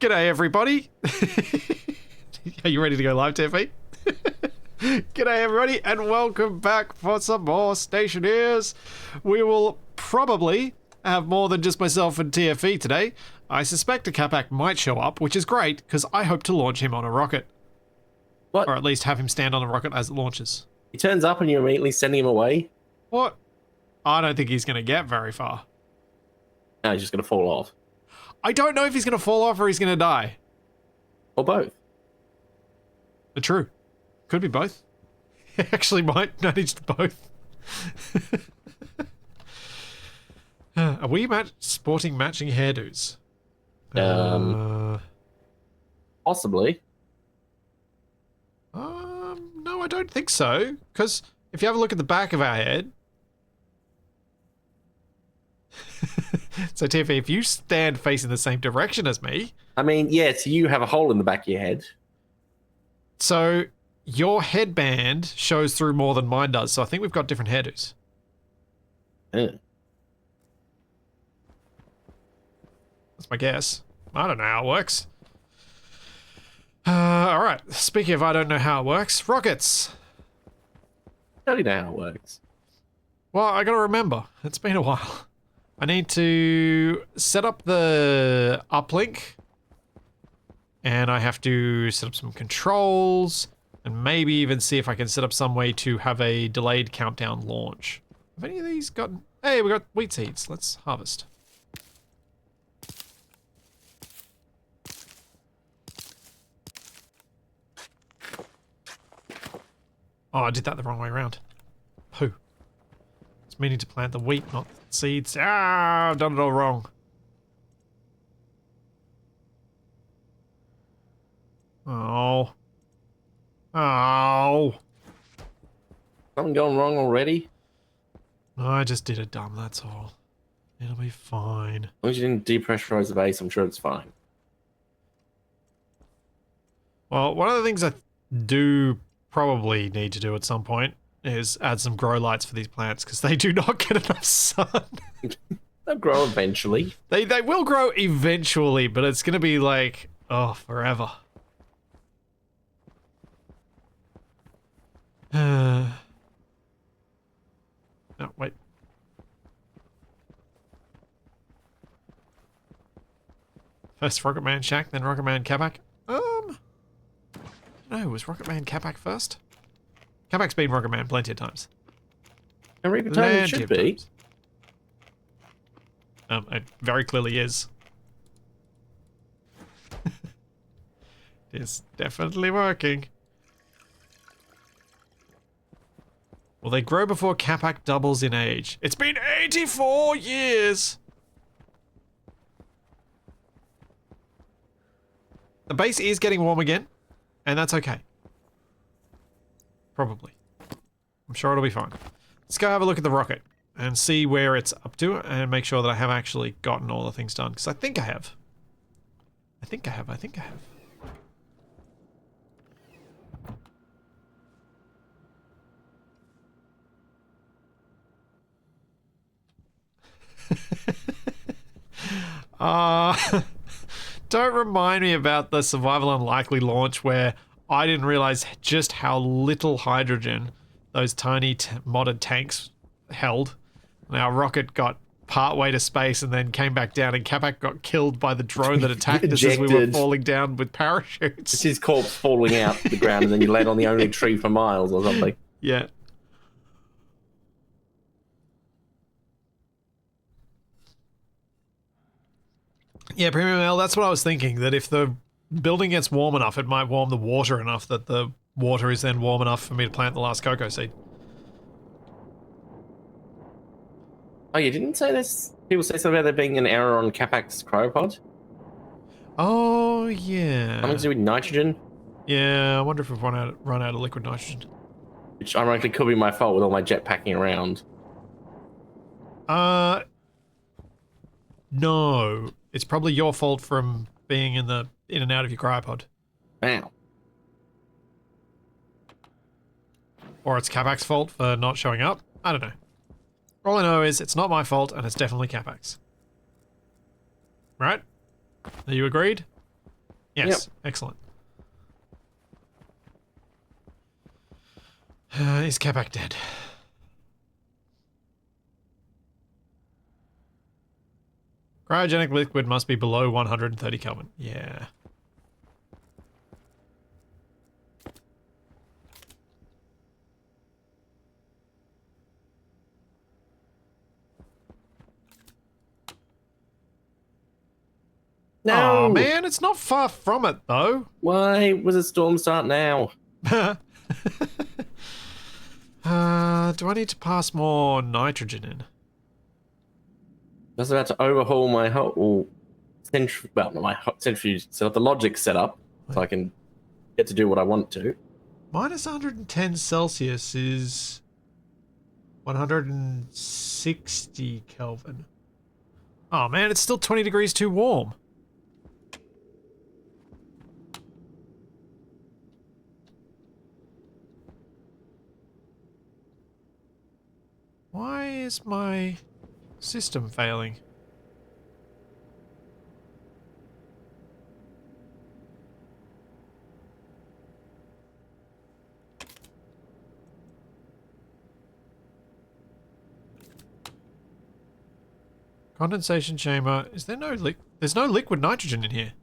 G'day, everybody. Are you ready to go live, TFE? G'day, everybody, and welcome back for some more Stationeers. We will probably have more than just myself and TFE today. I suspect a Kapak might show up, which is great, because I hope to launch him on a rocket. What? Or at least have him stand on a rocket as it launches. He turns up and you're immediately sending him away? What? I don't think he's going to get very far. No, he's just going to fall off. I don't know if he's going to fall off or he's going to die. Or both. True. Could be both. Actually might manage both. Are we sporting matching hairdos? Possibly. No, I don't think so. Because if you have a look at the back of our head... So, Tiffy, if you stand facing the same direction as me... I mean, yes, you have a hole in the back of your head. So, your headband shows through more than mine does, so I think we've got different hairdos. Yeah. That's my guess. I don't know how it works. Alright, speaking of I don't know how it works, rockets. I don't know how it works. Well, I gotta remember. It's been a while. I need to set up the uplink. And I have to set up some controls. And maybe even see if I can set up some way to have a delayed countdown launch. Have any of these gotten... Hey, we got wheat seeds. Let's harvest. Oh, I did that the wrong way around. Pooh. It's meaning to plant the wheat, not seeds. Ah, I've done it all wrong. Oh. Oh. Something going wrong already? I just did it dumb, that's all. It'll be fine. As long as you didn't depressurize the base, I'm sure it's fine. Well, one of the things I do probably need to do at some point is add some grow lights for these plants, because they do not get enough sun. They'll grow eventually. They will grow eventually, but it's going to be like, oh, forever. No, wait. First Rocket Man Shack, then Rocket Man Kapak. No, was Rocket Man Kapak first? Kapak's been Rocket Man plenty of times. Every time it should be. It very clearly is. It's definitely working. Will they grow before Kapak doubles in age? It's been 84 years! The base is getting warm again, and that's okay. Probably. I'm sure it'll be fine. Let's go have a look at the rocket and see where it's up to and make sure that I have actually gotten all the things done, because I think I have. I think I have. Don't remind me about the Survival Unlikely launch where I didn't realize just how little hydrogen those tiny modded tanks held. And our rocket got part way to space and then came back down, and Kapak got killed by the drone that attacked us as we were falling down with parachutes. It's his corpse falling out the ground and then you land on the only tree for miles or something. Yeah. Yeah, Premium L, that's what I was thinking, that if the building gets warm enough, it might warm the water enough that the water is then warm enough for me to plant the last cocoa seed. Oh, you didn't say this? People say something about there being an error on Kapak's cryopod? Oh, yeah. Something to do with nitrogen? Yeah, I wonder if we've run out of liquid nitrogen. Which ironically could be my fault with all my jet packing around. No. It's probably your fault from being in and out of your cryopod. Wow. Or it's Kapak's fault for not showing up. I don't know. All I know is it's not my fault and it's definitely Kapak's. Right? Are you agreed? Yes, excellent. Is Kapak dead? Cryogenic liquid must be below 130 Kelvin. Yeah. No! Oh man, it's not far from it though. Why was a storm start now? Do I need to pass more nitrogen in? I was about to overhaul my whole centrifuge, so the logic set up, so I can get to do what I want to. Minus 110 Celsius is 160 Kelvin. Oh man, it's still 20 degrees too warm. Why is my system failing? Condensation chamber. Is there no there's no liquid nitrogen in here.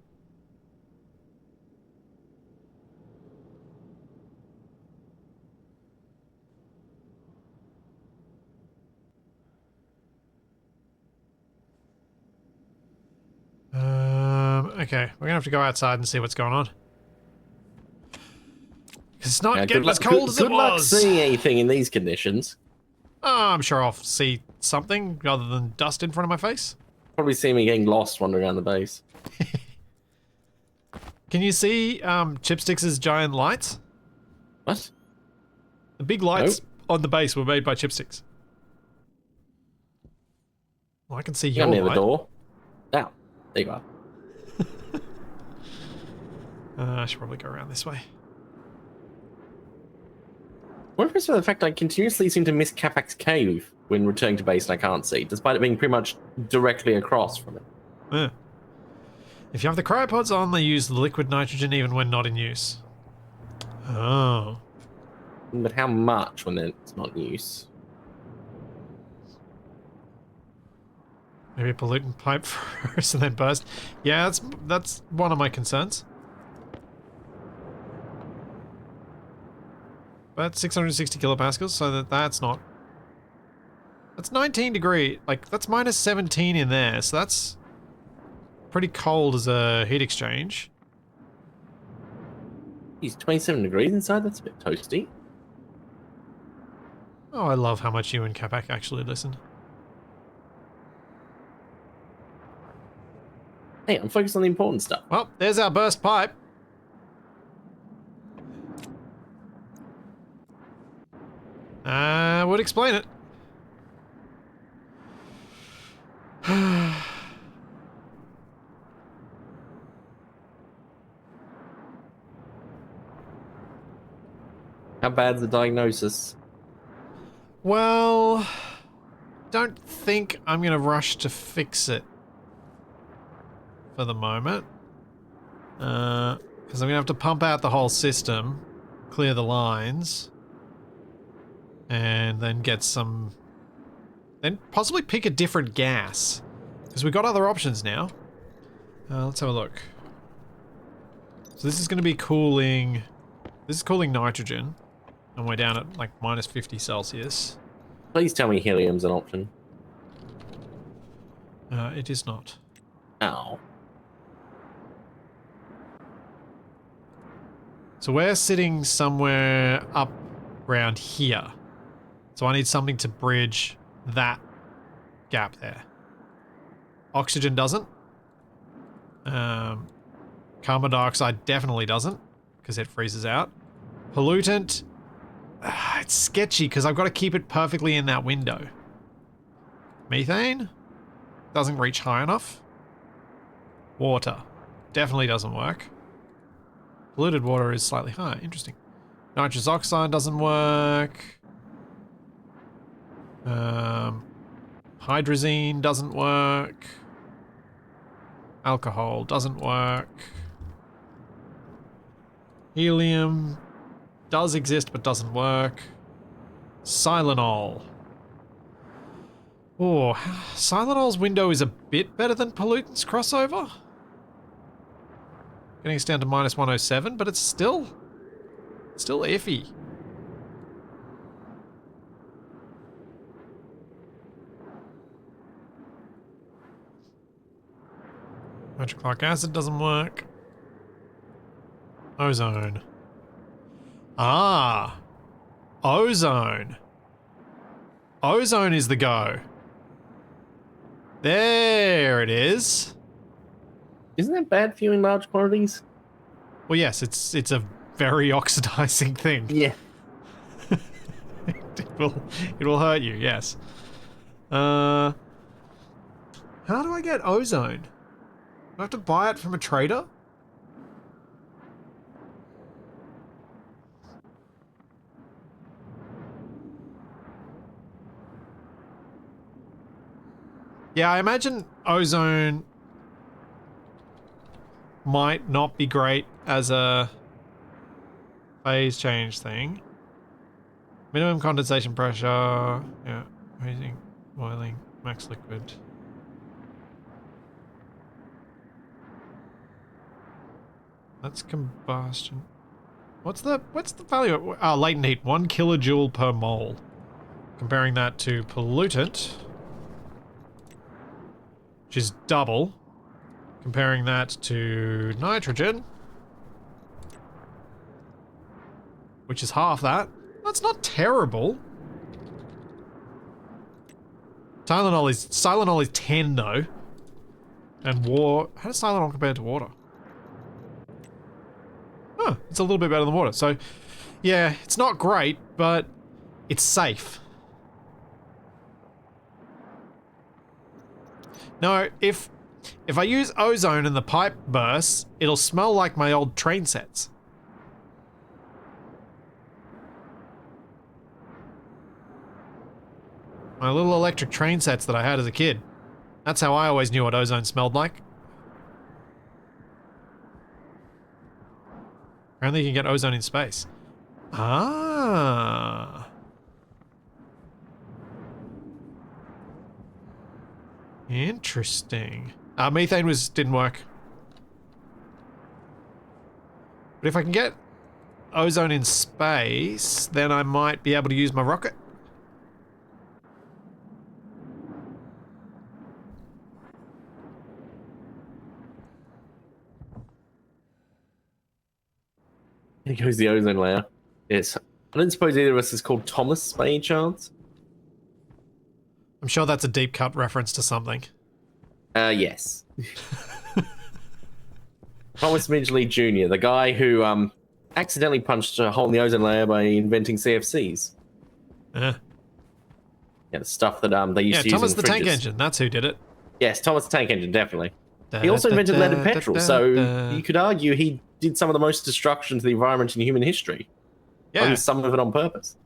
Okay, we're gonna have to go outside and see what's going on. It's not getting as cold as it was. Good luck seeing anything in these conditions. Oh, I'm sure I'll see something other than dust in front of my face. Probably see me getting lost wandering around the base. Can you see Chipsticks's giant lights? What? The big lights on the base were made by Chipsticks. Well, I can see your near light. the door. Now, there you are. I should probably go around this way. What impressed by the fact I continuously seem to miss Kapak's cave when returning to base and I can't see, despite it being pretty much directly across from it. Yeah. If you have the cryopods on, they use the liquid nitrogen even when not in use. Oh. But how much when it's not in use? Maybe a pollutant pipe first and then burst. Yeah, that's one of my concerns. But 660 kilopascals, so that's not... That's 19 degree, like, that's minus 17 in there, so that's pretty cold as a heat exchange. He's 27 degrees inside, that's a bit toasty. Oh, I love how much you and Kapak actually listen. Hey, I'm focused on the important stuff. Well, there's our burst pipe. Would explain it. How bad's the diagnosis? Well, don't think I'm going to rush to fix it for the moment. Because I'm going to have to pump out the whole system, clear the lines, and then get some... Then possibly pick a different gas. Because we've got other options now. Let's have a look. So this is going to be cooling... This is cooling nitrogen. And we're down at like minus 50 Celsius. Please tell me helium's an option. It is not. Ow. So we're sitting somewhere up around here. So I need something to bridge that gap there. Oxygen doesn't. Carbon dioxide definitely doesn't, because it freezes out. Pollutant, it's sketchy because I've got to keep it perfectly in that window. Methane doesn't reach high enough. Water definitely doesn't work. Polluted water is slightly higher. Interesting. Nitrous oxide doesn't work. Hydrazine doesn't work. Alcohol doesn't work. Helium does exist but doesn't work. Silanol. Oh, Silanol's window is a bit better than Pollutants crossover. Getting us down to minus 107, but it's still iffy. Hydrochloric acid doesn't work. Ozone. Ah! Ozone. Ozone is the go. There it is. Isn't that bad for you in large quantities? Well, yes, it's a very oxidizing thing. Yeah. it will hurt you, yes. How do I get ozone? Do I have to buy it from a trader? Yeah, I imagine ozone might not be great as a phase change thing. Minimum condensation pressure. Yeah, raising, boiling, max liquid. That's combustion. What's the value? Latent heat, 1 kilojoule per mole. Comparing that to pollutant, which is double. Comparing that to nitrogen, which is half that. That's not terrible. Tylenol is 10 though. And how does Tylenol compare to water? Huh, it's a little bit better than water. So, yeah, it's not great, but it's safe. No, if I use ozone and the pipe bursts, it'll smell like my old train sets. My little electric train sets that I had as a kid. That's how I always knew what ozone smelled like. Apparently you can get ozone in space. Ah. Interesting. Methane didn't work. But if I can get ozone in space, then I might be able to use my rocket. Here goes the ozone layer. Yes. I don't suppose either of us is called Thomas by any chance? I'm sure that's a deep cut reference to something. Yes. Thomas Midgley Jr., the guy who accidentally punched a hole in the ozone layer by inventing CFCs. Yeah, the stuff that they used to use Thomas in the fridges. Tank Engine, that's who did it. Yes, Thomas the Tank Engine, definitely. He also invented lead and petrol, so you could argue he did some of the most destruction to the environment in human history. Yeah. And some of it on purpose.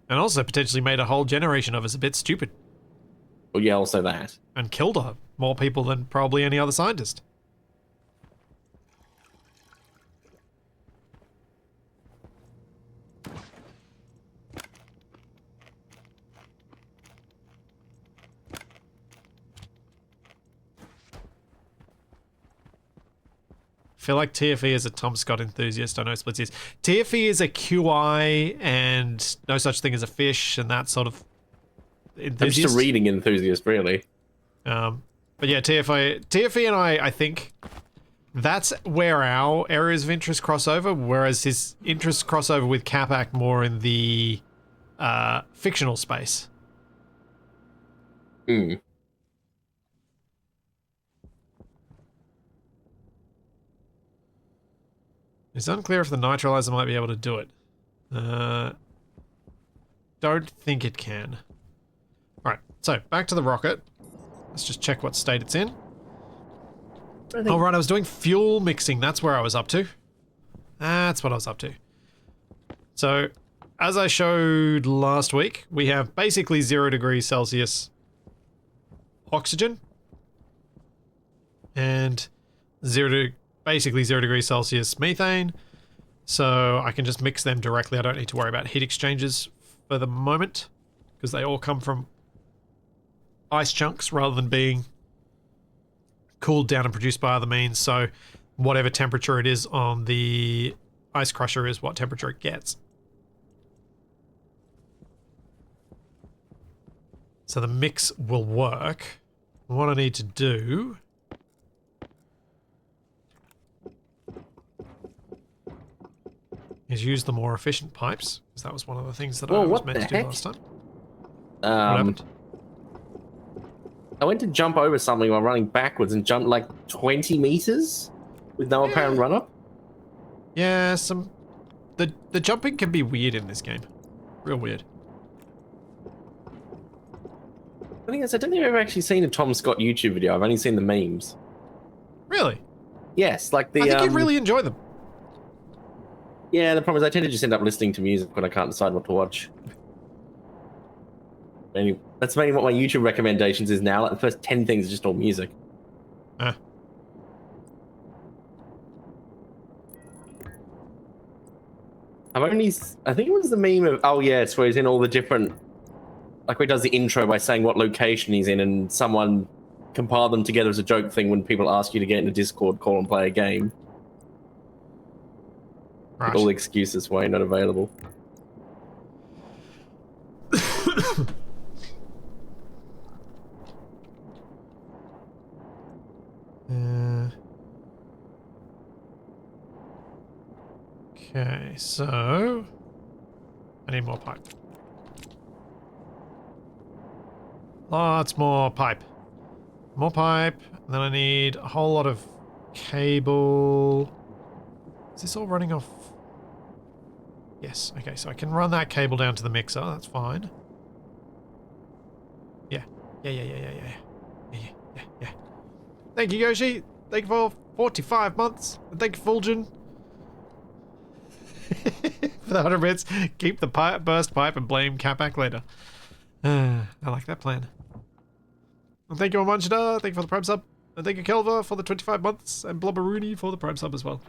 And also potentially made a whole generation of us a bit stupid. Well, yeah, also that. And killed more people than probably any other scientist. I feel like TFE is a Tom Scott enthusiast. I know Splits is. TFE is a QI and no such thing as a fish and that sort of enthusiast. I'm just a reading enthusiast, really. But yeah, TFE and I think that's where our areas of interest cross over, whereas his interests cross over with Kapak more in the fictional space. Hmm. It's unclear if the neutralizer might be able to do it. Don't think it can. Alright, so back to the rocket. Let's just check what state it's in. Oh, right, I was doing fuel mixing. That's where I was up to. That's what I was up to. So, as I showed last week, we have basically 0 degrees Celsius oxygen and basically 0 degrees Celsius methane. So I can just mix them directly. I don't need to worry about heat exchangers for the moment, because they all come from ice chunks rather than being cooled down and produced by other means. So whatever temperature it is on the ice crusher is what temperature it gets. So the mix will work. What I need to do is use the more efficient pipes, because that was one of the things that I was meant to do last time. What happened? I went to jump over something while running backwards and jumped like 20 meters with no apparent run-up. Yeah, the jumping can be weird in this game. Real weird. The thing is, I don't think I've ever actually seen a Tom Scott YouTube video. I've only seen the memes. Really? Yes, like the... I think you'd really enjoy them. Yeah, the problem is I tend to just end up listening to music when I can't decide what to watch. Anyway, that's mainly what my YouTube recommendations is now. Like the first 10 things are just all music. Ah. I think it was the meme of, oh yeah, it's where he's in all the different... Like where he does the intro by saying what location he's in, and someone compiled them together as a joke thing when people ask you to get in a Discord call and play a game. Right. Like all the excuses why you're not available. Okay, so I need more pipe. Lots more pipe. More pipe, and then I need a whole lot of cable. Is this all running off? Yes, okay, so I can run that cable down to the mixer, that's fine. Yeah. Thank you, Yoshi. Thank you for 45 months. And thank you, Fulgen. For the 100 bits, keep the burst pipe and blame Kapak later. I like that plan. And thank you, Amanchida. Thank you for the Prime sub. And thank you, Kelva, for the 25 months. And Blubberoony for the Prime sub as well.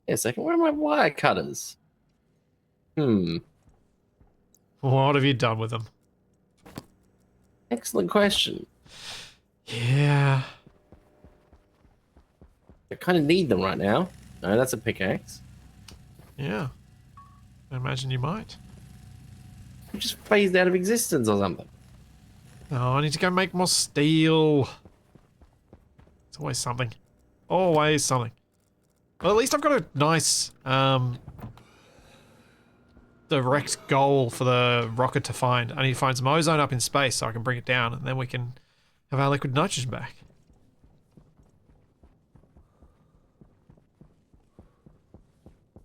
Yeah, second, where are my wire cutters? What have you done with them? Excellent question. Yeah. I kind of need them right now. No, that's a pickaxe. Yeah. I imagine you might. Just phased out of existence or something. Oh, I need to go make more steel. It's always something. Always something. Well, at least I've got a nice, direct goal for the rocket to find. I need to find some ozone up in space so I can bring it down, and then we can have our liquid nitrogen back.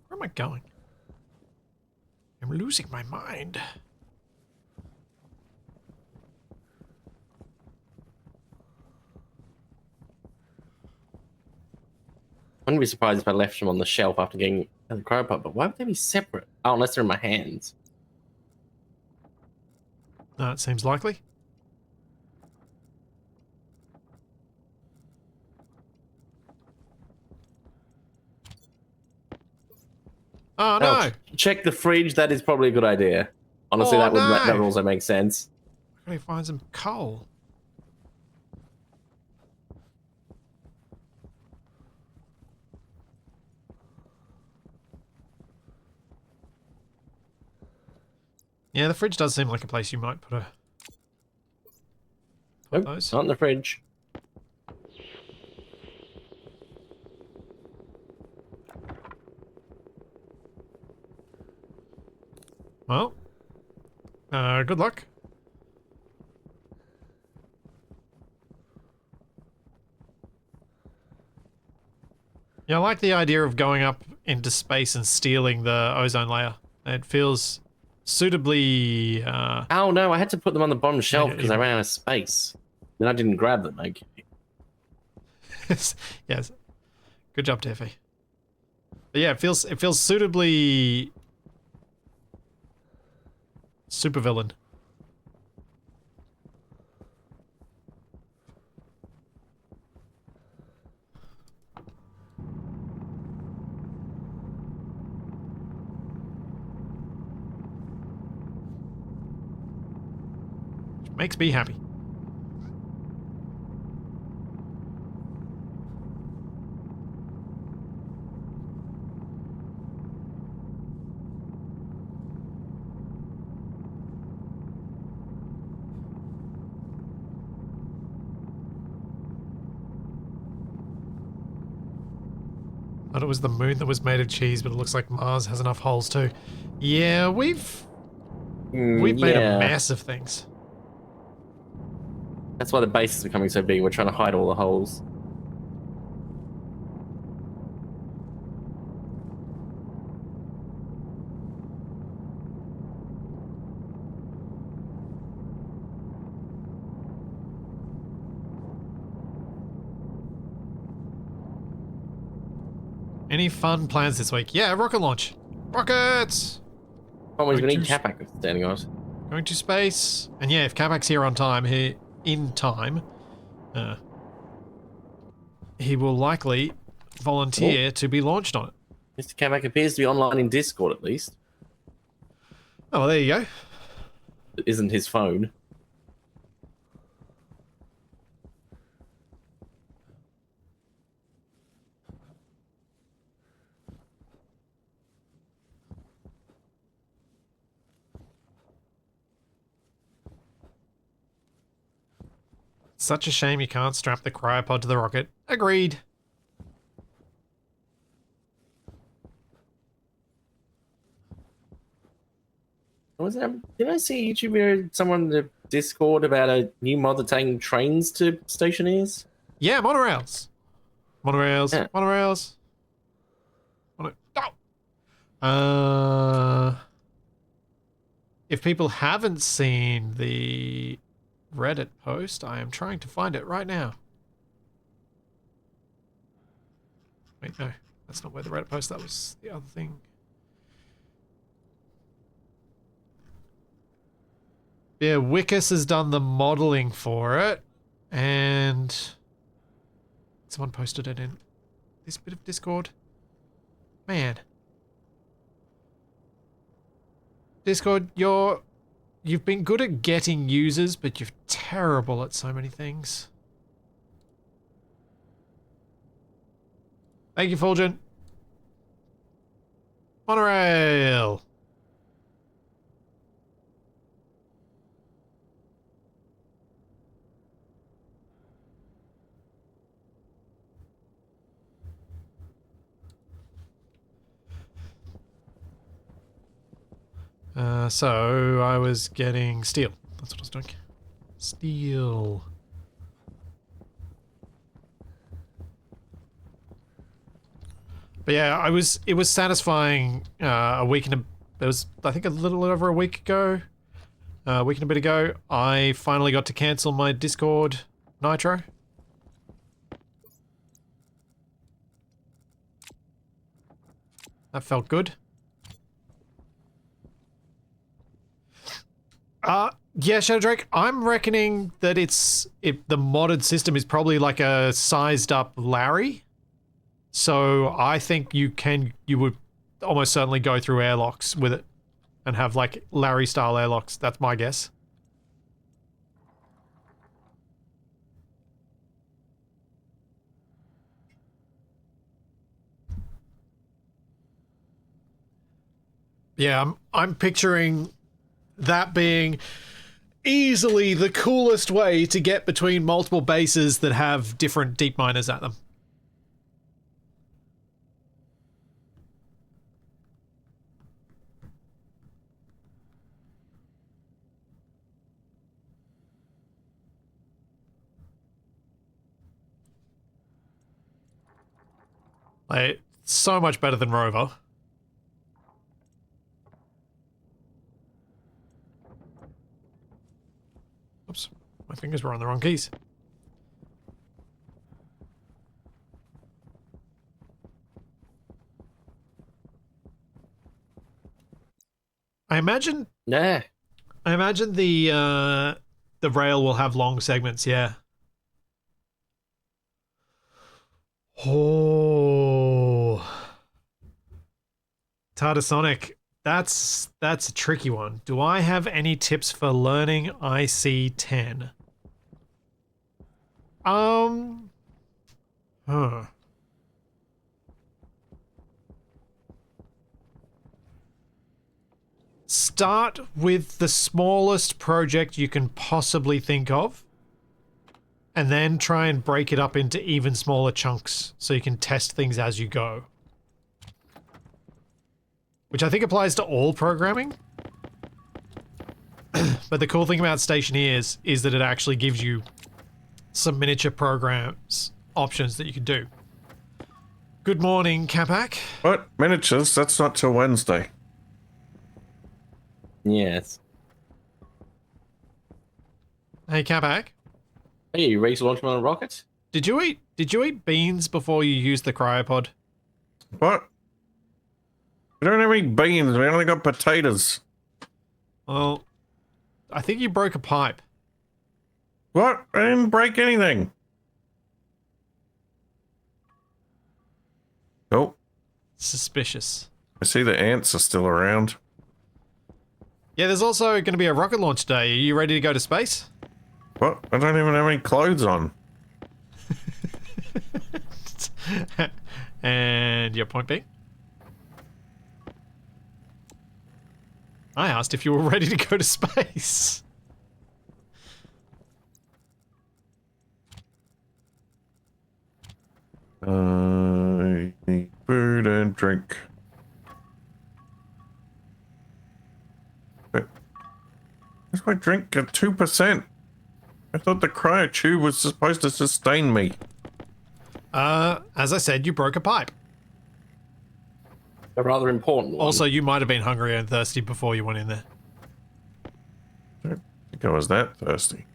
Where am I going? I'm losing my mind. I wouldn't be surprised if I left them on the shelf after getting the crowpot, but why would they be separate? Oh, unless they're in my hands. No, it seems likely. Oh, no! Oh, check the fridge. That is probably a good idea. Honestly, that would also make sense. I gotta find some coal. Yeah, the fridge does seem like a place you might put those. Not in the fridge. Well, good luck. Yeah, I like the idea of going up into space and stealing the ozone layer. It feels suitably... Oh no, I had to put them on the bottom shelf because I ran out of space. Then I didn't grab them, okay. Yes. Good job, Tiffy. But yeah, it feels suitably... supervillain. Makes me happy. Thought it was the moon that was made of cheese, but it looks like Mars has enough holes too. Yeah, we've made a mess of things. That's why the base is becoming so big. We're trying to hide all the holes. Any fun plans this week? Yeah, rocket launch. Rockets! Oh, we need Kapak standing on it. Going to space. And yeah, if Kapak's here on time, he will likely volunteer to be launched on it. Mr. Kapak appears to be online in Discord, at least. Oh, well, there you go. It isn't his phone. Such a shame you can't strap the cryopod to the rocket. Agreed. Did I see a YouTuber, someone in the Discord about a new mod that's taking trains to Stationeers? Yeah, monorails. Monorails. Yeah. Monorails. Oh! If people haven't seen the Reddit post, I am trying to find it right now. Wait, no. That's not where the Reddit post, that was the other thing. Yeah, Wickus has done the modeling for it, and someone posted it in this bit of Discord. Man. Discord, you've been good at getting users, but you're terrible at so many things. Thank you, Fulgent. Monorail. So I was getting steel. That's what I was doing. Steel. But yeah, it was satisfying a week and it was, I think, a little over a week ago. A week and a bit ago, I finally got to cancel my Discord Nitro. That felt good. Yeah, Shadow Drake, I'm reckoning that the modded system is probably like a sized up Larry. So I think you would almost certainly go through airlocks with it and have like Larry style airlocks. That's my guess. Yeah, I'm picturing that being easily the coolest way to get between multiple bases that have different deep miners at them. Like, so much better than Rover. Oops, my fingers were on the wrong keys. I imagine Nah. the rail will have long segments, yeah. Oh. Tardasonic, That's a tricky one. Do I have any tips for learning IC10? Huh. Start with the smallest project you can possibly think of, and then try and break it up into even smaller chunks so you can test things as you go. Which I think applies to all programming. But the cool thing about Stationeers is that it actually gives you some miniature programs options that you can do. Good morning, Kapak. What? Miniatures? That's not till Wednesday. Yes. Hey, Kapak. Hey, you ready to launch them on a rocket? Did you eat beans before you used the cryopod? What? We don't have any beans. We only got potatoes. Well, I think you broke a pipe. What? I didn't break anything. Oh, Suspicious. I see the ants are still around. Yeah, there's also going to be a rocket launch day. Are you ready to go to space? What? I don't even have any clothes on. And your point being? I asked if you were ready to go to space. I need food and drink. Where's my drink at 2%? I thought the cryo tube was supposed to sustain me. As I said, you broke a pipe. A rather important one. Also, you might have been hungry and thirsty before you went in there. I don't think I was that thirsty.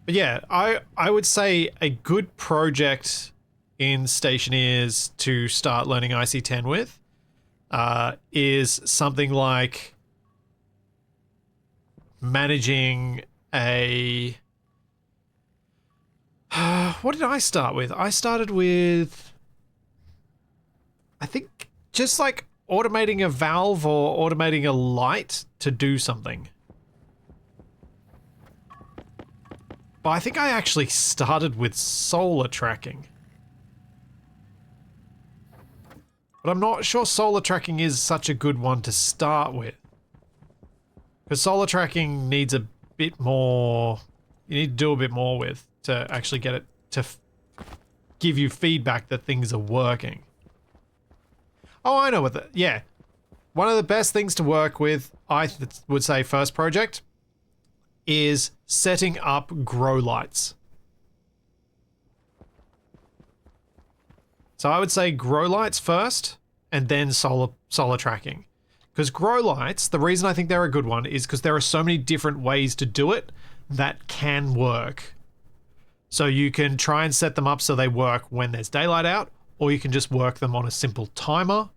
But yeah, I would say a good project in Stationeers to start learning IC10 with is something like managing a... what did I start with? I started with... I think just like automating a valve or automating a light to do something. But I think I actually started with solar tracking. But I'm not sure solar tracking is such a good one to start with. Because solar tracking needs a bit more... You need to do a bit more with to actually get it to give you feedback that things are working. Oh, I know what the... Yeah. One of the best things to work with, I would say first project, is setting up grow lights. So I would say grow lights first, and then solar tracking. Because grow lights, the reason I think they're a good one is because there are so many different ways to do it that can work. So you can try and set them up so they work when there's daylight out, or you can just work them on a simple timer.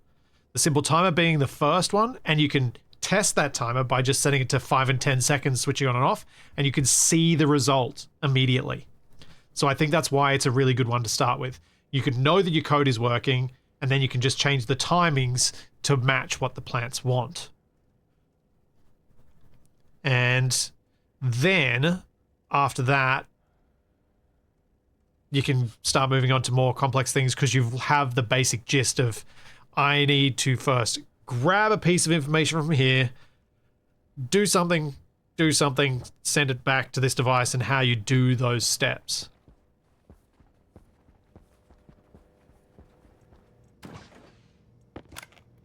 The simple timer being the first one, and you can test that timer by just setting it to 5 and 10 seconds, switching on and off, and you can see the result immediately. So I think that's why it's a really good one to start with. You can know that your code is working, and then you can just change the timings to match what the plants want. And then, after that, you can start moving on to more complex things because you have the basic gist of, I need to first grab a piece of information from here, do something, send it back to this device, and how you do those steps.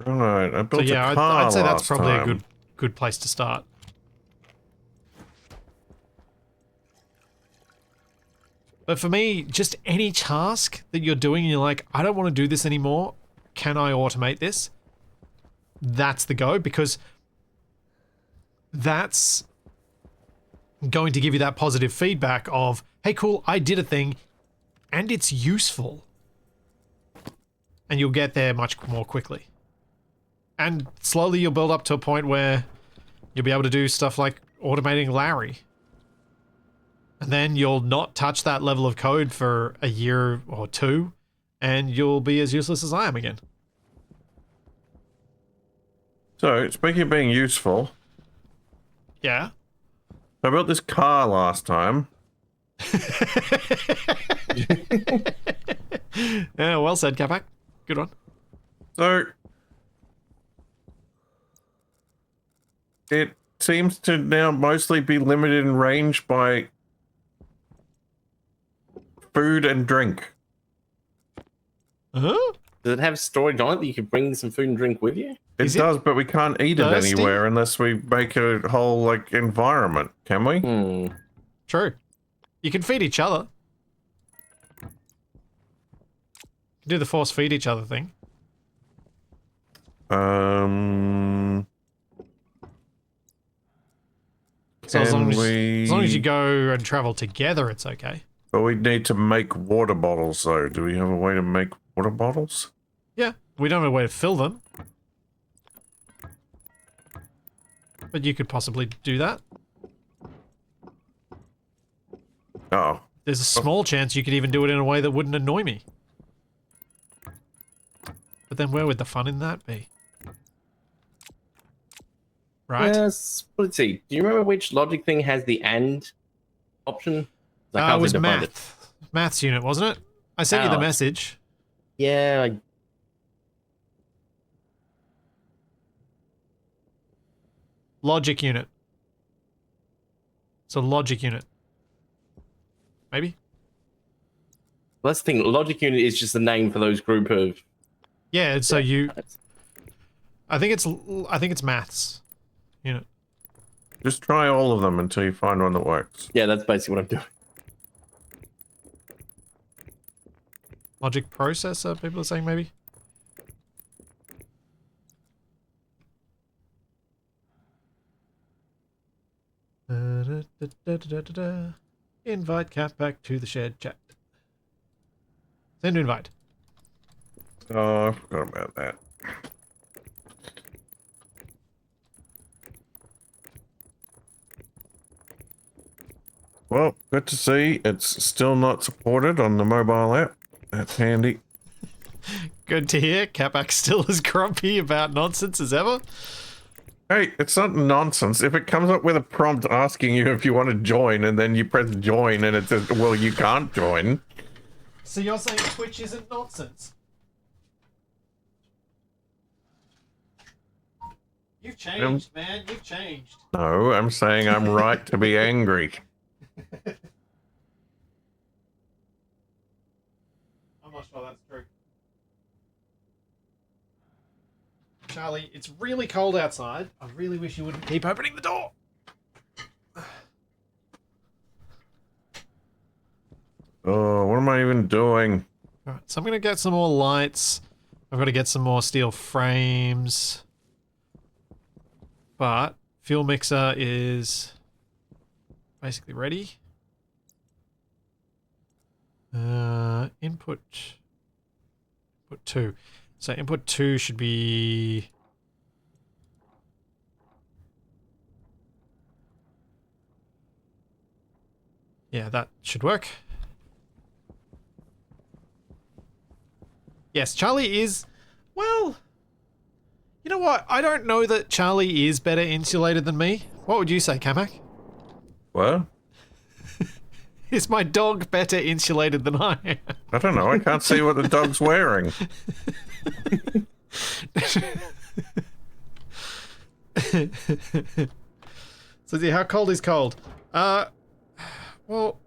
Alright, I built So yeah, a car I'd say that's last probably time. a good place to start. But for me, just any task that you're doing and you're like, I don't want to do this anymore, can I automate this? That's the go, because that's going to give you that positive feedback of, hey, cool, I did a thing and it's useful. And you'll get there much more quickly. And slowly you'll build up to a point where you'll be able to do stuff like automating Larry. And then you'll not touch that level of code for a year or two, and you'll be as useless as I am again. So, speaking of being useful, Yeah. I built this car last time. Yeah, well said, Kapak. Good one. So, it seems to now mostly be limited in range by food and drink. Huh? Does it have storage on it that you could bring some food and drink with you? Is It it does, but we can't eat thirsty? it anywhere unless we make a whole, like, environment, can we? Hmm. True. You can feed each other. You can do the force feed each other thing. So as long as you go and travel together, it's okay. But we need to make water bottles, though. Do we have a way to make water bottles? Yeah, we don't have a way to fill them. But you could possibly do that. Oh. There's a small chance you could even do it in a way that wouldn't annoy me. But then where would the fun in that be? Right? Yes. Let's see. Do you remember which logic thing has the "and" option? I It can't was seem to find math. Maths unit, wasn't it? I sent you the Oh. message. Yeah. Logic unit. It's a logic unit. Maybe? Well, that's the thing. Logic unit is just the name for those group of. Yeah, so you... I think it's maths unit. Just try all of them until you find one that works. Yeah, that's basically what I'm doing. Logic processor, people are saying maybe? Invite Kapak to the shared chat. Send invite. Oh, I forgot about that. Well, good to see it's still not supported on the mobile app. That's handy. Good to hear. Kapak's still as grumpy about nonsense as ever. Hey, it's not nonsense. If it comes up with a prompt asking you if you want to join and then you press join and it says, well, you can't join. So you're saying Twitch isn't nonsense? You've changed, man. You've changed. No, I'm saying I'm right to be angry. I'm not sure that's true. Charlie, it's really cold outside. I really wish you wouldn't keep opening the door. Oh, what am I even doing? Alright, so I'm going to get some more lights. I've got to get some more steel frames. But fuel mixer is basically ready. Input 2. So input 2 should be... Yeah, that should work. Yes, Charlie is... Well... You know what? I don't know that Charlie is better insulated than me. What would you say, Kapak? What? Is my dog better insulated than I am? I don't know. I can't see what the dog's wearing. So how cold is cold? Well,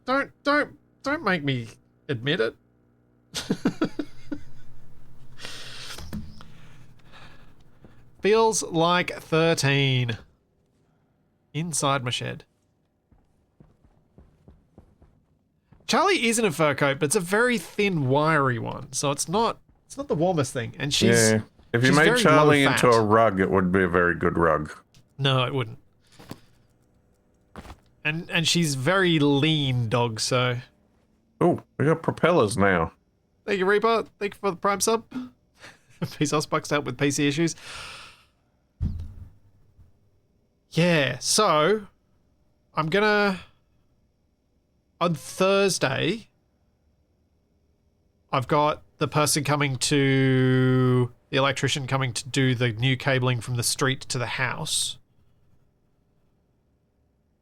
don't make me admit it. Feels like 13 inside my shed. Charlie is in a fur coat, but it's a very thin, wiry one, so it's not the warmest thing. And she's Yeah. If you she's made very Charlie low into fat. a rug, it would be a very good rug. No, it wouldn't. And she's very lean dog, so Oh, we got propellers now. thank you, Reaper. Thank you for the prime sub. Pesos bucks out with PC issues. Yeah, so I'm gonna on Thursday I've got the person coming to the electrician coming to do the new cabling from the street to the house.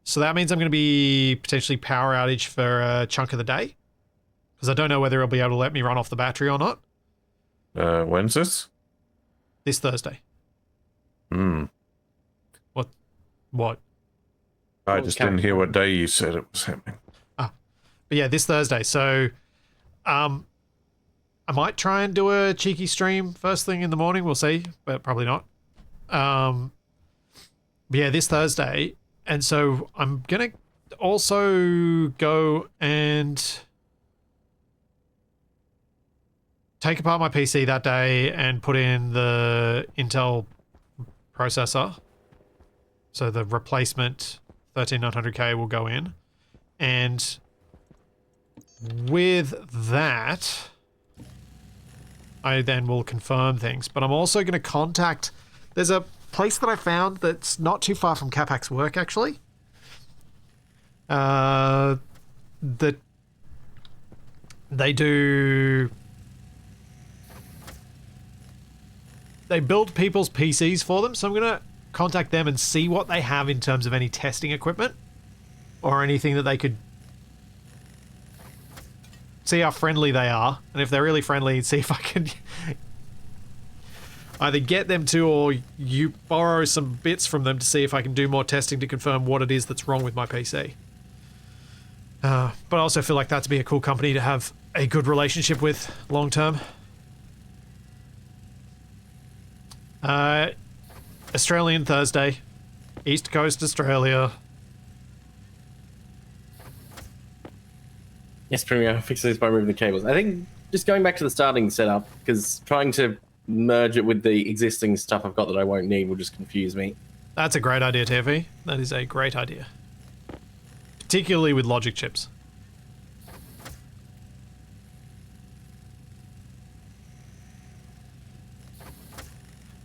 So that means I'm going to be potentially power outage for a chunk of the day. Because I don't know whether he'll be able to let me run off the battery or not. When's this? This Thursday. Hmm. What? I just didn't hear what day you said it was happening. But yeah, this Thursday. So, I might try and do a cheeky stream first thing in the morning. We'll see, but probably not. But yeah, this Thursday. And so I'm going to also go and take apart my PC that day and put in the Intel processor. So the replacement 13900K will go in. And with that, I then will confirm things. But I'm also going to contact... There's a place that I found that's not too far from Kapak's work, actually. That they do... They build people's PCs for them, so I'm going to contact them and see what they have in terms of any testing equipment or anything that they could see how friendly they are, and if they're really friendly, see if I can either get them to or you borrow some bits from them to see if I can do more testing to confirm what it is that's wrong with my PC. But I also feel like that'd be a cool company to have a good relationship with long term. Australian Thursday, East Coast Australia. Yes, Premier, fix this by removing the cables. I think just going back to the starting setup, because trying to merge it with the existing stuff I've got that I won't need will just confuse me. That's a great idea, TV. That is a great idea. Particularly with logic chips.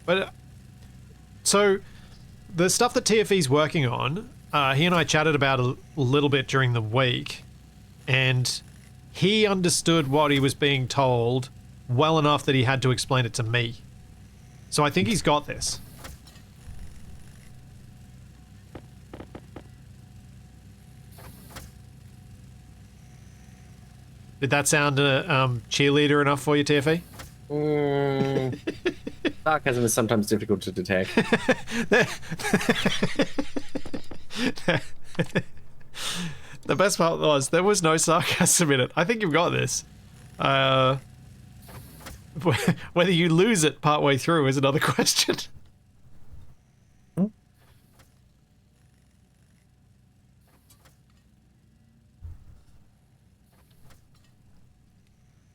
But, so, the stuff that TFE's working on, he and I chatted about a little bit during the week, and he understood what he was being told well enough that he had to explain it to me. So I think he's got this. Did that sound cheerleader enough for you, TFE? Sarcasm is sometimes difficult to detect. The best part was there was no sarcasm in it. I think you've got this. Whether you lose it partway through is another question.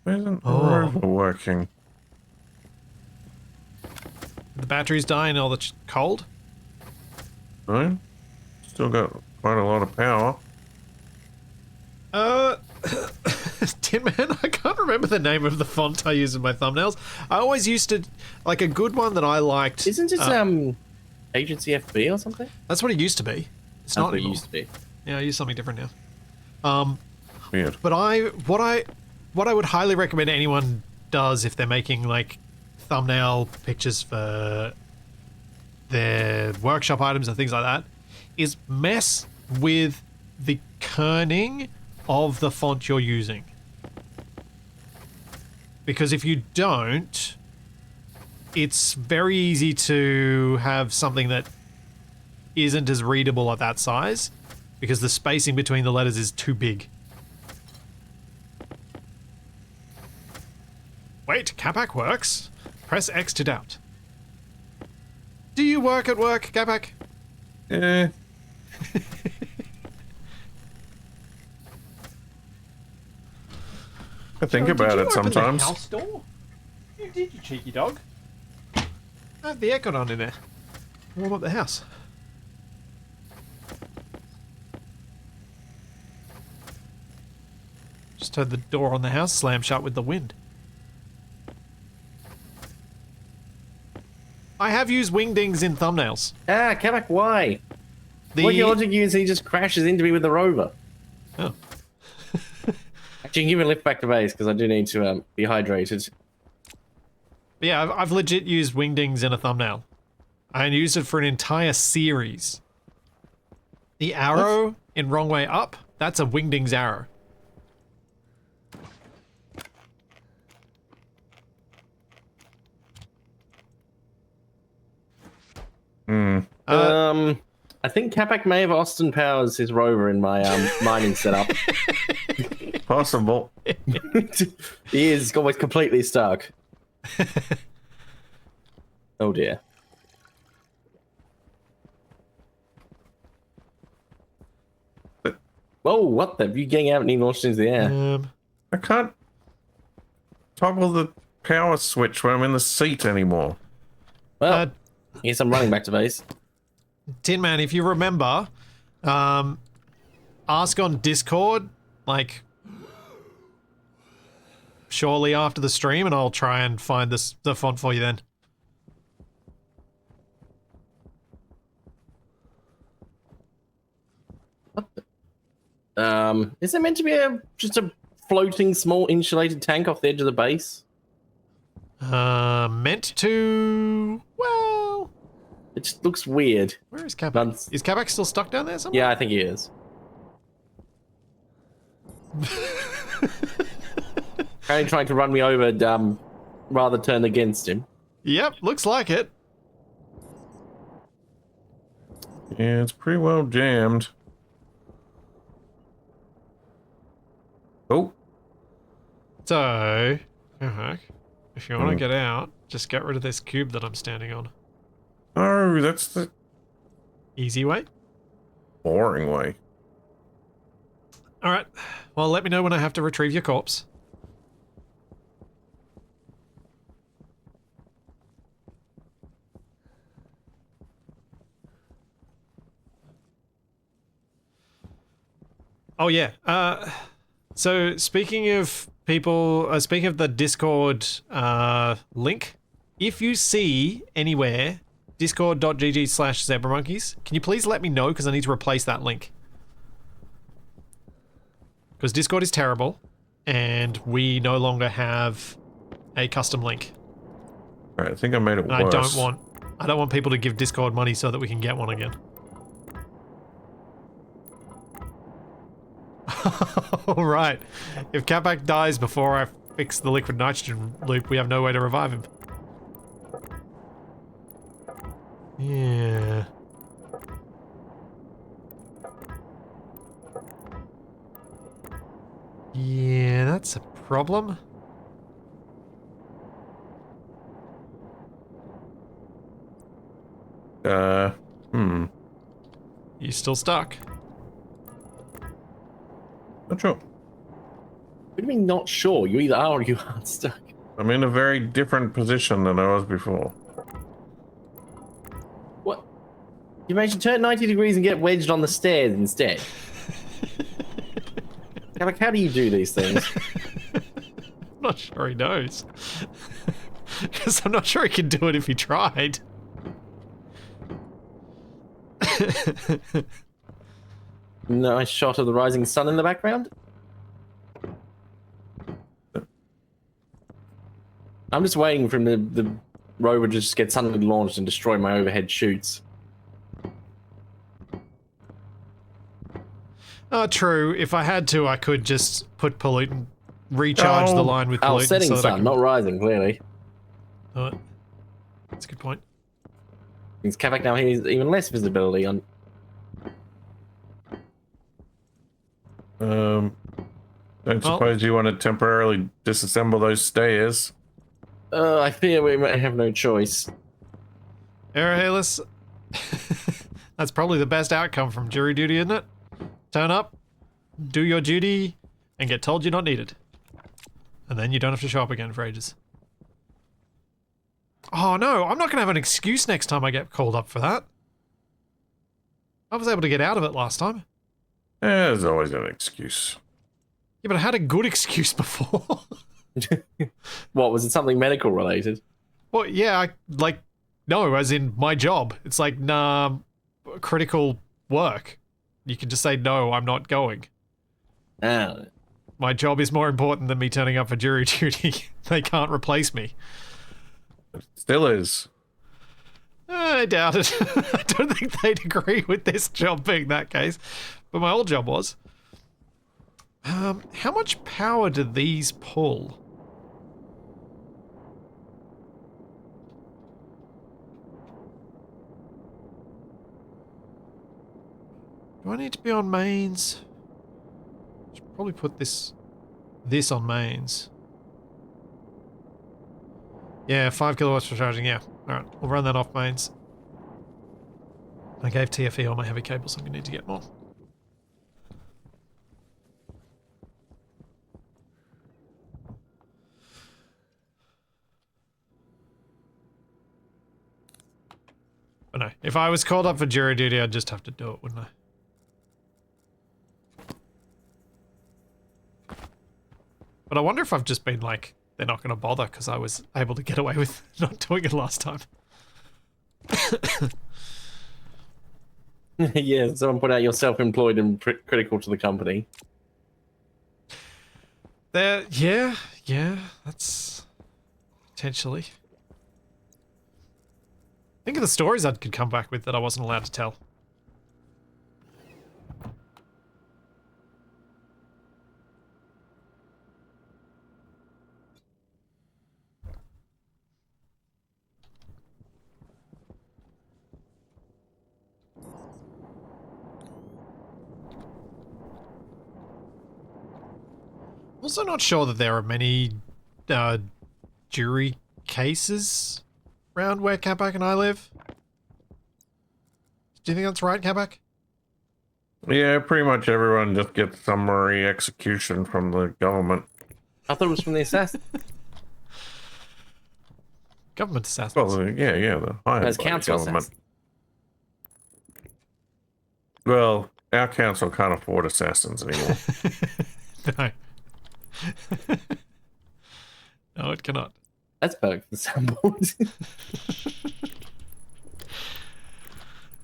Why isn't the Rover working? The battery's dying all the cold? No? Still got quite a lot of power. Tin Man, I can't remember the name of the font I use in my thumbnails. I always used to, like, a good one that I liked. Isn't it Agency FB or something? That's what it used to be. It's That's not what it anymore. used to be. Yeah, I use something different now. Weird. But what I would highly recommend anyone does if they're making, like, thumbnail pictures for their workshop items and things like that is mess with the kerning of the font you're using. Because if you don't, it's very easy to have something that isn't as readable at that size because the spacing between the letters is too big. Wait, Kapak works? Press X to doubt. Do you work at work, Kapak? Eh. I think about it sometimes. The house door? You did, you cheeky dog. I have the aircon on in there. Warm up the house. Just heard the door on the house slam shut with the wind. I have used wingdings in thumbnails. Kapak, why? What logic use he just crashes into me with the Rover? Oh. Actually, give me a lift back to base because I do need to be hydrated. But yeah, I've legit used wingdings in a thumbnail. I used it for an entire series. The arrow in wrong way up, that's a wingdings arrow. I think Kapak may have Austin Powers his rover in my mining setup. Possible. He is always completely stuck. Oh dear. Whoa, what the? You getting out and launched into the air? I can't toggle the power switch when I'm in the seat anymore. Well, yes, I'm running back to base. Tin Man, if you remember, ask on Discord, like, shortly after the stream, and I'll try and find the font for you then. Is there meant to be just a floating small insulated tank off the edge of the base? Meant to... Well... It just looks weird. Where is Kapak? Is Kapak still stuck down there somewhere? Yeah, I think he is. Apparently trying to run me over, rather turn against him. Yep, looks like it. Yeah, it's pretty well jammed. Oh. So, if you want to get out, just get rid of this cube that I'm standing on. Oh, that's the Easy way? boring way. Alright, well let me know when I have to retrieve your corpse. Oh yeah, so speaking of people, speaking of the Discord link, if you see anywhere discord.gg/zebramonkeys, can you please let me know because I need to replace that link. Because Discord is terrible and we no longer have a custom link. Alright, I think I made it And worse. I don't want people to give Discord money so that we can get one again. Alright. If Kapak dies before I fix the liquid nitrogen loop, we have no way to revive him. Yeah. Yeah, that's a problem. You still stuck? Not sure. What do you mean not sure? You either are or you aren't stuck. I'm in a very different position than I was before. What? You managed to turn 90 degrees and get wedged on the stairs instead. Kapak, how do you do these things? I'm not sure he knows. Because I'm not sure he could do it if he tried. Nice shot of the rising sun in the background. I'm just waiting for the rover to just get suddenly launched and destroy my overhead chutes. True. If I had to, I could just put pollutant, recharge the line with pollutant. Setting so that sun, I can... not rising, clearly. That's a good point. Means Kapak now has even less visibility on. Don't suppose you want to temporarily disassemble those stairs? I fear we may have no choice. Aerohalis, that's probably the best outcome from jury duty, isn't it? Turn up, do your duty, and get told you're not needed. And then you don't have to show up again for ages. Oh no, I'm not going to have an excuse next time I get called up for that. I was able to get out of it last time. There's always an excuse. Yeah, but I had a good excuse before. What, was it something medical related? Well, yeah, no, as in my job. It's like, nah, critical work. You can just say, no, I'm not going. Ah. My job is more important than me turning up for jury duty. They can't replace me. Still is. I doubt it. I don't think they'd agree with this job being that case. But my old job was. How much power do these pull? Do I need to be on mains? Should probably put this on mains. Yeah, 5 kilowatts for charging, yeah. Alright, we'll run that off mains. I gave TFE all my heavy cables, so I'm going to need to get more. But no, if I was called up for jury duty, I'd just have to do it, wouldn't I? But I wonder if I've just been like, they're not going to bother because I was able to get away with not doing it last time. Yeah, someone put out you're self-employed and critical to the company. Yeah, that's potentially. Think of the stories I could come back with that I wasn't allowed to tell. Also not sure that there are many jury cases around where Kapak and I live. Do you think that's right, Kapak? Yeah, pretty much everyone just gets summary execution from the government. I thought it was from the assassin. Government assassins. Well, yeah, the hired As by the council government. assassin. Well, our council can't afford assassins anymore. No. No, it cannot. That's perfect for the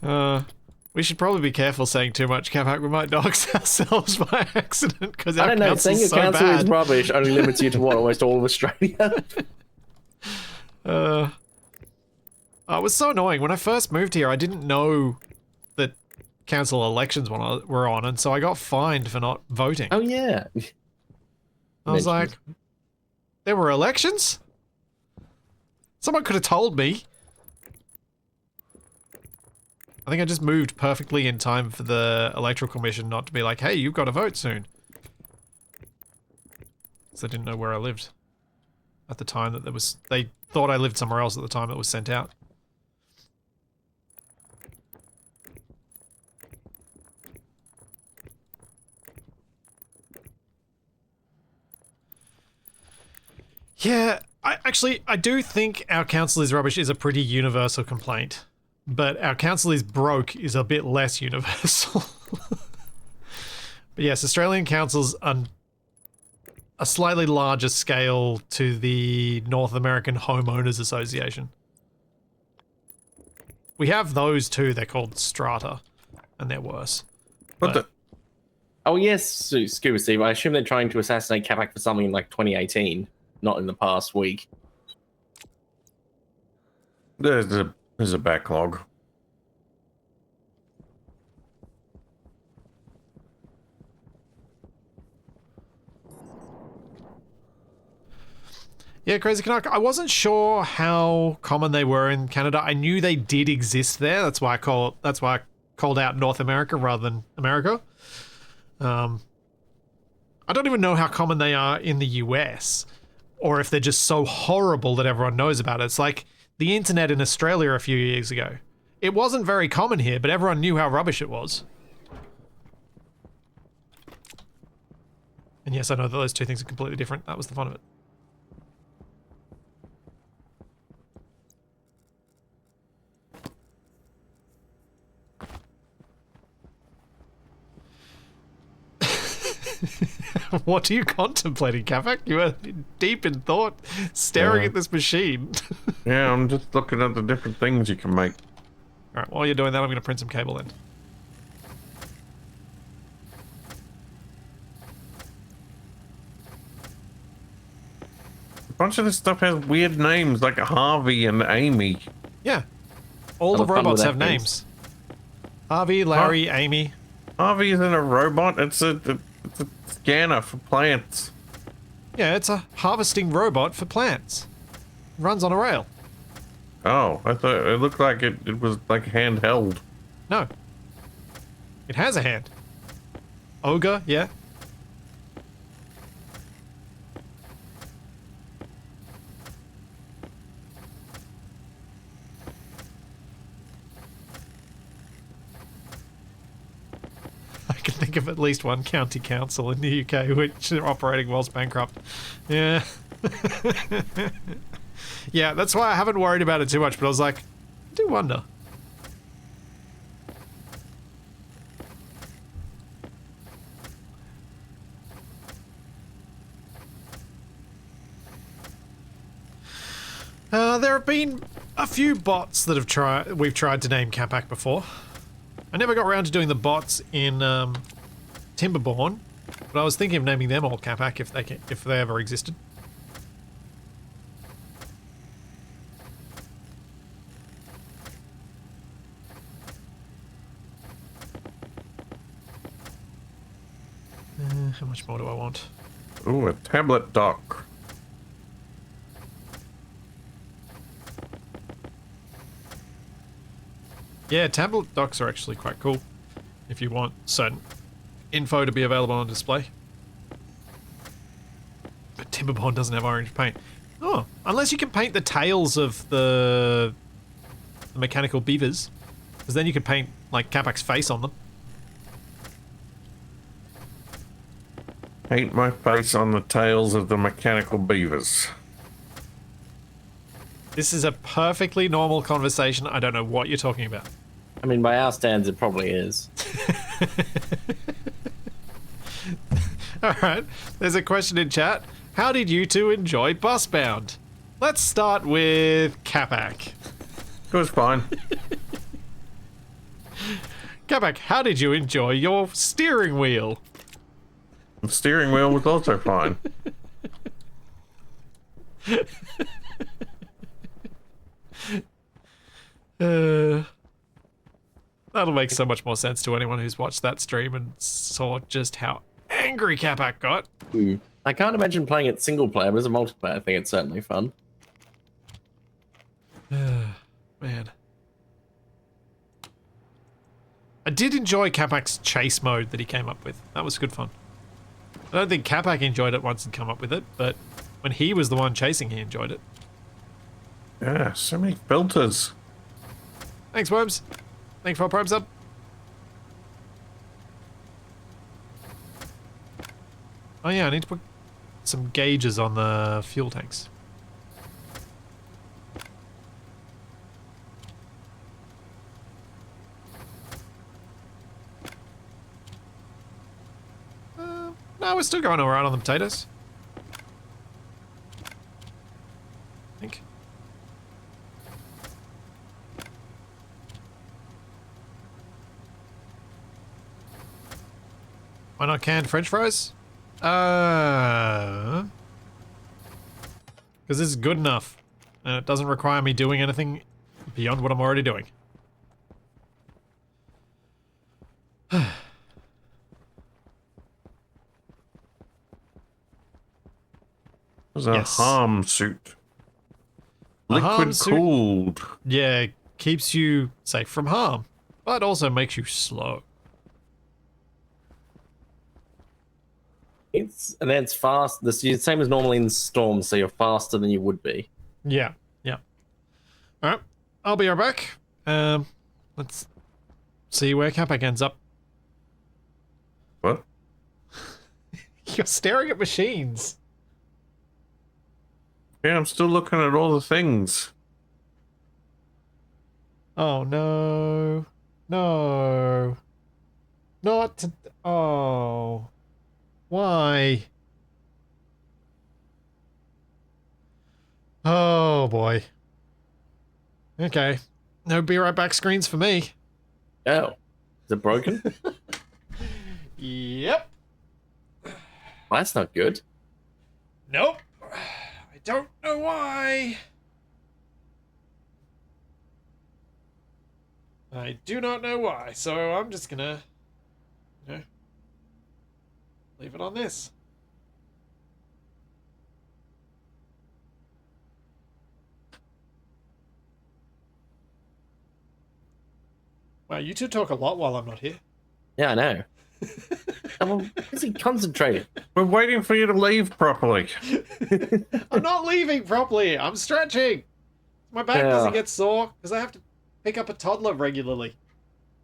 soundboard. We should probably be careful saying too much, Kapak. We might dox ourselves by accident because I our don't know, saying council's your so council is bad. rubbish only limits you to what, almost all of Australia? It was so annoying. When I first moved here, I didn't know that council elections were on, and so I got fined for not voting. Oh, yeah. I was like, there were elections? Someone could have told me. I think I just moved perfectly in time for the Electoral Commission not to be like, hey, you've got to vote soon. Because they didn't know where I lived at the time that there was... They thought I lived somewhere else at the time it was sent out. Yeah, I do think our council is rubbish is a pretty universal complaint. But our council is broke is a bit less universal. But yes, Australian councils are a slightly larger scale to the North American Homeowners Association. We have those too, they're called strata, and they're worse. But Oh, yes, Scuba Steve. I assume they're trying to assassinate Kapak for something in like 2018, not in the past week. there's a backlog. Yeah, Crazy Canuck, I wasn't sure how common they were in Canada. I knew they did exist there. That's why I called out North America rather than America. I don't even know how common they are in the US, or if they're just so horrible that everyone knows about it. It's like the internet in Australia a few years ago. It wasn't very common here, but everyone knew how rubbish it was. And yes, I know that those two things are completely different. That was the fun of it. What are you contemplating, Kapak? You are deep in thought, staring at this machine. Yeah, I'm just looking at the different things you can make. Alright, while you're doing that, I'm going to print some cable then. bunch of this stuff has weird names like Harvey and Amy. Yeah. All the Have fun with robots that, have please. names. Harvey, Larry, Amy. Harvey isn't a robot. It's a scanner for plants. Yeah, it's a harvesting robot for plants. Runs on a rail. Oh, I thought it looked like it was like handheld. No. It has a hand. Ogre, yeah. I can think of at least one county council in the UK which are operating whilst bankrupt. Yeah. Yeah, that's why I haven't worried about it too much, but I was like, I do wonder. There have been a few bots that we've tried to name Kapak before. I never got around to doing the bots in Timberborn, but I was thinking of naming them all Kapak if they ever existed. How much more do I want? Ooh, a tablet dock. Yeah, tablet docks are actually quite cool if you want certain info to be available on display. But Timberborn doesn't have orange paint. Oh, unless you can paint the tails of the mechanical beavers, because then you could paint like Kapak's face on them. Paint my face on the tails of the mechanical beavers. This is a perfectly normal conversation. I don't know what you're talking about. I mean, by our standards, it probably is. Alright, there's a question in chat. How did you two enjoy Busbound? Let's start with Kapak. It was fine. Kapak, how did you enjoy your steering wheel? The steering wheel was also fine. That'll make so much more sense to anyone who's watched that stream and saw just how angry Kapak got. I can't imagine playing it single player, but as a multiplayer thing, it's certainly fun. Man. I did enjoy Kapak's chase mode that he came up with. That was good fun. I don't think Kapak enjoyed it once he'd come up with it, but when he was the one chasing, he enjoyed it. Yeah, so many filters. Thanks, Worms. Thanks for our Prime sub. Oh yeah, I need to put some gauges on the fuel tanks. No, we're still going alright on the potatoes. I think. Why not canned French fries? Because this is good enough. And it doesn't require me doing anything beyond what I'm already doing. It was a Yes. harm suit. A harm Liquid suit? cooled. Yeah, keeps you safe from harm, but also makes you slow. And then it's fast. The same as normally in storms, so you're faster than you would be. Yeah, yeah. Alright, I'll be right back. Let's see where Kapak ends up. What? You're staring at machines. Yeah, I'm still looking at all the things. Oh no. No. Not to... Oh. Why? Oh boy. Okay. No be right back screens for me. Oh, is it broken? Yep. Well, that's not good. Nope. I don't know why. I do not know why, so I'm just gonna, leave it on this. Wow, you two talk a lot while I'm not here. Yeah, I know. I'm busy concentrating. We're waiting for you to leave properly. I'm not leaving properly. I'm stretching. My back doesn't get sore because I have to pick up a toddler regularly.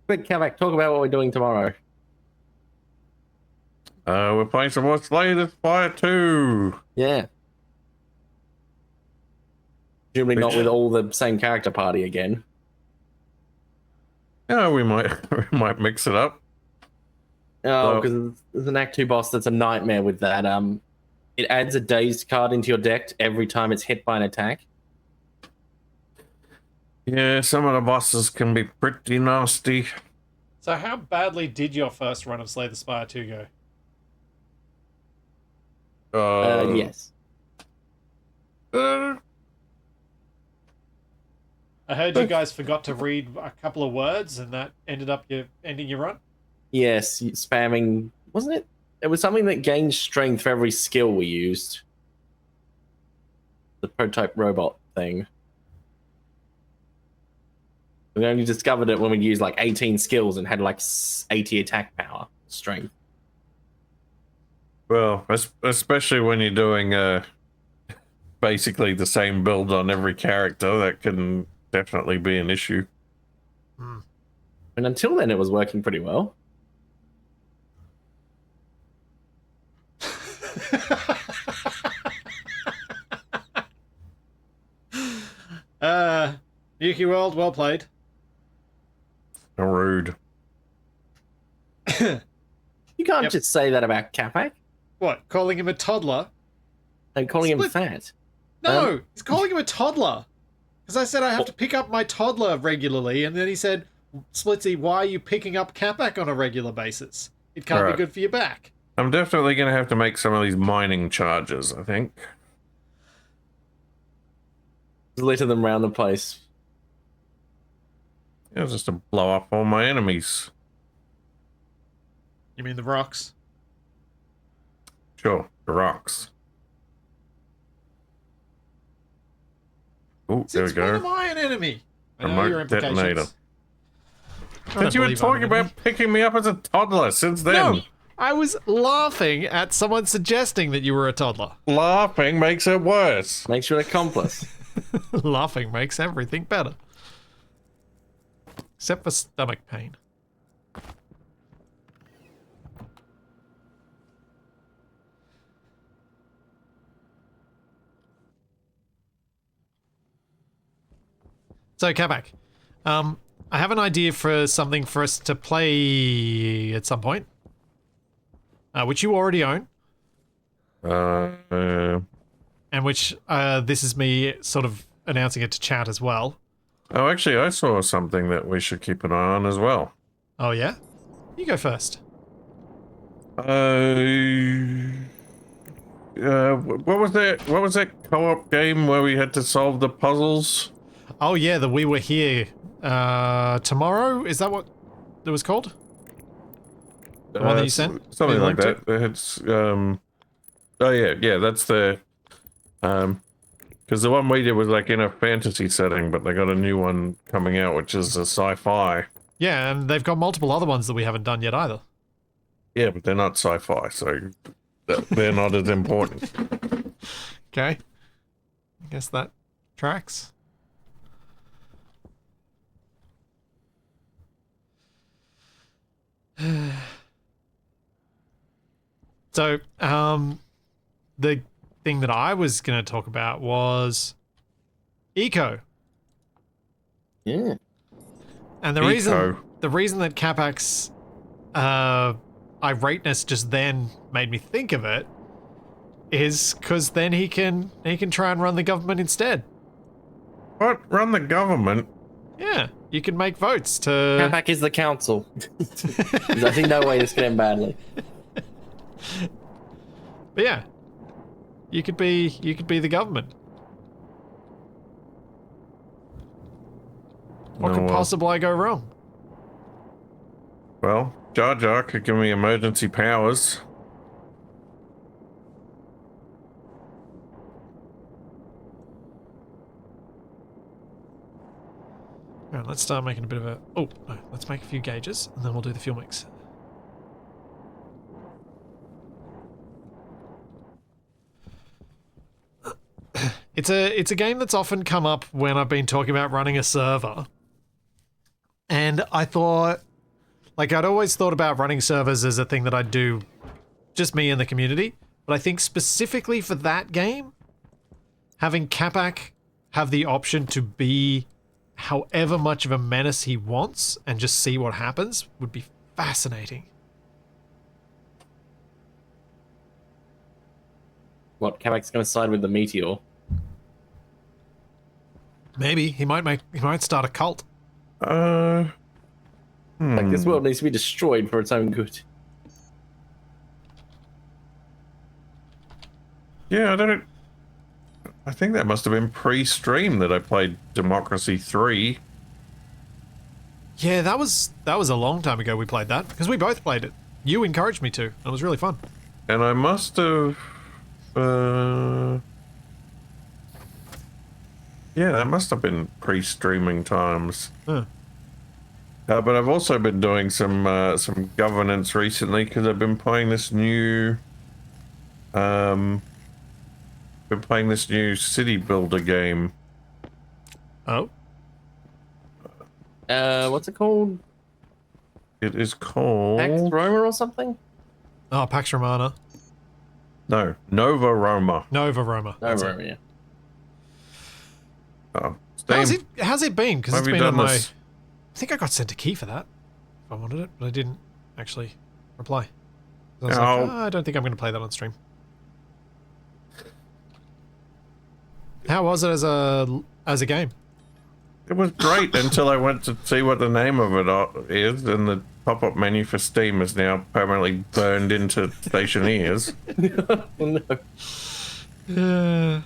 Quick, Kapak, talk about what we're doing tomorrow. We're playing some more Slay the Spire 2. Yeah. Presumably not with all the same character party again. Yeah, we might mix it up. Oh, because there's an Act 2 boss that's a nightmare with that. It adds a dazed card into your deck every time it's hit by an attack. Yeah, some of the bosses can be pretty nasty. So how badly did your first run of Slay the Spire 2 go? Yes. I heard you guys forgot to read a couple of words and that ended up ending your run? Yes, spamming, wasn't it? It was something that gained strength for every skill we used. The prototype robot thing. We only discovered it when we used like 18 skills and had like 80 attack power strength. Well, especially when you're doing basically the same build on every character, that can definitely be an issue. And until then, it was working pretty well. Yuki World, well played. Rude. You can't just say that about Kapak. What, calling him a toddler? And calling him fat. No, he's calling him a toddler. Because I said I have to pick up my toddler regularly, and then he said, Splitsy, why are you picking up Kapak on a regular basis? It can't be good for your back. I'm definitely going to have to make some of these mining charges, I think. Litter them around the place. Yeah, just to blow up all my enemies. You mean the rocks? Sure, the rocks. Oh, there we go. When am I an enemy? I know your Remote detonator. implications. But you were talking about picking me up as a toddler since then. No, I was laughing at someone suggesting that you were a toddler. Laughing makes it worse. Makes you an accomplice. Laughing makes everything better. Except for stomach pain. So, Kapak, I have an idea for something for us to play at some point, which you already own. And which this is me sort of announcing it to chat as well. Oh, actually, I saw something that we should keep an eye on as well. Oh, yeah? You go first. What was that? What was that co-op game where we had to solve the puzzles? Oh, yeah, the We Were Here tomorrow? Is that what it was called? The one that you sent? Something like that. It's, oh, yeah, that's the... because the one we did was like in a fantasy setting, but they got a new one coming out, which is a sci-fi. Yeah, and they've got multiple other ones that we haven't done yet either. Yeah, but they're not sci-fi, so they're not as important. Okay. I guess that tracks. So, the thing that I was going to talk about was eco. Yeah. And the reason that Kapak's irateness just then made me think of it is because then he can try and run the government instead. What? Run the government? Yeah, you can make votes to... Kapak is the council. There's no way this can end badly. But yeah, You could be the government. What could possibly go wrong? Well, Jar Jar could give me emergency powers. Alright, let's start making a bit of a... Oh, no, let's make a few gauges, and then we'll do the fuel mix. It's a game that's often come up when I've been talking about running a server. And I thought... Like, I'd always thought about running servers as a thing that I'd do just me and the community. But I think specifically for that game, having Kapak have the option to be however much of a menace he wants and just see what happens would be fascinating. What, Kapak's going to side with the meteor? Maybe he might start a cult. Like, this world needs to be destroyed for its own good. Yeah, I think that must have been pre-stream that I played Democracy 3. Yeah, that was a long time ago we played that, because we both played it. You encouraged me to. It was really fun. And I must have... yeah, that must have been pre-streaming times. Huh. But I've also been doing some governance recently because I've been playing this new... city builder game. Oh? What's it called? It is called... Pax Roma or something? Oh, Pax Romana. No, Nova Roma. Nova Roma. No, Roma, yeah. Oh, How's it been? Because Have it's you been on done my... this? I think I got sent a key for that. If I wanted it, but I didn't actually reply. I was Oh. like, I don't think I'm going to play that on stream. How was it as a game? It was great until I went to see what the name of it is, and the pop-up menu for Steam is now permanently burned into Stationeers. Oh, no.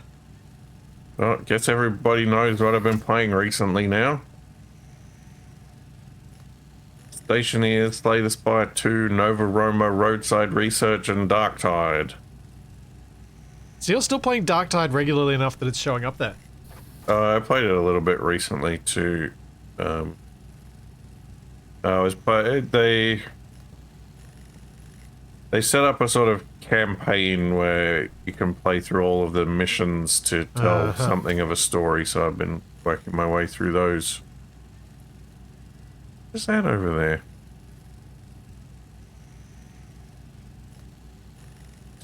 Well, I guess everybody knows what I've been playing recently now. Stationeers, Slay the Spire 2, Nova Roma, Roadside Research, and Darktide. So you're still playing Darktide regularly enough that it's showing up there? I played it a little bit recently too. They set up a sort of campaign where you can play through all of the missions to tell something of a story, so I've been working my way through those. What's that over there?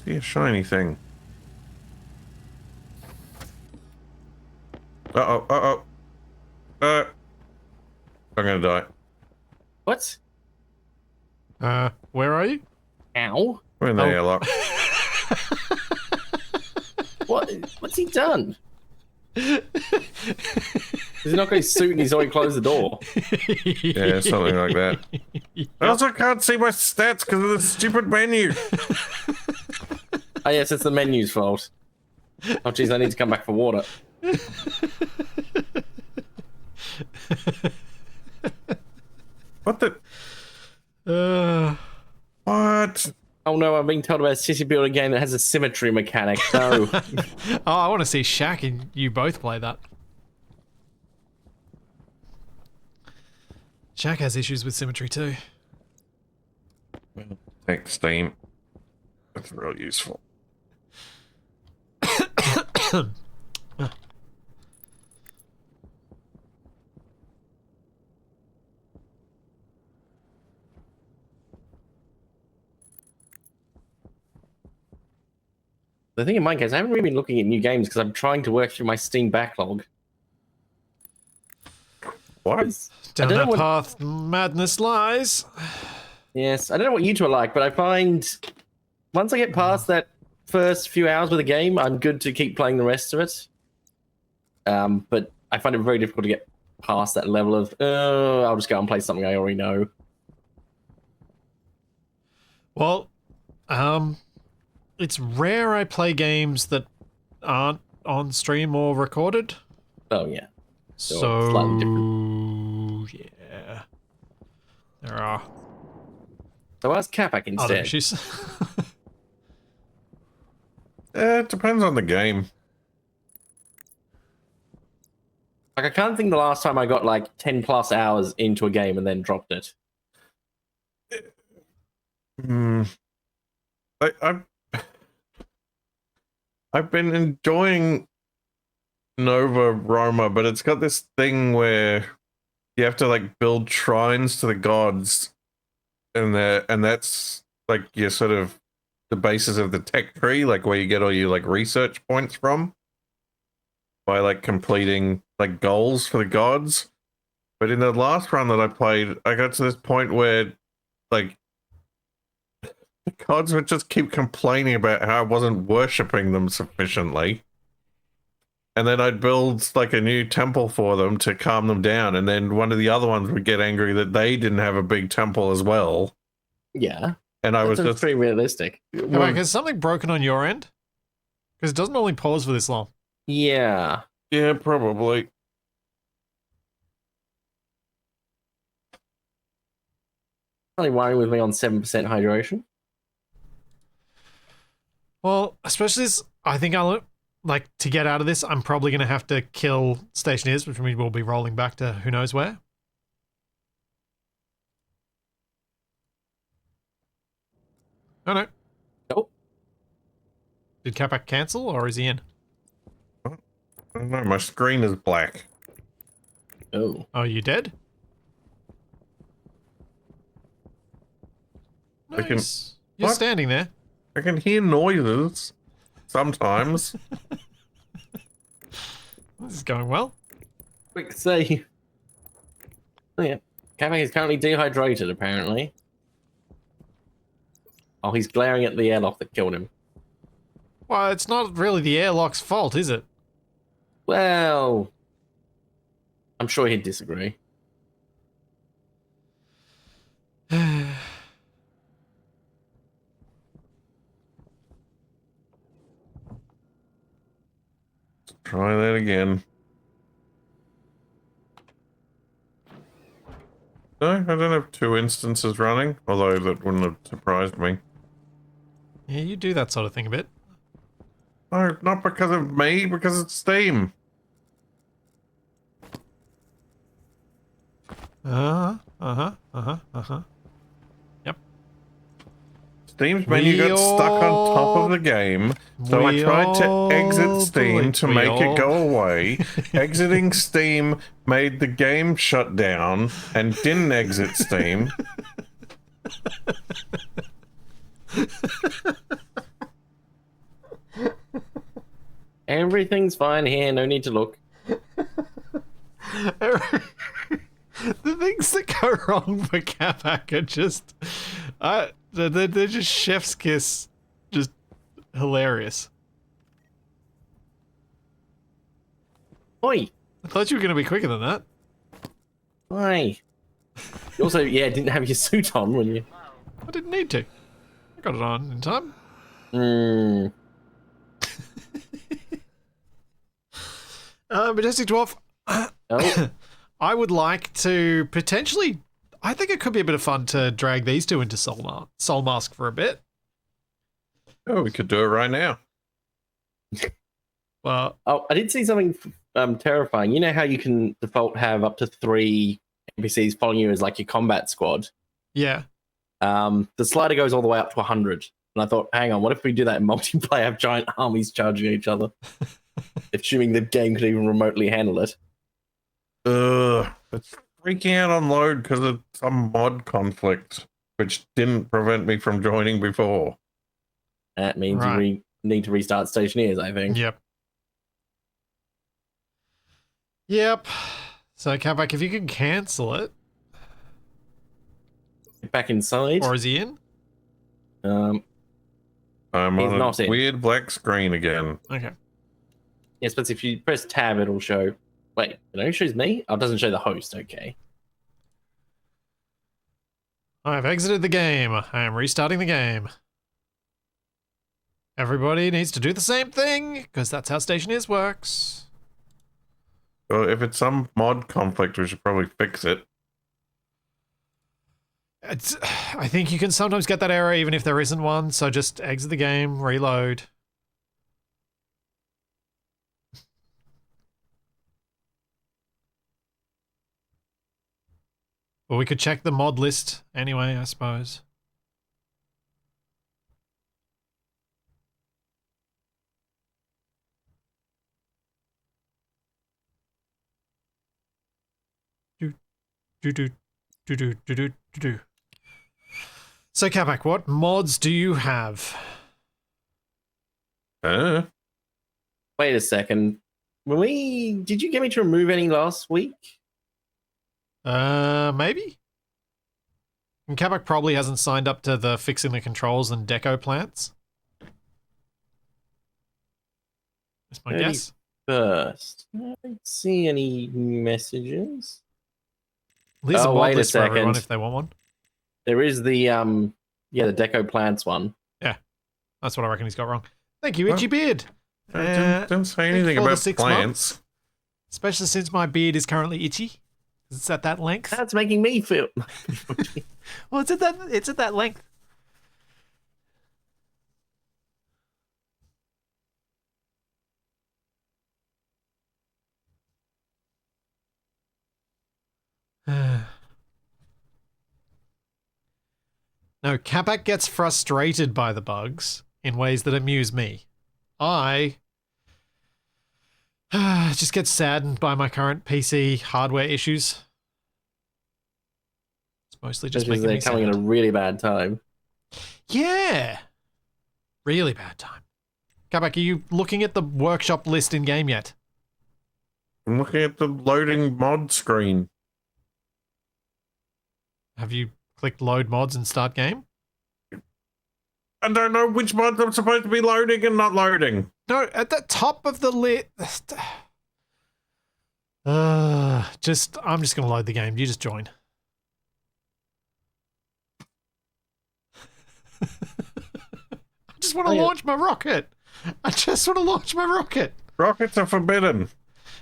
See a shiny thing. I'm gonna die. What? Where are you? Ow. We're in the airlock. What? What's he done? He's not got his suit and he's already closed the door. Yeah, something like that. I also can't see my stats because of the stupid menu. Oh yes, it's the menu's fault. Oh jeez, I need to come back for water. What the? What? Oh no, I'm being told about a city builder game that has a symmetry mechanic. No. Oh, I want to see Shaq and you both play that. Shaq has issues with symmetry too. Thanks, Steam. That's real useful. The thing in my case, I haven't really been looking at new games because I'm trying to work through my Steam backlog. What? Down that path, madness lies. Yes, I don't know what you two are like, but I find once I get past that first few hours with a game, I'm good to keep playing the rest of it. But I find it very difficult to get past that level of, I'll just go and play something I already know. Well, it's rare I play games that aren't on stream or recorded. Oh yeah. So slightly different. yeah, there are So ask Kapak other instead. issues. It depends on the game. Like I can't think the last time I got like 10 plus hours into a game and then dropped it. Hmm. I've been enjoying Nova Roma, but it's got this thing where you have to like build shrines to the gods, and that's like your sort of the basis of the tech tree, like where you get all your like research points from by like completing like goals for the gods. But in the last run that I played, I got to this point where like the gods would just keep complaining about how I wasn't worshipping them sufficiently. And then I'd build like a new temple for them to calm them down. And then one of the other ones would get angry that they didn't have a big temple as well. Yeah. And I was just pretty realistic. Kapak, is something broken on your end? Because it doesn't only pause for this long. Yeah. yeah, probably. Only worrying with me on 7% hydration. Well, especially this, I think I'll like to get out of this. I'm probably going to have to kill Stationeers, which means we'll be rolling back to who knows where. Oh no. Nope. Did Kapak cancel or is he in? I don't know, my screen is black. Oh. Oh, you dead? I can- Nice. You're What? standing there. I can hear noises sometimes. This is going well. Quick say. Oh, yeah. Kapak is currently dehydrated, apparently. Oh, he's glaring at the airlock that killed him. Well, it's not really the airlock's fault, is it? Well, I'm sure he'd disagree. Try that again. No, I don't have 2 instances running, although that wouldn't have surprised me. Yeah, you do that sort of thing a bit. No, not because of me, because it's Steam. Yep. Steam's menu got stuck on top of the game, so I tried to exit Steam to make it go away. Exiting Steam made the game shut down and didn't exit Steam. Everything's fine here, no need to look. The things that go wrong for Kapak are just, they're just chef's kiss, just hilarious. Oi! I thought you were going to be quicker than that. Oi! You also, yeah, didn't have your suit on when you... I didn't need to. I got it on in time. Hmm. Majestic Dwarf, Oh, I would like to potentially, I think it could be a bit of fun to drag these two into Soul Mask for a bit. Oh, we could do it right now. Well, oh, I did see something terrifying. You know how you can default have up to 3 NPCs following you as like your combat squad? yeah. The slider goes all the way up to 100. And I thought, hang on, what if we do that in multiplayer, have giant armies charging each other? Assuming the game could even remotely handle it. It's freaking out on load because of some mod conflict, which didn't prevent me from joining before. That means Right. you need to restart Stationeers, I think. Yep. Yep. So, Kapak, if you can cancel it, Get back inside. or is he in? I'm He's on not a in. weird black screen again. Okay. Yes, but if you press tab, it'll show. Wait, it only shows me? Oh, it doesn't show the host. Okay. I've exited the game. I am restarting the game. Everybody needs to do the same thing, because that's how Stationeers works. Well, if it's some mod conflict, we should probably fix it. I think you can sometimes get that error even if there isn't one, so just exit the game, reload. Or we could check the mod list anyway, I suppose. Do. So, Kapak, what mods do you have? Wait a second. Did you get me to remove any last week? Maybe? And Kapak probably hasn't signed up to the fixing the controls and deco plants. That's my guess. First, I don't see any messages. There's a mod wait a list for everyone second. if they want one. There is the the deco plants one. That's what I reckon he's got wrong. Thank you, Itchy Beard. Don't say anything for the about 6 plants. months. Especially since my beard is currently itchy. It's at that length. That's making me feel. Well, it's at that length. No, Kapak gets frustrated by the bugs in ways that amuse me. I just get saddened by my current PC hardware issues. It's mostly just making They're me coming sad. at a really bad time. Yeah. Really bad time. Kapak, are you looking at the workshop list in game yet? I'm looking at the loading mod screen. Have you clicked load mods and start game? I don't know which mods I'm supposed to be loading and not loading. No, at the top of the list. I'm just gonna load the game. You just join. I just want to launch my rocket. Rockets are forbidden.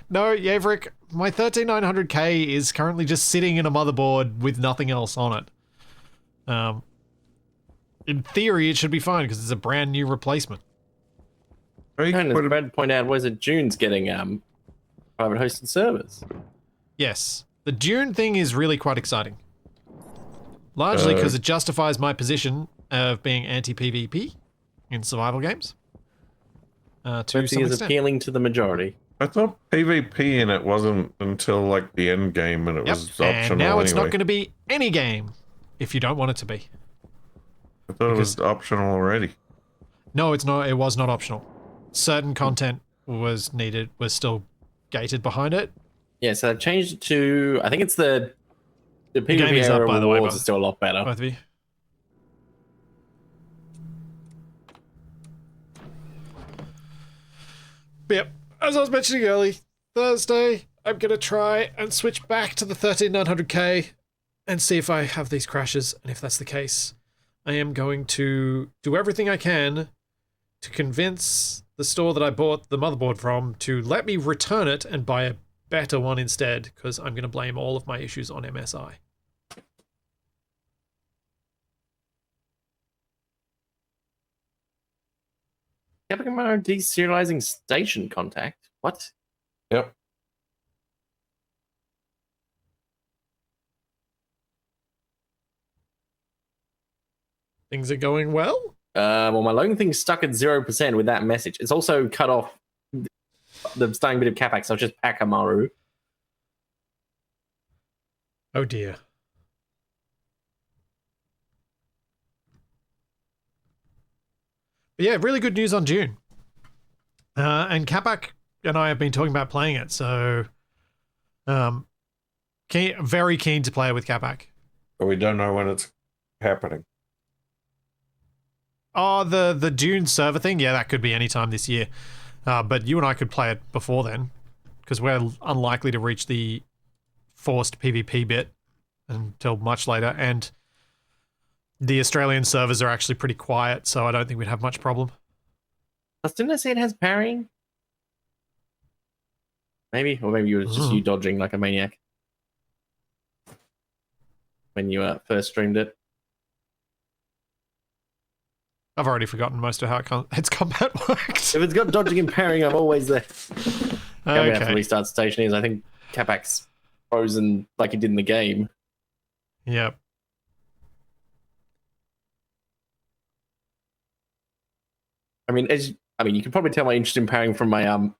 No, Yaverick, my 13900K is currently just sitting in a motherboard with nothing else on it. In theory, it should be fine because it's a brand new replacement. And as Brad pointed out, was it June's getting private hosted servers? Yes. The Dune thing is really quite exciting. Largely because it justifies my position of being anti-PvP in survival games. To some Pepsi is extent. appealing to the majority. I thought PvP in it wasn't until like the end game and it was optional And now it's not anyway. going to be any game if you don't want it to be. I thought it was optional already. No, it's not. It was not optional. Certain content was still gated behind it. Yeah, so I've changed it to, I think it's the PvP game is up, era by the way, rewards both- is still a lot better. Both of you. Yep. As I was mentioning earlier, Thursday, I'm going to try and switch back to the 13900K and see if I have these crashes. And if that's the case, I am going to do everything I can to convince the store that I bought the motherboard from to let me return it and buy a better one instead, because I'm going to blame all of my issues on MSI. Kapak deserializing station contact. What? Yep. Things are going well? Well, my loading thing's stuck at 0% with that message. It's also cut off the starting bit of Kapak, so I'll just pack Amaru. Oh dear. But yeah, really good news on June. And Kapak and I have been talking about playing it, so very keen to play it with Kapak. But we don't know when it's happening. Oh, the June server thing? Yeah, that could be any time this year. But you and I could play it before then, because we're unlikely to reach the forced PvP bit until much later, and the Australian servers are actually pretty quiet, so I don't think we'd have much problem. Plus, didn't I say it has parrying? Maybe, or maybe it was just you dodging like a maniac when you first streamed it. I've already forgotten most of how its combat works. If it's got dodging and parrying, I'm always there. I'm gonna have to Okay. restart Stationeers. I think Kapak's frozen like he did in the game. Yep. I mean, you can probably tell my interest in parrying from my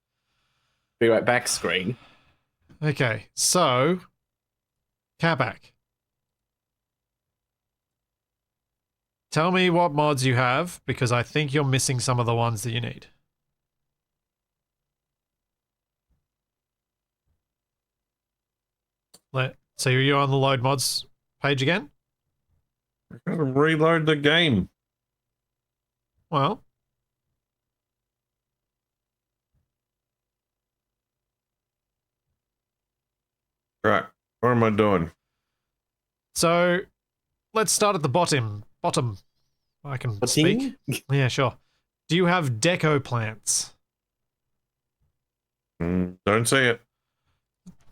be right back screen. Okay, so Kapak. Tell me what mods you have, because I think you're missing some of the ones that you need. So you're on the load mods page again? I gotta reload the game. Well, Right. What am I doing? so let's start at the bottom. I can speak. Yeah, sure. Do you have deco plants? Don't see it.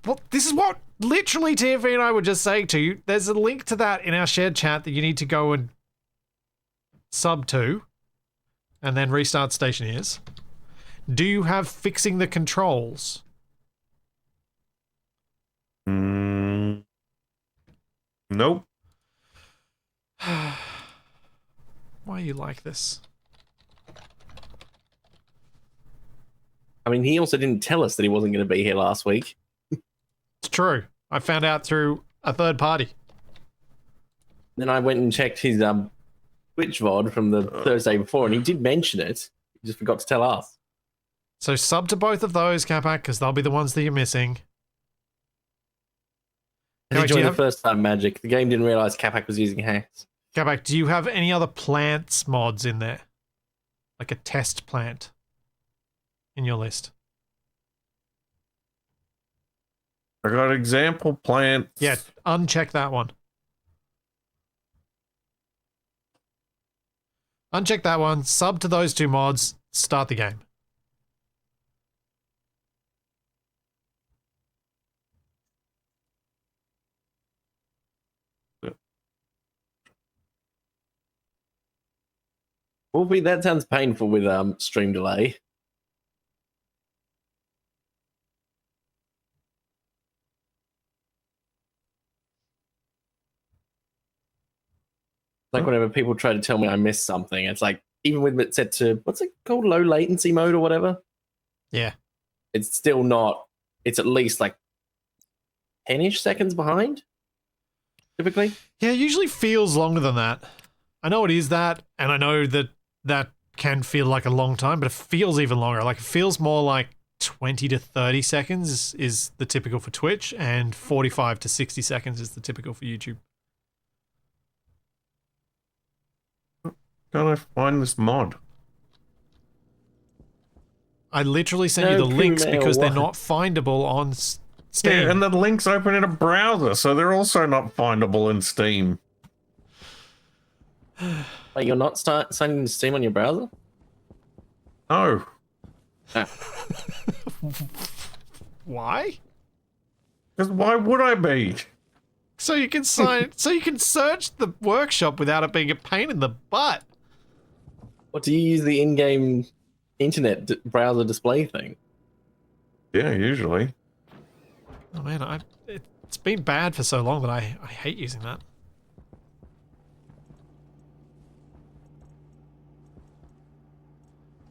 Well, this is what literally TFE and I were just saying to you. There's a link to that in our shared chat that you need to go and sub to and then restart Stationeers. Do you have fixing the controls? Nope. Why are you like this? I mean, he also didn't tell us that he wasn't going to be here last week. It's true. I found out through a third party. Then I went and checked his Twitch VOD from the Thursday before, and he did mention it. He just forgot to tell us. So sub to both of those, Kapak, because they'll be the ones that you're missing. He joined the first time Magic. The game didn't realize Kapak was using hacks. Kapak, do you have any other plants mods in there? Like a test plant in your list? I got example plants. Yeah, uncheck that one. Uncheck that one, sub to those two mods, start the game. Well, that sounds painful with stream delay. Like whenever people try to tell me I missed something, it's like, even with it set to, what's it called, low latency mode or whatever? Yeah. It's still not, it's at least like 10-ish seconds behind, typically. Yeah, it usually feels longer than that. I know it is that, and I know that that can feel like a long time, but it feels even longer. Like, it feels more like 20 to 30 seconds is the typical for Twitch, and 45 to 60 seconds is the typical for YouTube. Can't I find this mod? I literally sent you the links because they're not findable on Steam. Yeah, and the links open in a browser, so they're also not findable in Steam. Wait, you're not signing to Steam on your browser? No. Ah. Why? Because why would I be? So you can so you can search the workshop without it being a pain in the butt. What, do you use the in-game internet browser display thing? Yeah, usually. Oh man, it's been bad for so long that I hate using that.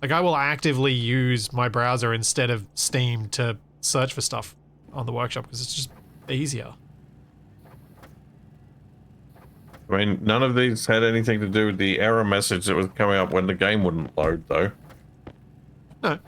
Like, I will actively use my browser instead of Steam to search for stuff on the workshop because it's just easier. I mean, none of these had anything to do with the error message that was coming up when the game wouldn't load, though. No.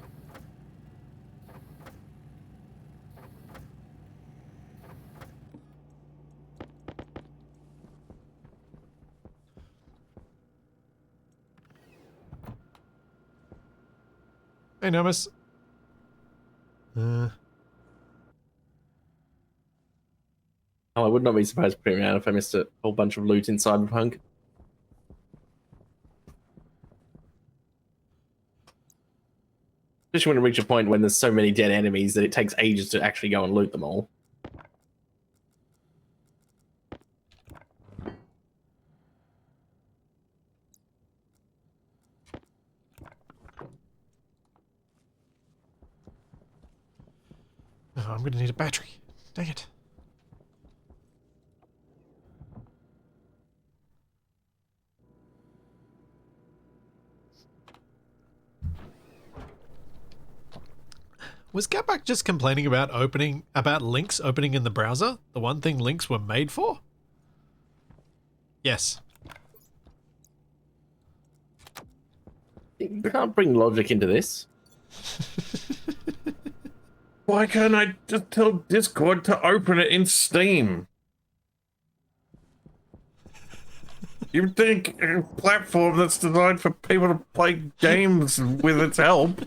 Hey, Nomus. Oh, I would not be surprised pretty around if I missed a whole bunch of loot in Cyberpunk. Especially when it reaches a point when there's so many dead enemies that it takes ages to actually go and loot them all. Oh, I'm gonna need a battery. Dang it. Was Kapak just complaining about links opening in the browser? The one thing links were made for? Yes. You can't bring logic into this. Why can't I just tell Discord to open it in Steam? You'd think a platform that's designed for people to play games with its help.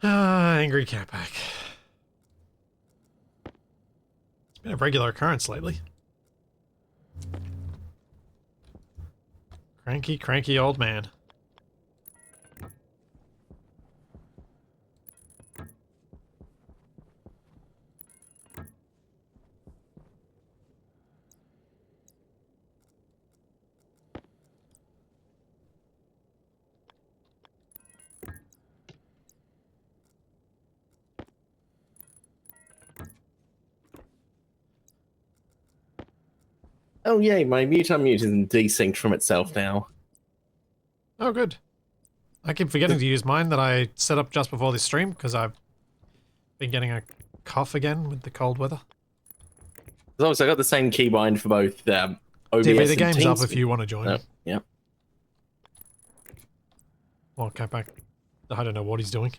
Angry Kapak. It's been a regular occurrence lately. Cranky, cranky old man. Oh yay, my mute unmute is desynced from itself now. Oh, good. I keep forgetting to use mine that I set up just before this stream because I've been getting a cough again with the cold weather. There's also got the same keybind for both OBS TV, the and game's up TeamSpeak. if you want to join. Oh, yeah. Well, Kapak, I don't know what he's doing.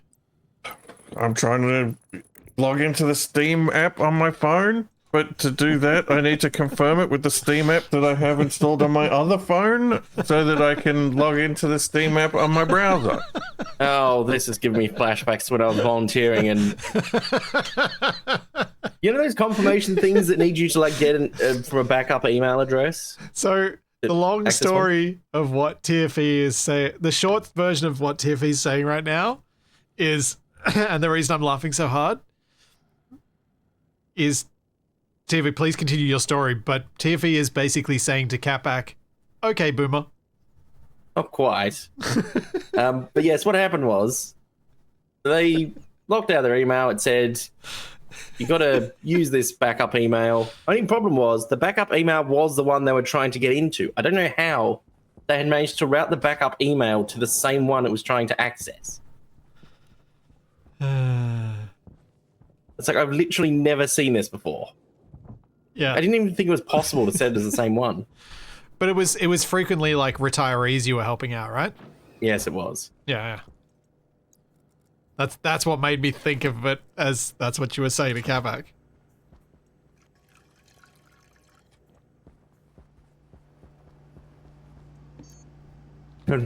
I'm trying to log into the Steam app on my phone, but to do that, I need to confirm it with the Steam app that I have installed on my other phone so that I can log into the Steam app on my browser. Oh, this is giving me flashbacks to when I was volunteering, and you know those confirmation things that need you to like get from a backup email address. So the long Access story of what TFE is saying, the short version of what TFE is saying right now is, and the reason I'm laughing so hard is, TFE, please continue your story, but TFE is basically saying to Kapak, okay, boomer. Not quite. But yes, what happened was they locked out their email. It said, you got to use this backup email. Only problem was the backup email was the one they were trying to get into. I don't know how they had managed to route the backup email to the same one it was trying to access. It's like, I've literally never seen this before. Yeah. I didn't even think it was possible to set it as the same one. But it was frequently like retirees you were helping out, right? Yes, it was. Yeah. That's what made me think of it as that's what you were saying to Kapak.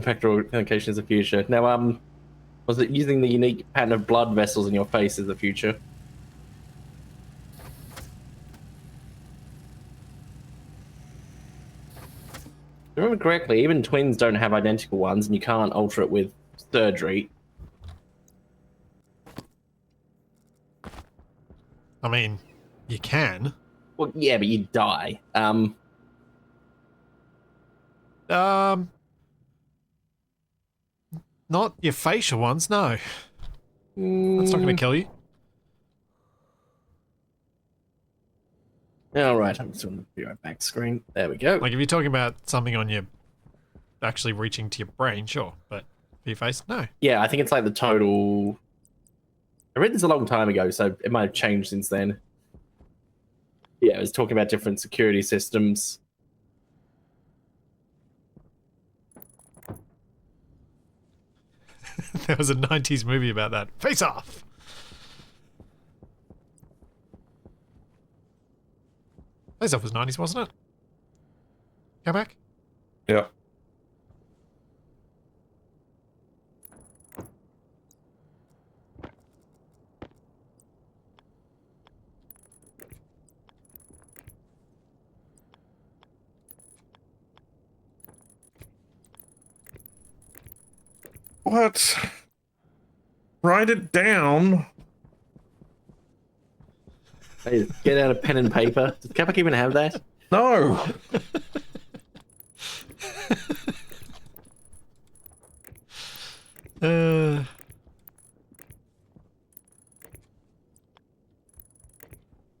Factor authentication is the future. Now, was it using the unique pattern of blood vessels in your face is the future? If I remember correctly, even twins don't have identical ones, and you can't alter it with surgery. I mean, you can. Well, yeah, but you die. Not your facial ones, no. That's not going to kill you. All right, I'm just going to be right back screen. There we go. Like if you're talking about something on your actually reaching to your brain, sure, but for your face, no. Yeah, I think it's like the total. I read this a long time ago, so it might have changed since then. Yeah, it was talking about different security systems. There was a 90s movie about that. Face Off! Face Off was 90s, wasn't it? Kapak? Yep. What? Write it down. Hey, get out a pen and paper. Does Kapak even have that? No.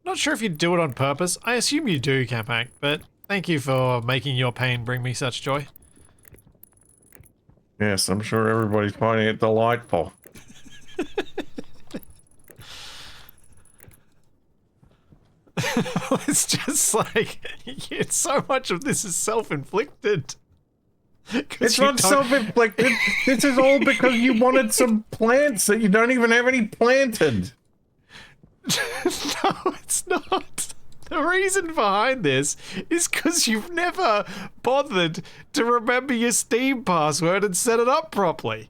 Not sure if you do it on purpose. I assume you do, Kapak, but thank you for making your pain bring me such joy. Yes, I'm sure everybody's finding it delightful. It's just like, so much of this is self-inflicted. It's not self-inflicted. This is all because you wanted some plants that you don't even have any planted. No, it's not. The reason behind this is because you've never bothered to remember your Steam password and set it up properly.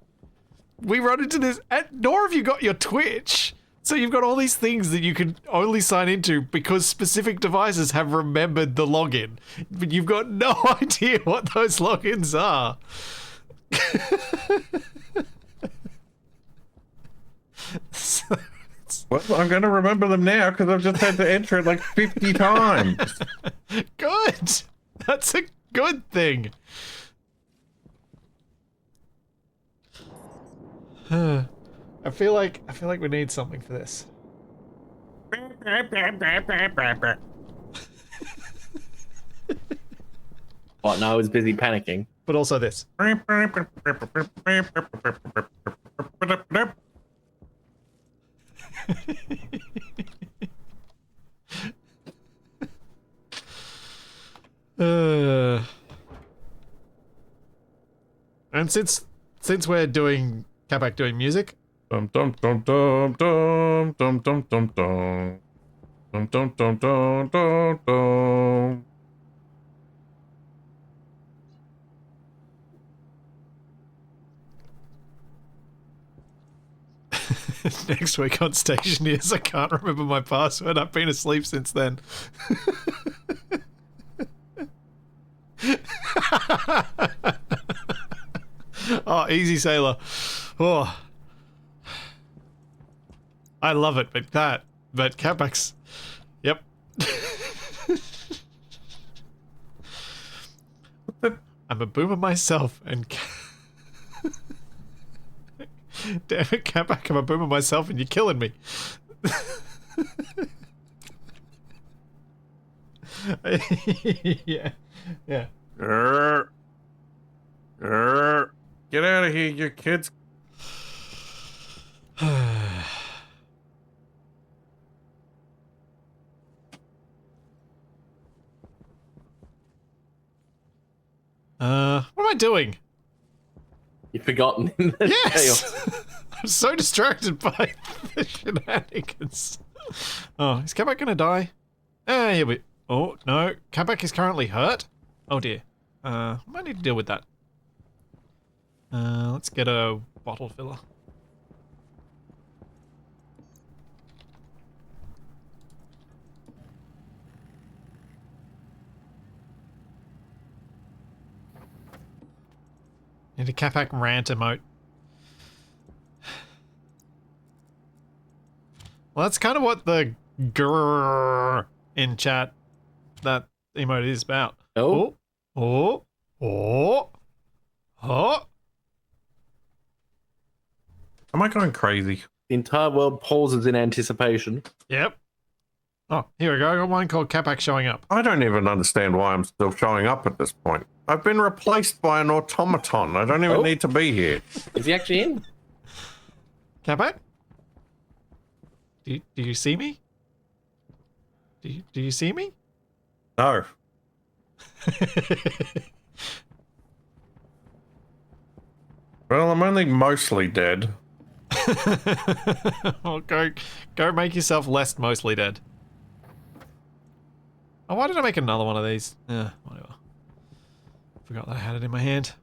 We run into this, nor have you got your Twitch. So you've got all these things that you can only sign into because specific devices have remembered the login. But you've got no idea what those logins are. So Well, I'm going to remember them now because I've just had to enter it like 50 times. good. That's a good thing. I feel like we need something for this. What? No, I was busy panicking. But also this. And since we're doing Kapak doing music, Dum dum dum dum dum dum dum dum dum dum dum dum dum dum dum. next week on Stationeers, I can't remember my password. I've been asleep since then. Oh, easy sailor. Oh, I love it, but Kapak's, yep. I'm a boomer myself, and damn it, Kapak, I'm a boomer myself, and you're killing me. Yeah. Get out of here, you kids. What am I doing? You've forgotten. Yes! I'm so distracted by the shenanigans. Oh, is Kapak gonna die? He'll be... Oh, no. Kapak is currently hurt? Oh dear. I might need to deal with that. Let's get a bottle filler. Need a Kapak rant emote. Well, that's kind of what the grrr in chat, that emote is about. Oh. Oh. Oh. Oh. Am I going crazy? The entire world pauses in anticipation. Yep. Oh, here we go. I got one called Kapak showing up. I don't even understand why I'm still showing up at this point. I've been replaced by an automaton. I don't even need to be here. Is he actually in? Kapak? Do you see me? Do you see me? No. Well, I'm only mostly dead. Oh, go make yourself less mostly dead. Oh, why did I make another one of these? Yeah, whatever. Forgot that I had it in my hand.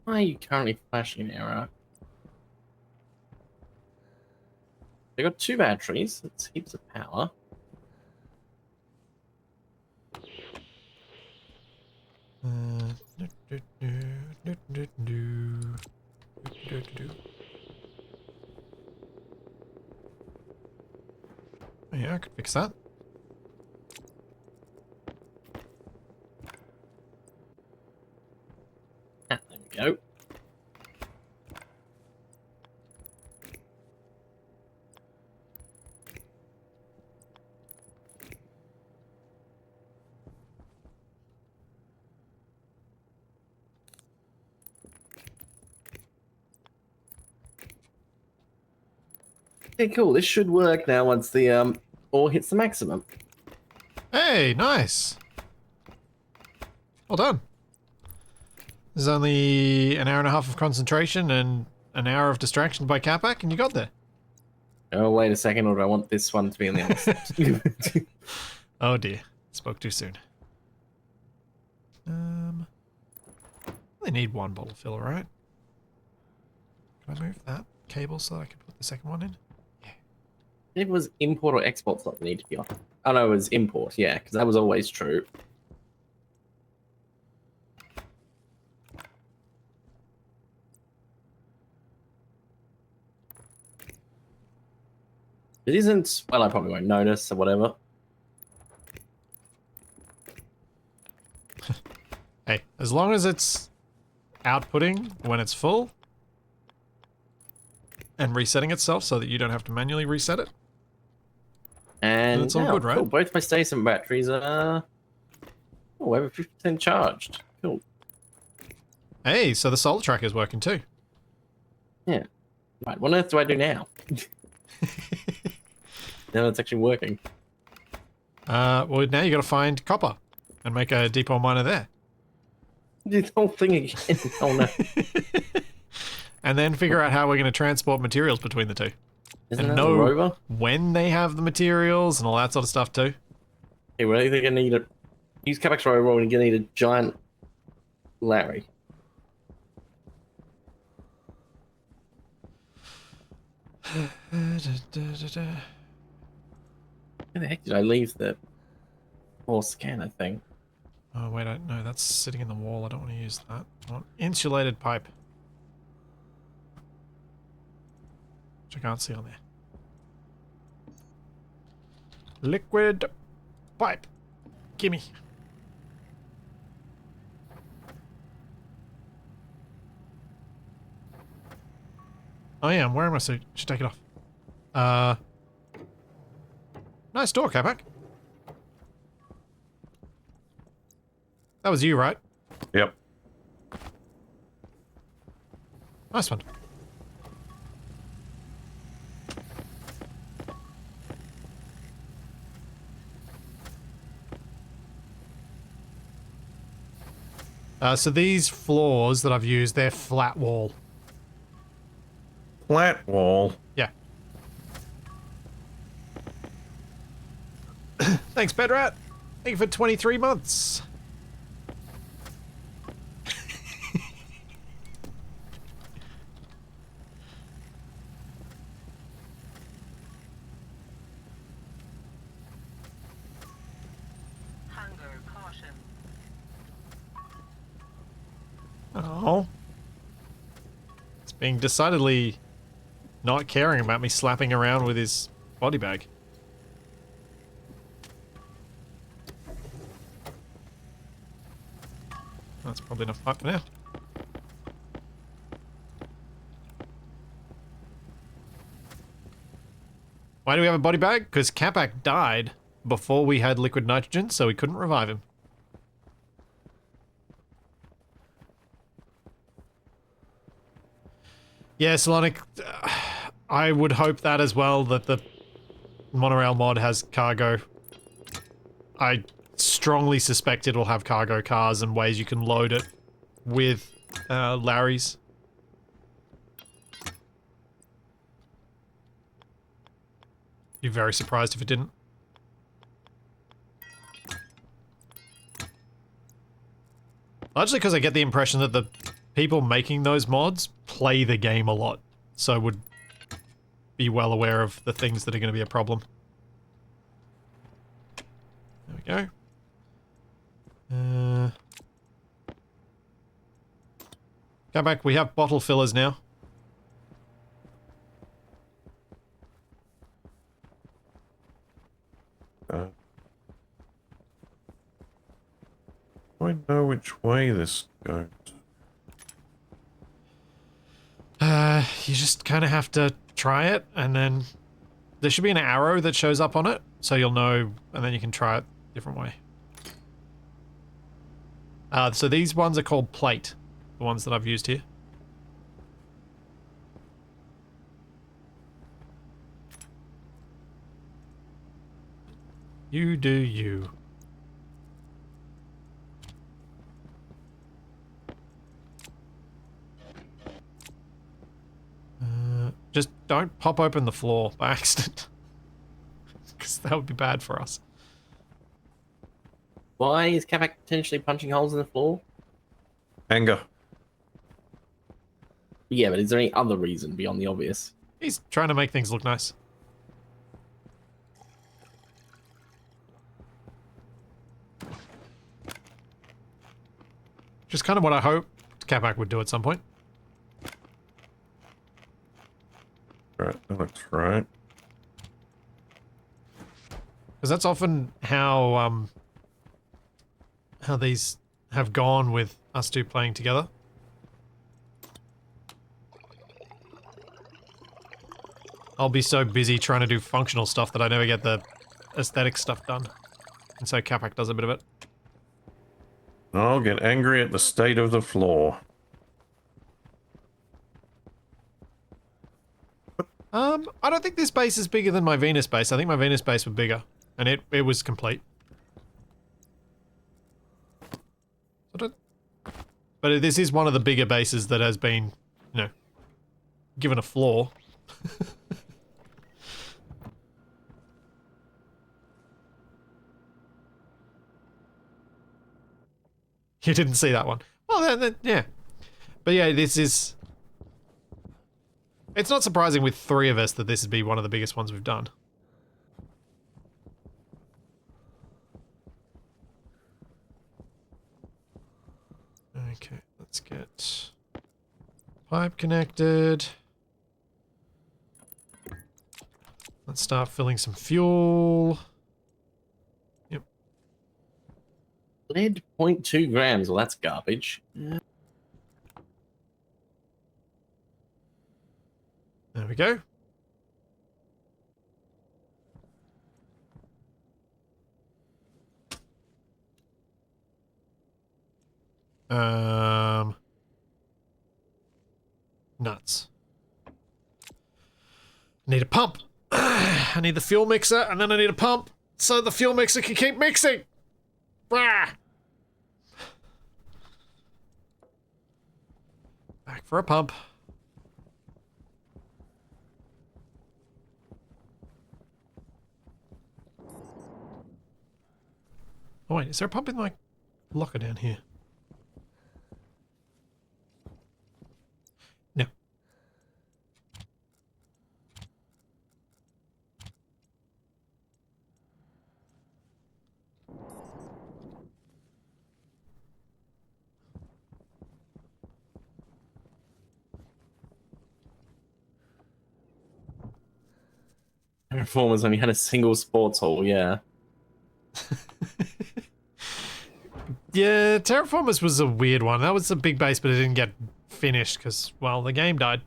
Why are you currently flashing an error? They got 2 batteries. That's heaps of power. Yeah, I could fix that. Ah, there we go. Okay, cool. This should work now once the ore hits the maximum. Hey, nice. Well done. There's only an hour and a half of concentration and an hour of distraction by Kapak, and you got there. Oh, wait a second, or do I want this one to be on the other side? Oh dear. Spoke too soon. I need 1 bottle filler, right? Can I move that cable so that I can put the second one in? It was import or export slot that need to be on. Oh no, it was import, yeah, because that was always true. It isn't, well, I probably won't notice or whatever. Hey, as long as it's outputting when it's full and resetting itself so that you don't have to manually reset it. And it's all now, good, right? cool, both my station batteries are over 50% charged. Cool. Hey, so the solar track is working too. Yeah. Right, what on earth do I do now? Now it's actually working. Well, now you got to find copper and make a depot miner there. Do the whole thing again. Oh no. And then figure out how we're going to transport materials between the two. Isn't And that know the Rover? when they have the materials and all that sort of stuff too. Okay, we're either going to need a... Use Kapak's Rover or we're going to need a giant Larry. Where the heck did I leave the whole scanner thing? Oh, wait, no, that's sitting in the wall. I don't want to use that. I want insulated pipe. Which I can't see on there. Liquid pipe. Gimme. Oh yeah, I'm wearing my suit. Should take it off. Nice door, Kapak. That was you, right? Yep. Nice one. So these floors that I've used, they're flat wall. Flat wall. Yeah. Thanks, Bedrat. Thank you for 23 months. Hunger caution. Oh. It's being decidedly not caring about me slapping around with his body bag. That's probably enough pipe for now. Why do we have a body bag? Because Kapak died before we had liquid nitrogen, so we couldn't revive him. Yeah, Solonic, I would hope that as well, that the monorail mod has cargo. I strongly suspect it will have cargo cars and ways you can load it with Larry's. Be very surprised if it didn't. Largely because I get the impression that the people making those mods play the game a lot, so would be well aware of the things that are going to be a problem. There we go. Come back, we have bottle fillers now. I know which way this goes. You just kind of have to try it, and then there should be an arrow that shows up on it, so you'll know, and then you can try it a different way. So these ones are called plate, the ones that I've used here. You do you. Just don't pop open the floor by accident. Because that would be bad for us. Why is Kapak potentially punching holes in the floor? Anger. Yeah, but is there any other reason beyond the obvious? He's trying to make things look nice. Which is kind of what I hope Kapak would do at some point. Right, that looks right. Because that's often how these have gone with us two playing together. I'll be so busy trying to do functional stuff that I never get the aesthetic stuff done. And so Kapak does a bit of it. I'll get angry at the state of the floor. I don't think this base is bigger than my Venus base. I think my Venus base was bigger. And it was complete. But this is one of the bigger bases that has been, you know, given a floor. You didn't see that one. Well, then, yeah. But yeah, this is... It's not surprising with three of us that this would be one of the biggest ones we've done. Okay, let's get pipe connected. Let's start filling some fuel. Yep. Lead 0.2 grams. Well, that's garbage. There we go. Nuts. Need a pump. I need the fuel mixer, and then I need a pump, so the fuel mixer can keep mixing. Rah! Back for a pump. Oh wait, is there a pump in my locker down here? No. Performance only had a single sports hall, yeah. Yeah, Terraformers was a weird one. That was a big base, but it didn't get finished because, well, the game died.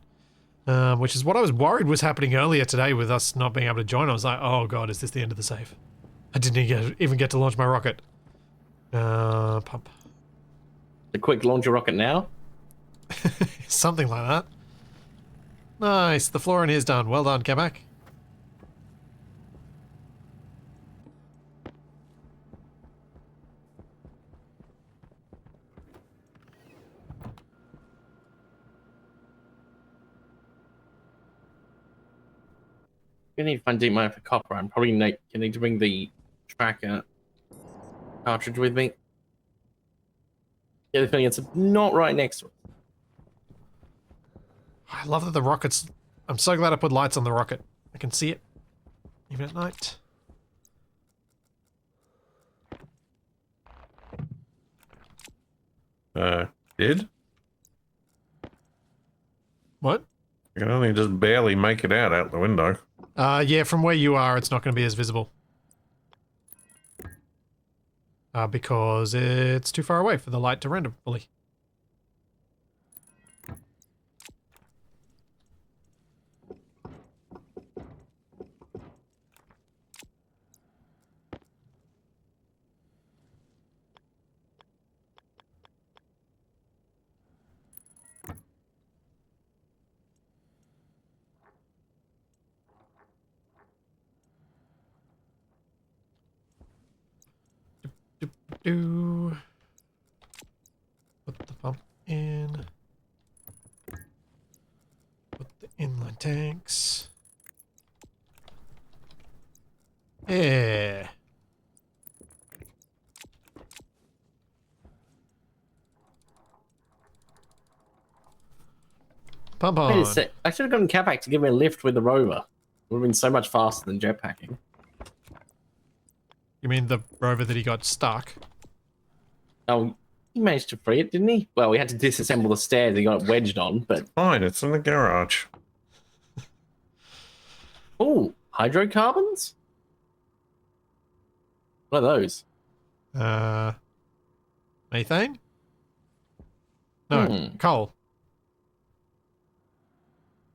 Which is what I was worried was happening earlier today with us not being able to join. I was like, oh god, is this the end of the save? I didn't even get to launch my rocket. Pump. A quick launch your rocket now? Something like that. Nice, the floor in here's done. Well done, Kapak. We need to find deep mine for copper. I'm probably need to bring the tracker cartridge with me. Yeah, the thing it's not right next to it. I love that the rockets... I'm so glad I put lights on the rocket. I can see it, even at night. Did? What? I can only just barely make it out the window. Yeah, from where you are, it's not going to be as visible. Because it's too far away for the light to render fully. Do put the pump in. Put the inline tanks. Yeah. Pump Wait a on. sec. I should have gotten Kapak to give me a lift with the Rover. Would have been so much faster than jetpacking. You mean the Rover that he got stuck? Oh, he managed to free it, didn't he? Well, we had to disassemble the stairs he got it wedged on, but... Fine, it's in the garage. Oh, hydrocarbons? What are those? Methane? No, coal.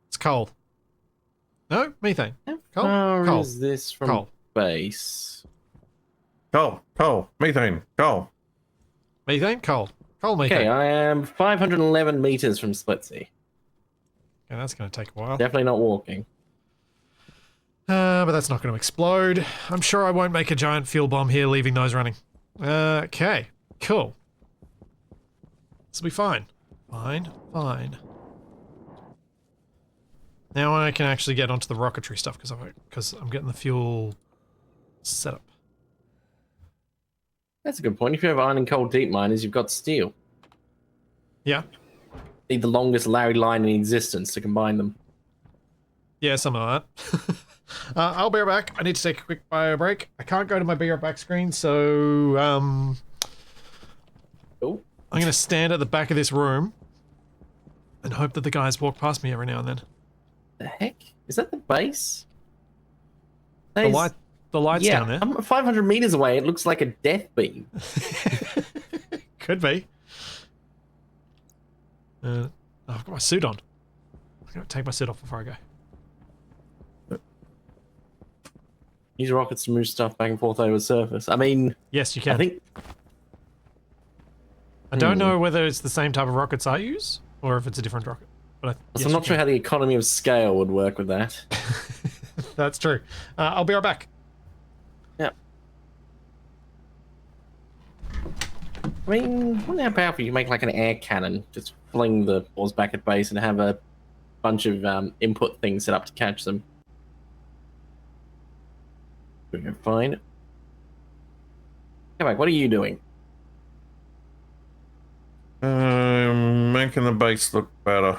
It's coal. No, methane. How Coal? far Coal. is this from Coal. base? Coal, methane, coal. Methane? Coal. Coal, methane. Okay, I am 511 meters from Splitsy. Okay, that's going to take a while. Definitely not walking. But that's not going to explode. I'm sure I won't make a giant fuel bomb here leaving those running. Okay, cool. This will be fine. Fine. Now I can actually get onto the rocketry stuff because I'm getting the fuel set up. That's a good point. If you have iron and coal deep miners, you've got steel. Yeah. Need the longest Larry line in existence to combine them. Yeah, something like that. I'll be right back. I need to take a quick bio break. I can't go to my be right back screen, so Oh, I'm going to stand at the back of this room and hope that the guys walk past me every now and then. the heck? Is that the base? The light's yeah, down there. I'm 500 meters away. It looks like a death beam. Could be. I've got my suit on. I'm going to take my suit off before I go. Use rockets to move stuff back and forth over the surface. I mean, Yes, you can. I think I don't know whether it's the same type of rockets I use or if it's a different rocket. But I'm not sure how the economy of scale would work with that. That's true. I'll be right back. Yeah. I mean, wouldn't how powerful you make like an air cannon? Just fling the balls back at base and have a bunch of input things set up to catch them. Okay, fine. Kapak, what are you doing? Making the base look better.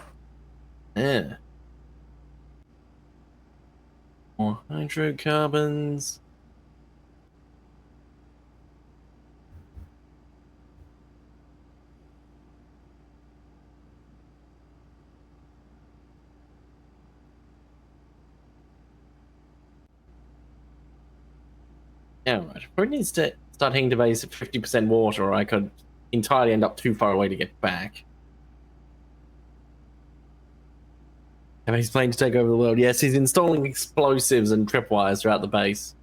Yeah. More hydrocarbons. Yeah, right. Probably needs to start heading to base at 50% water, or I could entirely end up too far away to get back. And he's planning to take over the world. Yes, he's installing explosives and tripwires throughout the base,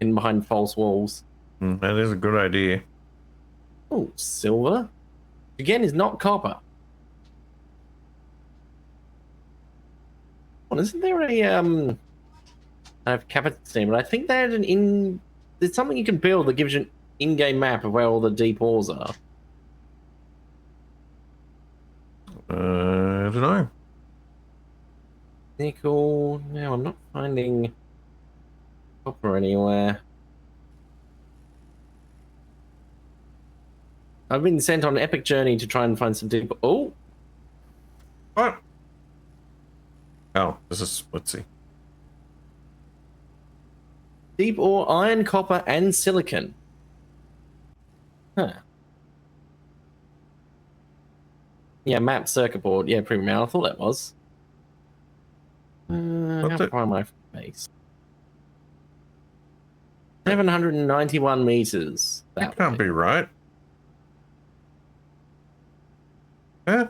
in behind false walls. That is a good idea. Oh, silver. Again, is not copper. Well, isn't there a I have capacity, but I think they had there's something you can build that gives you an in-game map of where all the deep ores are. I don't know. Nickel. No, I'm not finding Copper anywhere. I've been sent on an epic journey to try and find some deep. Oh, What? Oh, this is splitsy. deep ore, iron, copper, and silicon. Huh. Yeah, map circuit board. Yeah, premium. I thought that was. How far am I from base? 791 meters. That can't be right. Yeah.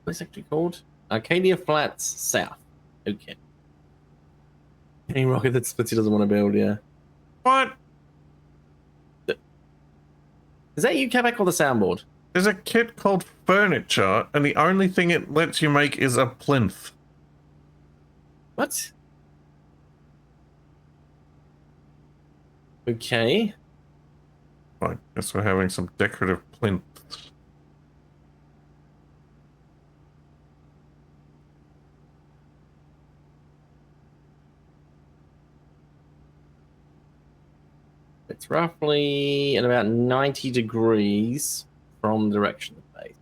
What's it actually called? Arcadia Flats South. Okay. Any rocket that Splitsy doesn't want to build, yeah. What? Is that you, Kapak, or the soundboard? There's a kit called furniture, and the only thing it lets you make is a plinth. What? Okay. I guess we're having some decorative plinths. It's roughly at about 90 degrees from the direction of the base.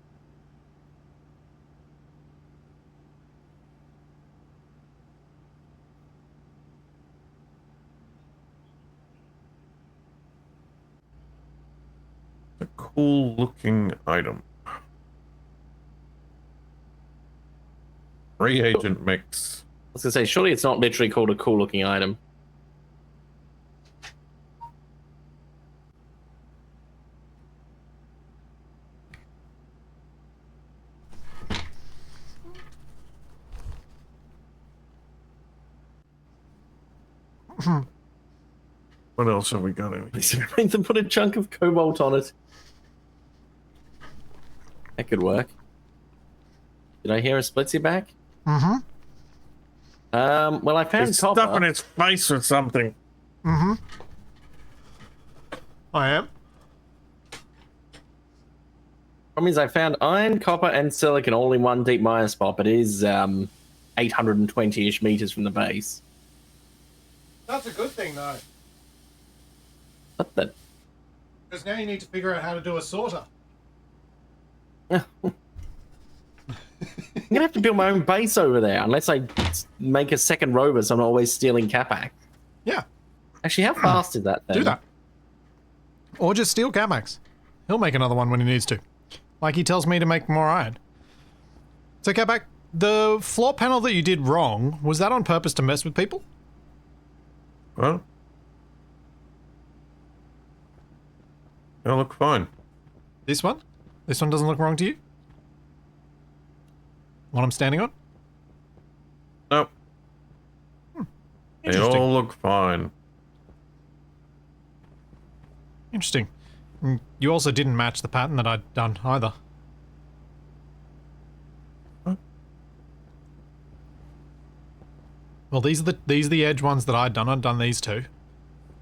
A cool looking item. Reagent mix. I was going to say, surely it's not literally called a cool looking item. What else have we got in here? They to put a chunk of cobalt on it. That could work. Did I hear a Splitsy back? Mm-hmm. Well, I found It's copper. stuff in its face or something. Mm-hmm. I am. Problem is, I found iron, copper, and silicon all in one deep mine spot, but it is 820-ish meters from the base. That's a good thing, though. What the? Because now you need to figure out how to do a sorter. I'm gonna have to build my own base over there, unless I make a second rover, so I'm not always stealing Kapak. Yeah, Actually, how fast is that thing? do that. Or just steal Kapak's. He'll make another one when he needs to. Like he tells me to make more iron. So Kapak, the floor panel that you did wrong, was that on purpose to mess with people? Well, it'll look fine. This one? This one doesn't look wrong to you? What I'm standing on? Nope. They Interesting. all look fine. Interesting. You also didn't match the pattern that I'd done either. Huh? Well, these are the edge ones that I'd done. I'd done these two.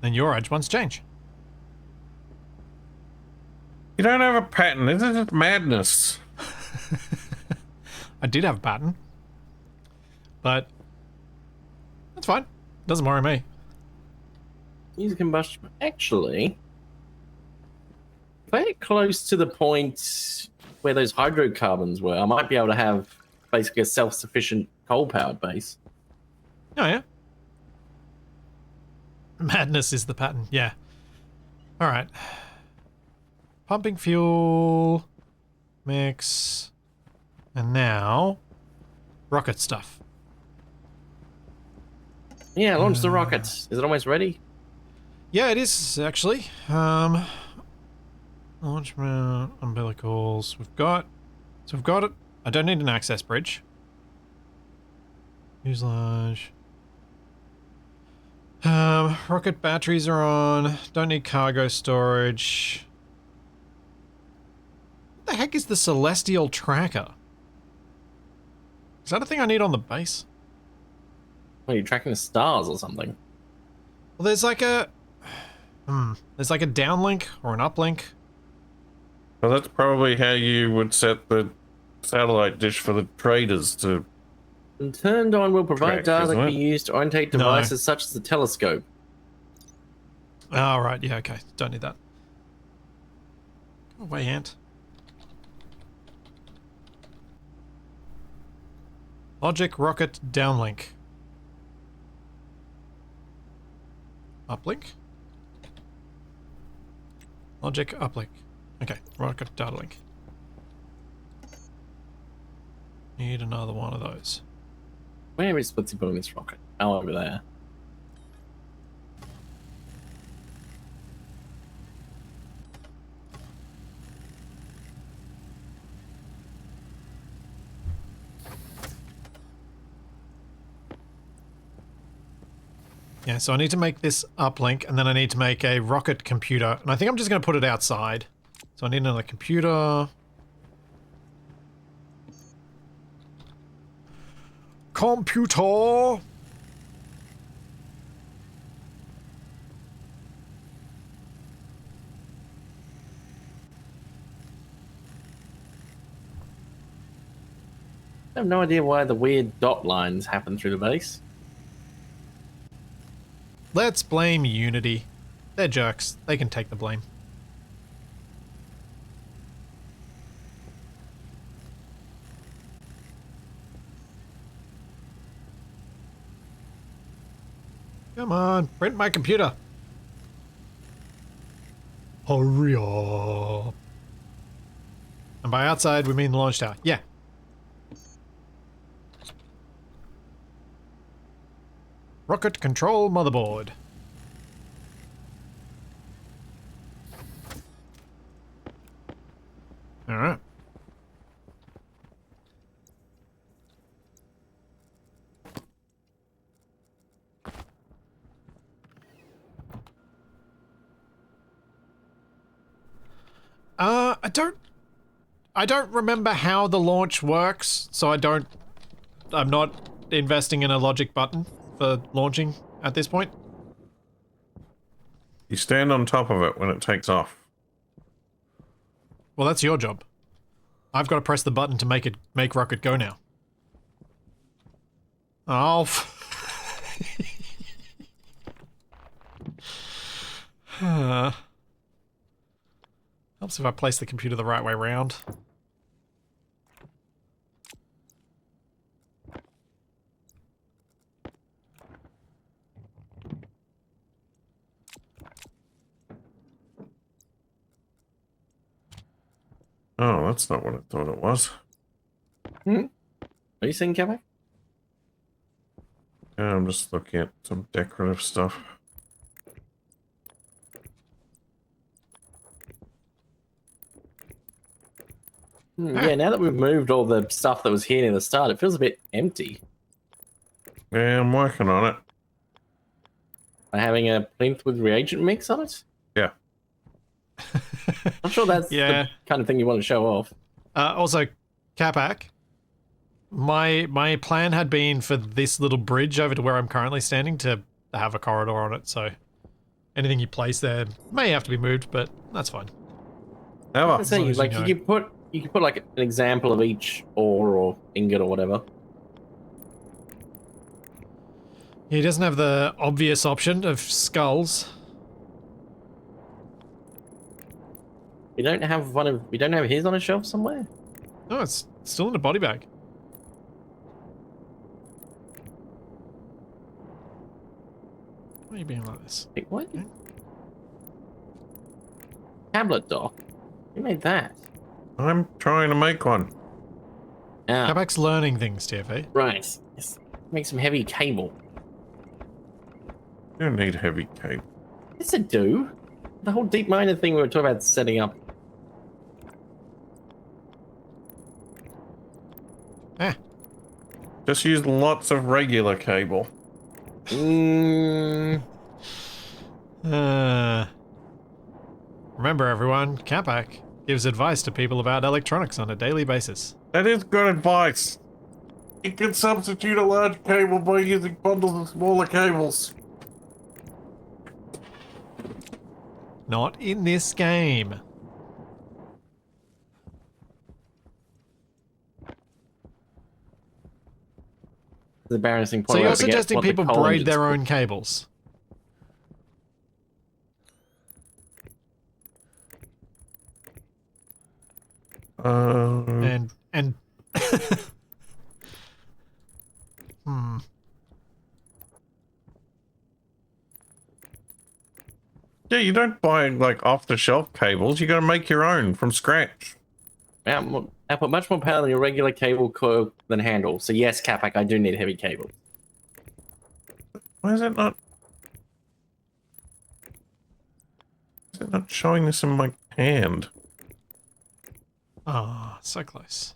Then your edge ones change. You don't have a pattern. This is just madness. I did have a pattern. But that's fine. Doesn't worry me. Use combustion. Actually, if I get close to the point where those hydrocarbons were, I might be able to have basically a self-sufficient coal-powered base. Oh, yeah. Madness is the pattern. Yeah. All right. Pumping fuel. Mix. And now, rocket stuff. Yeah, launch the rockets. Is it almost ready? Yeah, it is actually. Launch mount, umbilicals. We've got it. I don't need an access bridge. Fuselage. Rocket batteries are on. Don't need cargo storage. What the heck is the celestial tracker? Is that a thing I need on the base? Are you tracking the stars or something? Well, there's like a... there's like a downlink or an uplink. Well, that's probably how you would set the satellite dish for the traders to. And turned on will provide Track, data that isn't can be it? used to orientate No. devices such as the telescope. Oh, right. Yeah, okay. Don't need that. Go away, Ant. Logic rocket downlink. Uplink? Logic uplink. Okay, rocket data link. Need another one of those. Where is what's he putting this rocket? Oh, over there. Yeah, so I need to make this uplink, and then I need to make a rocket computer. And I think I'm just going to put it outside. So I need another computer. Computer! I have no idea why the weird dot lines happen through the base. Let's blame Unity. They're jerks. They can take the blame. Come on, print my computer. Hurry up. And by outside, we mean the launch tower. Yeah. Rocket control motherboard. Alright. I don't remember how the launch works, so I'm not investing in a logic button for launching at this point. You stand on top of it when it takes off. Well, that's your job. I've got to press the button to make rocket go now. Oh. Helps if I place the computer the right way around. Oh, that's not what I thought it was. Are you seeing Kapak? Yeah, I'm just looking at some decorative stuff. Yeah, now that we've moved all the stuff that was here near the start, it feels a bit empty. Yeah, I'm working on it. By having a plinth with reagent mix on it? Yeah. I'm sure that's Yeah. the kind of thing you want to show off. Also, Kapak, my plan had been for this little bridge over to where I'm currently standing to have a corridor on it, so anything you place there may have to be moved, but that's fine. Never. I say, as like you know. you could put like an example of each ore or ingot or whatever. He doesn't have the obvious option of skulls. We don't have his on a shelf somewhere? No, it's still in a body bag. Why are you being like this? Wait, what? Tablet dock? Who made that? I'm trying to make one. Ah, Kapak's learning things, TFA. right. Yes. Make some heavy cable. You don't need heavy cable. Yes, I do. The whole deep miner thing we were talking about setting up. Ah. Just use lots of regular cable. Remember, everyone, Kapak gives advice to people about electronics on a daily basis. That is good advice. You can substitute a large cable by using bundles of smaller cables. Not in this game. The embarrassing point. So where I you're forget suggesting what the people coal braid engine's their called. own cables? And hmm. Yeah, you don't buy like off-the-shelf cables. You got to make your own from scratch. Output much more power than your regular cable coil than handle. So yes, Kapak, I do need heavy cables. Why is it not? Is it not showing this in my hand? Ah, so close.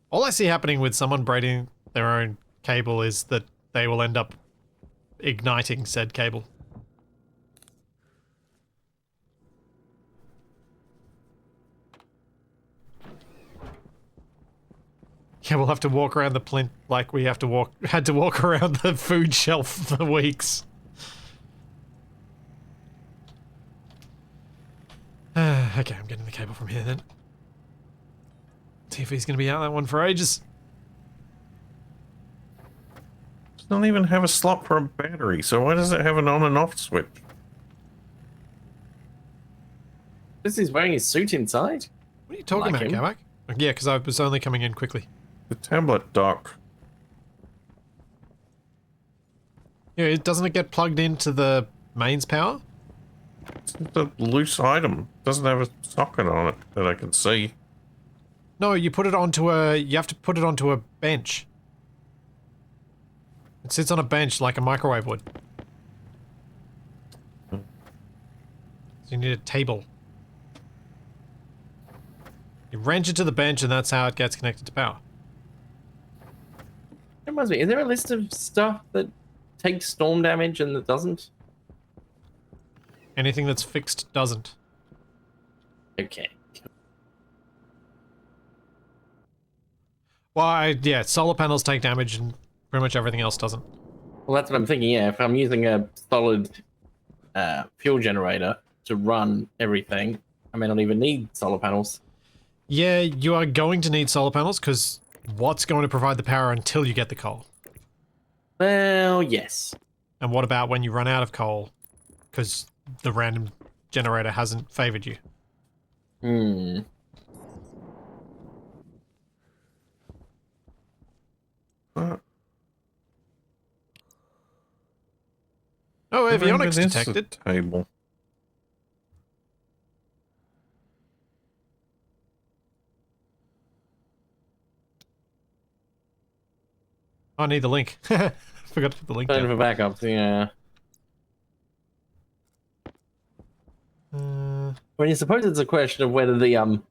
All I see happening with someone braiding their own cable is that they will end up igniting said cable. Yeah, we'll have to walk around the plinth like we had to walk around the food shelf for weeks. Okay, I'm getting the cable from here then. See if he's gonna be out that one for ages. It doesn't even have a slot for a battery, so why does it have an on and off switch? This is wearing his suit inside. What are you talking Like about, Kapak? Yeah, because I was only coming in quickly. The tablet dock. Yeah, doesn't it get plugged into the mains power? It's a loose item. It doesn't have a socket on it that I can see. No, you put it onto a... You have to put it onto a bench. It sits on a bench like a microwave would. So you need a table. You wrench it to the bench and that's how it gets connected to power. It reminds me, is there a list of stuff that takes storm damage and that doesn't? Anything that's fixed doesn't. Okay. Well, yeah, solar panels take damage and pretty much everything else doesn't. Well, that's what I'm thinking, yeah. If I'm using a solid fuel generator to run everything, I may not even need solar panels. Yeah, you are going to need solar panels because what's going to provide the power until you get the coal? Well, yes. And what about when you run out of coal because the random generator hasn't favored you? Hmm. Oh, avionics Maybe this is a detected. table. I need the link. Forgot to put the link Turn down. for backups, yeah. I mean, I suppose it's a question of whether the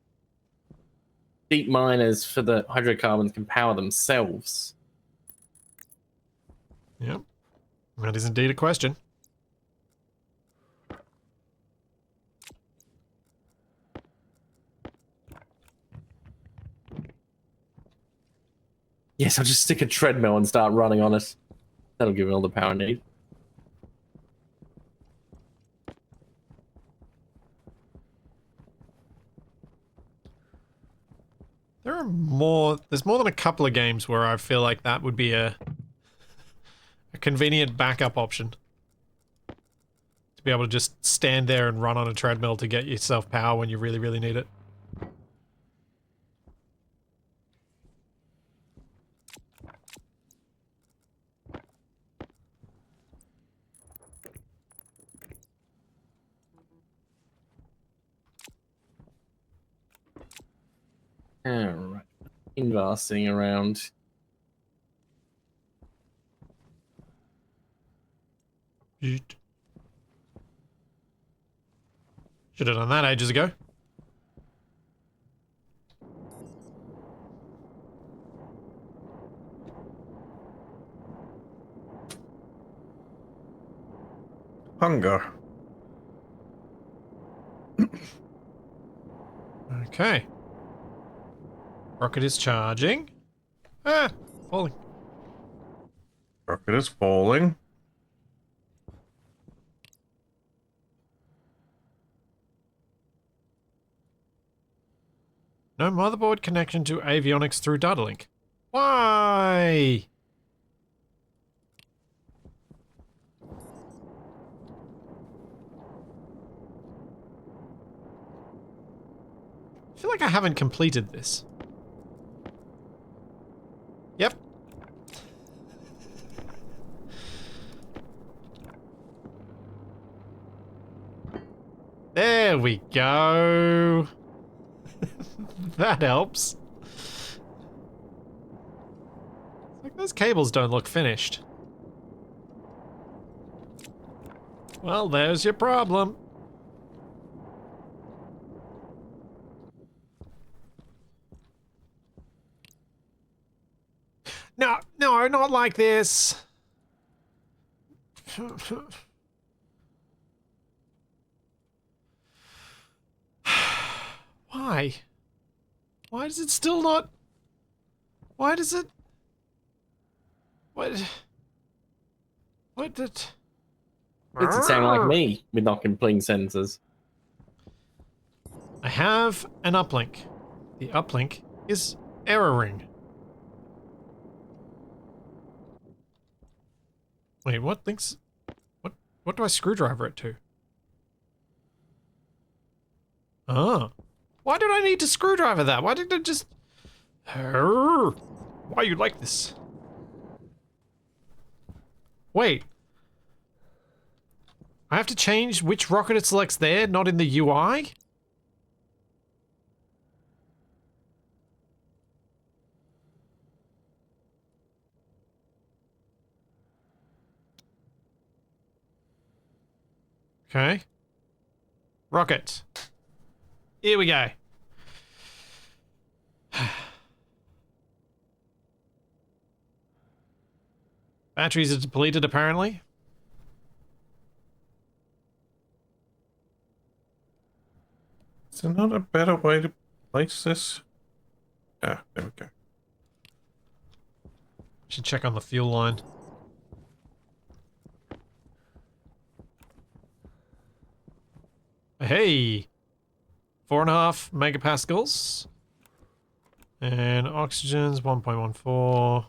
deep miners for the hydrocarbons can power themselves. Yep. That is indeed a question. Yes, I'll just stick a treadmill and start running on it. That'll give me all the power I need. There's more than a couple of games where I feel like that would be a convenient backup option. To be able to just stand there and run on a treadmill to get yourself power when you really, really need it. Alright. Invar sitting around. Should have done that ages ago. Hunger. Okay. Rocket is charging. Ah, falling. Rocket is falling. No motherboard connection to avionics through data link. Why? I feel like I haven't completed this. Yep. There we go. That helps. Like those cables don't look finished. Well, there's your problem. No, no, not like this. Why? Why does it still not... Why does it... What did... Makes it sound like me with not completing sentences. I have an uplink. The uplink is erroring. Wait, what links... What do I screwdriver it to? Oh. Why did I need to screwdriver that? Why didn't it just... Why you like this? Wait. I have to change which rocket it selects there, not in the UI? Okay. Rocket. Here we go. Batteries are depleted, apparently. Is there not a better way to place this? Ah, there we go. Should check on the fuel line. Hey! 4.5 megapascals. And oxygen's 1.14.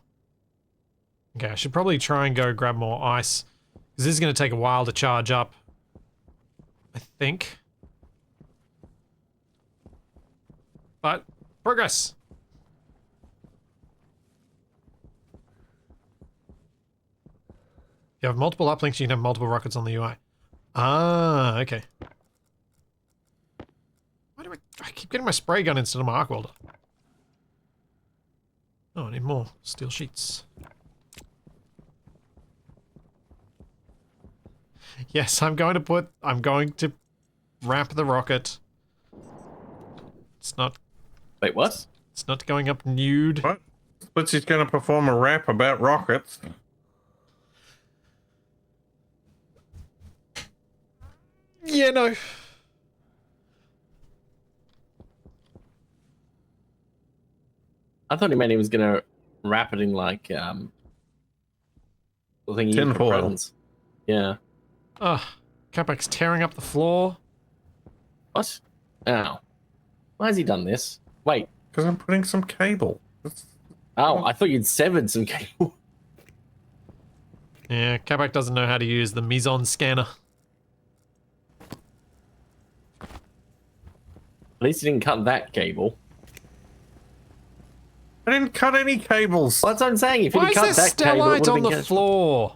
Okay, I should probably try and go grab more ice. Because this is going to take a while to charge up. I think. But, progress! If you have multiple uplinks, you can have multiple rockets on the UI. Ah, okay. Why do I keep getting my spray gun instead of my arc welder? Oh, I need more steel sheets. Yes, I'm going to wrap the rocket. It's not... Wait, what? It's not going up nude. What? Splitsy's going to perform a rap about rockets. Yeah, no. I thought he meant he was gonna wrap it in like the thing you use for Tinfoil. presents. Yeah. Ugh. Kapak's tearing up the floor. What? Ow. Why has he done this? Wait. Because I'm putting some cable. Oh, I thought you'd severed some cable. Yeah, Kapak doesn't know how to use the Ozone scanner. At least he didn't cut that cable. I didn't cut any cables. Well, that's what I'm saying. If Why he'd is cut there that cable, it stellite would on have the been floor?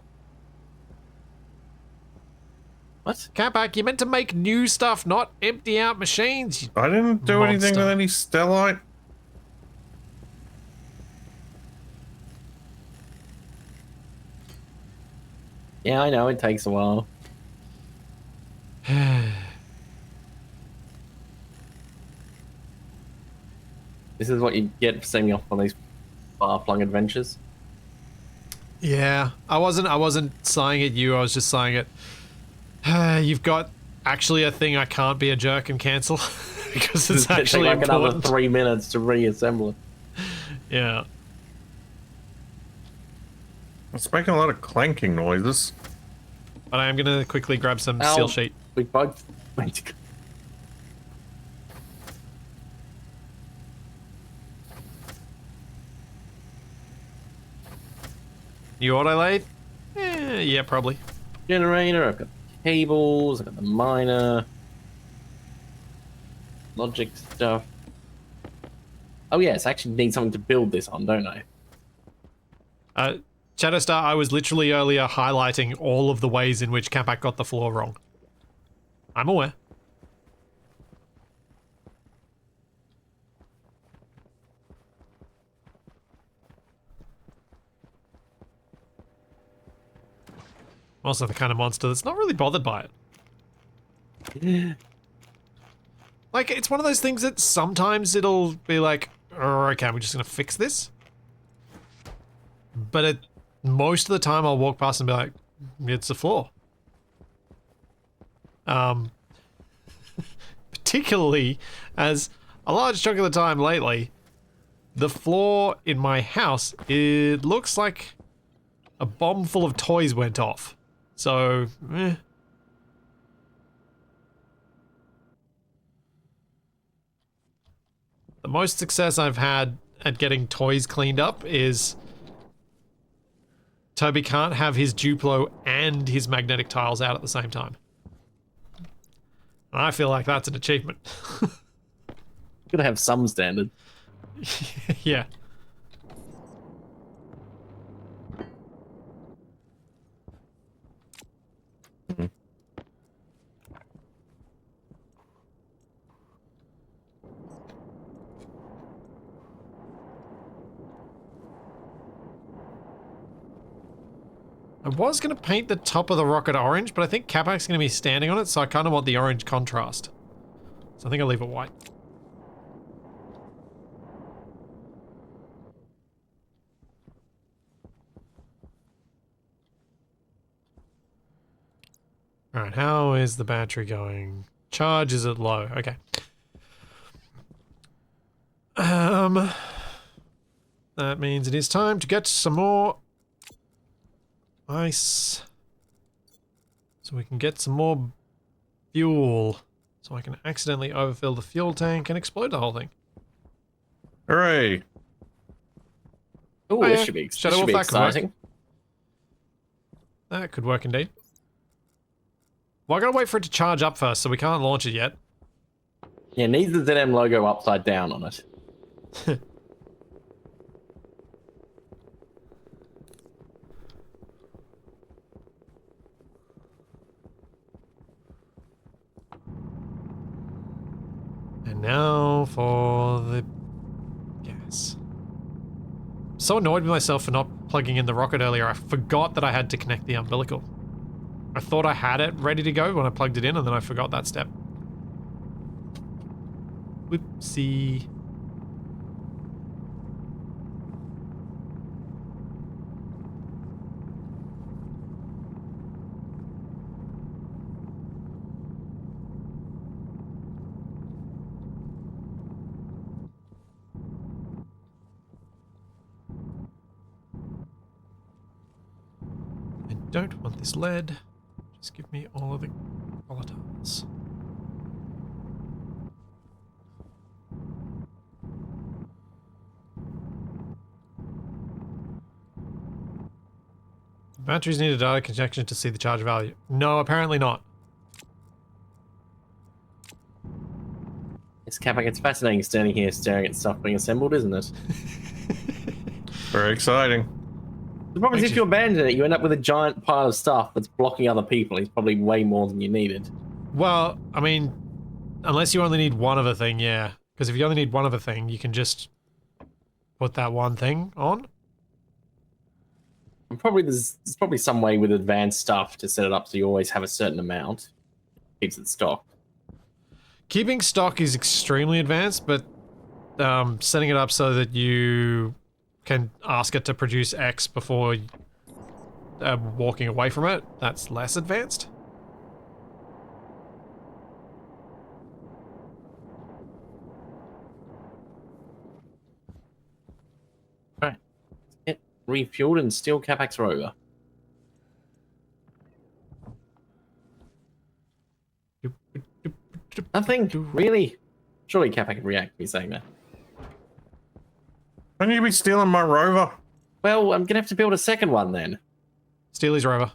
What? Kapak, you meant to make new stuff, not empty out machines. I didn't do anything with Monster. any stellite. Yeah, I know. It takes a while. This is what you get for setting me off on these far-flung adventures. Yeah, I wasn't sighing at you. I was just sighing at. You've got actually a thing I can't be a jerk and cancel because it's It'd actually take like another important. 3 minutes to reassemble it. Yeah. It's making a lot of clanking noises. But I am gonna quickly grab some Ow. steel sheet. We both. You auto lathe? Yeah, probably. Generator, I've got cables, I've got the miner. Logic stuff. Oh yes, I actually need something to build this on, don't I? Shadowstar, I was literally earlier highlighting all of the ways in which Kapak got the floor wrong. I'm aware. I'm also the kind of monster that's not really bothered by it. Like, it's one of those things that sometimes it'll be like, oh, okay, we're just gonna fix this. But most of the time I'll walk past and be like, it's a flaw. Particularly as a large chunk of the time lately, the floor in my house, it looks like a bomb full of toys went off. So, The most success I've had at getting toys cleaned up is Toby can't have his Duplo and his magnetic tiles out at the same time. And I feel like that's an achievement. Gotta have some standard. Yeah. I was going to paint the top of the rocket orange, but I think Kapak's going to be standing on it, so I kind of want the orange contrast. So I think I'll leave it white. Alright, how is the battery going? Charge is at low. Okay. That means it is time to get some more ice. So we can get some more fuel. So I can accidentally overfill the fuel tank and explode the whole thing. Hooray! Oh, yeah. this should be, Shadow Wolf, that could work. exciting. That could work indeed. Well, I gotta wait for it to charge up first, so we can't launch it yet. Yeah, needs the ZM logo upside down on it. And now for the gas. So annoyed with myself for not plugging in the rocket earlier. I forgot that I had to connect the umbilical. I thought I had it ready to go when I plugged it in, and then I forgot that step. Whoopsie. I don't want this lead. Just give me all of the volatiles. Batteries need a data connection to see the charge value. No, apparently not. It's Kapak, it's fascinating standing here staring at stuff being assembled, isn't it? Very exciting. The problem is Thank if you abandon it, you end up with a giant pile of stuff that's blocking other people. It's probably way more than you needed. Well, I mean, unless you only need one of a thing, yeah. Because if you only need one of a thing, you can just put that one thing on. And probably there's probably some way with advanced stuff to set it up so you always have a certain amount. Keeps it stocked. Keeping stock is extremely advanced, but setting it up so that you can ask it to produce X before walking away from it, that's less advanced. Alright. Get refueled and steal Kapak's Rover. Nothing? Really? Surely Kapak could react to me saying that. Wouldn't you be stealing my rover? Well, I'm gonna have to build a second one then. Steal his Rover.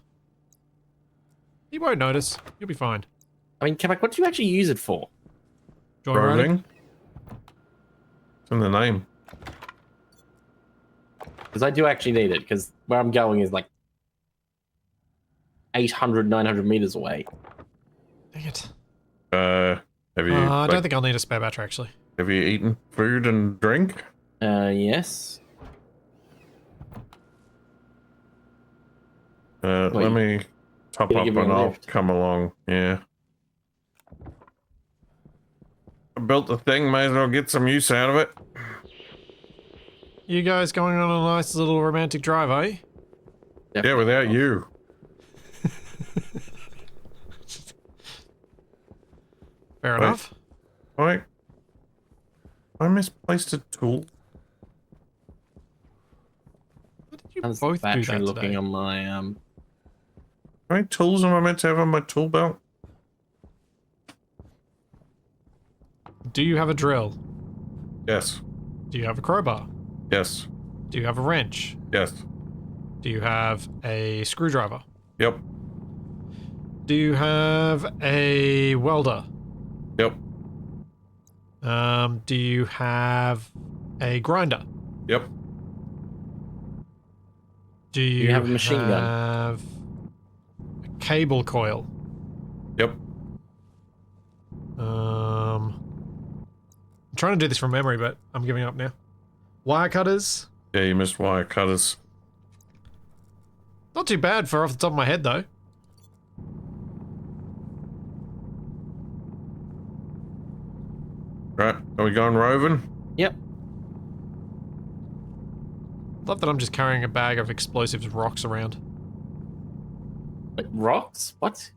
He won't notice. You'll be fine. I mean, Kapak, what do you actually use it for? Join riding. Roving. It's in the name. Because I do actually need it, because where I'm going is like 800, 900 meters away. Dang it. Have you? I don't think I'll need a spare battery, actually. Have you eaten food and drink? Yes. Let Wait, me top gonna up give me and a I'll lift? come along. Yeah. I built the thing, may as well get some use out of it. You guys going on a nice little romantic drive, are you? Yeah, without you. Fair Wait. enough. Wait. I misplaced a tool. How did you How's the both do battery that looking today? on my How many tools am I meant to have on my tool belt? Do you have a drill? Yes. Do you have a crowbar? Yes. Do you have a wrench? Yes. Do you have a screwdriver? Yep. Do you have a welder? Yep. Do you have a grinder? Yep. Do you have a machine gun? have a cable coil? Yep. I'm trying to do this from memory, but I'm giving up now. Wire cutters? Yeah, you missed wire cutters. Not too bad for off the top of my head, though. Right, are we going roving? Yep. Love that I'm just carrying a bag of explosives rocks around. Like rocks? What?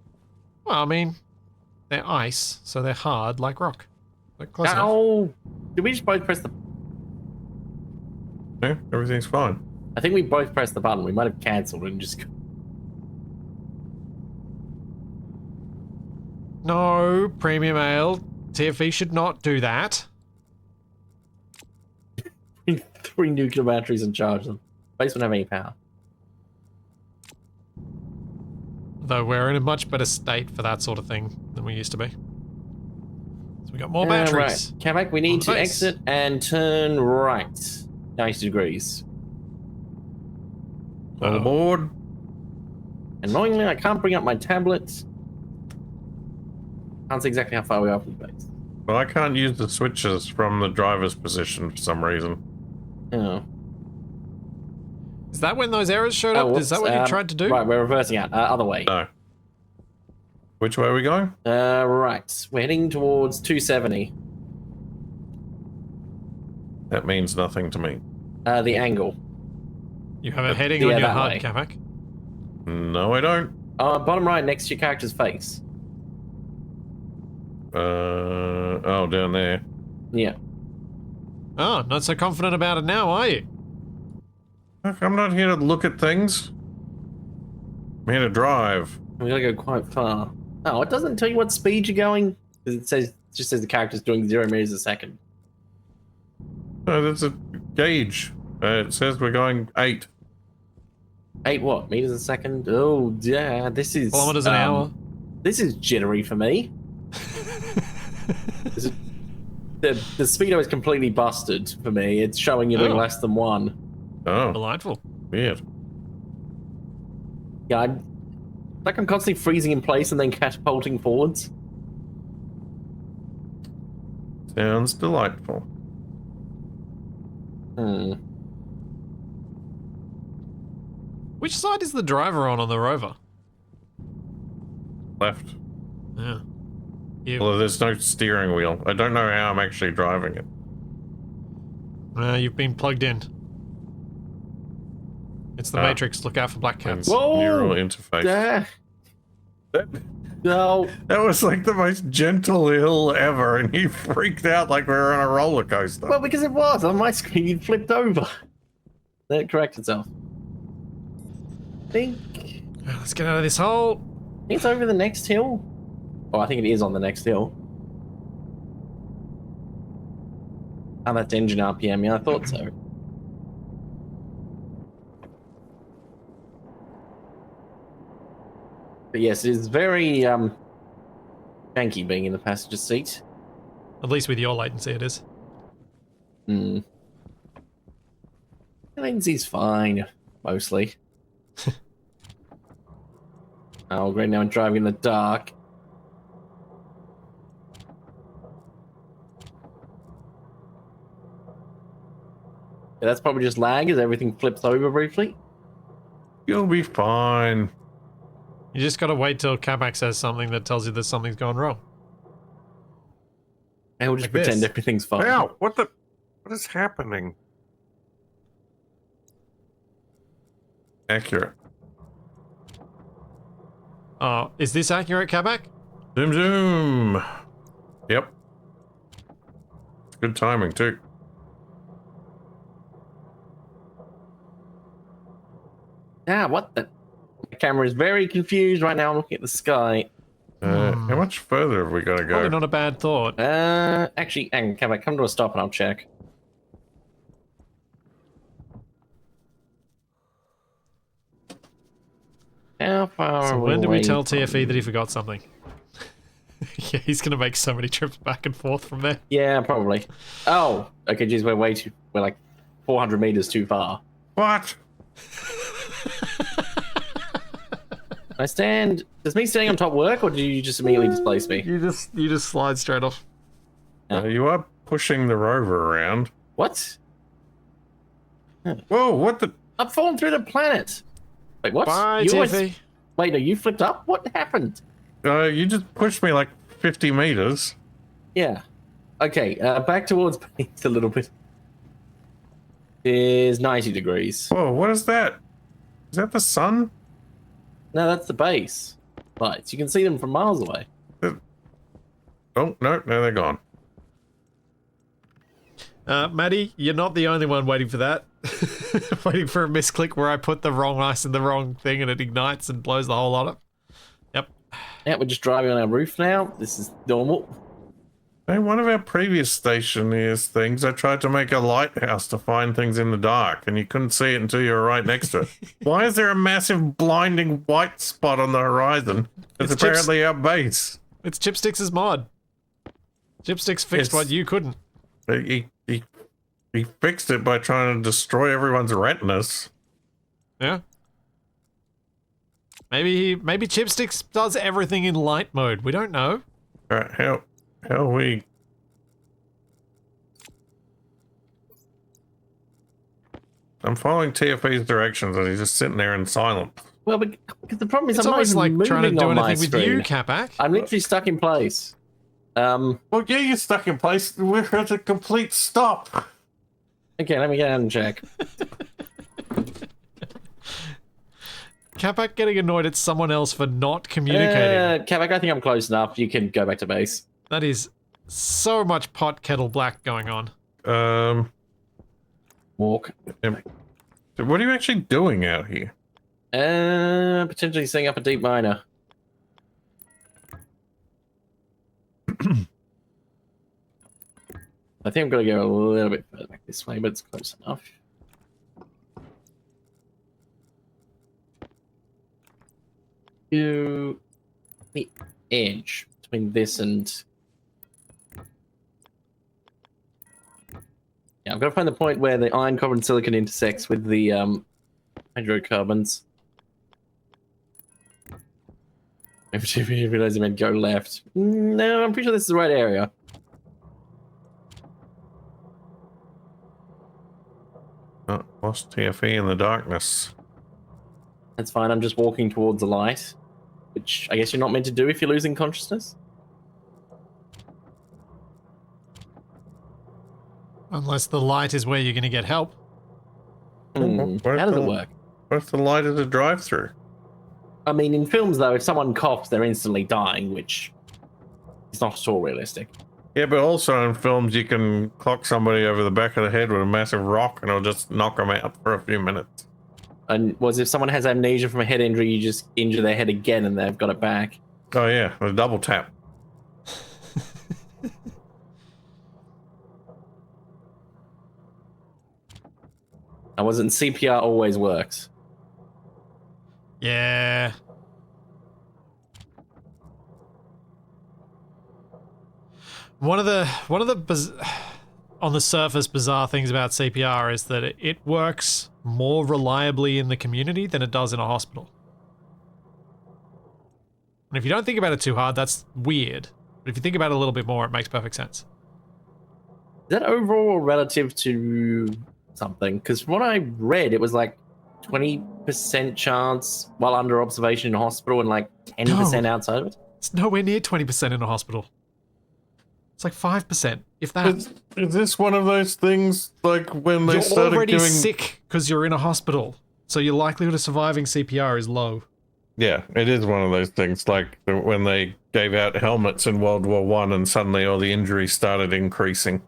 Well, I mean, they're ice, so they're hard like rock. Like close enough. Ow! Did we just both press the... Yeah, everything's fine. I think we both pressed the button. We might have cancelled and just... No, premium ale. TFE should not do that. 3 nuclear batteries and charge them. Base won't have any power. Though we're in a much better state for that sort of thing than we used to be. So we got more Right. batteries. Kapak, we On need the to base. exit and turn right. 90 degrees. All aboard. Annoyingly, I can't bring up my tablet. Can't see exactly how far we are from the base. Well, I can't use the switches from the driver's position for some reason. Oh. Is that when those errors showed up? Is that what you tried to do? Right, we're reversing out. Other way. No. Which way are we going? Right. We're heading towards 270. That means nothing to me. The angle. You have a heading Yeah, on your that HUD, way. Kapak. No, I don't. Bottom right next to your character's face. Oh, down there. Yeah. Oh, not so confident about it now, are you? Look, I'm not here to look at things. I'm here to drive. We gotta go quite far. Oh, it doesn't tell you what speed you're going. Because it just says the character's doing 0 meters a second. No, that's a gauge. It says we're going 8. 8 what? Meters a second? Oh, yeah, this is... Kilometers an hour. This is jittery for me. This is- the speedo is completely busted for me. It's showing you're doing Oh. less than 1. Oh, Delightful. weird. Yeah, like I'm constantly freezing in place and then catapulting forwards. Sounds delightful. Hmm. Which side is the driver on the Rover? Left. Yeah. You. Although there's no steering wheel. I don't know how I'm actually driving it. You've been plugged in. It's the Ah. Matrix. Look out for black And cats. Whoa! neural interface. Yeah. That, No. that was like the most gentle hill ever, and he freaked out like we were on a roller coaster. Well, because it was. On my screen, it flipped over. Then it corrected itself. I think Let's get out of this hole. it's over the next hill. Oh, I think it is on the next hill. Oh, that's engine RPM. Yeah, I thought so. But yes, it is very janky being in the passenger seat. At least with your latency, it is. Hmm. Latency's fine, mostly. Oh, great, now I'm driving in the dark. Yeah, that's probably just lag as everything flips over briefly. You'll be fine. You just gotta wait till Kapak says something that tells you that something's gone wrong. And we'll just Like pretend this. everything's fine. Ow! What is happening? Accurate. Is this accurate, Kapak? Zoom zoom. Yep. Good timing too. Ah, what the? The camera is very confused right now. I'm looking at the sky. How much further have we got to go? Probably not a bad thought. Actually, hang on, can I come to a stop and I'll check. How far So are when did we away tell from- TFE that he forgot something? Yeah, he's gonna make so many trips back and forth from there. Yeah, probably. Oh, okay, geez, we're like 400 meters too far. What? I stand. Does me standing on top work, or do you just immediately displace me? You just slide straight off. You are pushing the rover around. What? Whoa! What the? I've fallen through the planet. Wait, what? Bye, You TFE. Wait, no, you flipped up? What happened? You just pushed me like 50 meters. Yeah. Okay, back towards base a little bit. Is 90 degrees. Whoa! What is that? Is that the sun? No, that's the base lights. You can see them from miles away. Oh no! No, they're gone. Maddie, you're not the only one waiting for that. Waiting for a misclick where I put the wrong ice in the wrong thing and it ignites and blows the whole lot up. Yep. Yeah, we're just driving on our roof now. This is normal. In one of our previous Stationeers things, I tried to make a lighthouse to find things in the dark, and you couldn't see it until you were right next to it. Why is there a massive blinding white spot on the horizon? It's apparently our base. It's Chipsticks' mod. Chipsticks fixed It's- what you couldn't. He fixed it by trying to destroy everyone's retinas. Yeah. Maybe Chipsticks does everything in light mode. We don't know. Alright, how are we? I'm following TFE's directions and he's just sitting there in silence. Well, because the problem is It's I'm not almost even like trying to moving do on my anything with screen. you, Kapak. I'm literally stuck in place. Well, yeah, you're stuck in place. We're at a complete stop. Okay, let me get out and check. Kapak getting annoyed at someone else for not communicating. Kapak, I think I'm close enough. You can go back to base. That is so much pot kettle black going on. Walk. What are you actually doing out here? Potentially setting up a deep miner. I think I'm gonna go a little bit further back this way, but it's close enough. To the edge between this and yeah, I've got to find the point where the iron, copper, and silicon intersects with the hydrocarbons. Every time I realize I meant go left. No, I'm pretty sure this is the right area. Oh, lost TFE in the darkness. That's fine. I'm just walking towards the light, which I guess you're not meant to do if you're losing consciousness. Unless the light is where you're going to get help. How What does if it work? What if the light is a drive-through? I mean, in films, though, if someone coughs, they're instantly dying, which is not at all realistic. Yeah, but also in films you can clock somebody over the back of the head with a massive rock and it'll just knock them out for a few minutes. And if someone has amnesia from a head injury, you just injure their head again and they've got it back. Oh yeah, a double tap. I wasn't CPR always works. Yeah. One of the on the surface bizarre things about CPR is that it works more reliably in the community than it does in a hospital. And if you don't think about it too hard, that's weird. But if you think about it a little bit more, it makes perfect sense. Is that overall relative to something? Because from what I read, it was like 20% chance while under observation in a hospital and like 10% outside of it. It's nowhere near 20% in a hospital. It's like 5%, if that. Is this one of those things like when they You're started already giving... sick because you're in a hospital, so your likelihood of surviving CPR is low. Yeah, it is one of those things like when they gave out helmets in World War One and suddenly all the injuries started increasing.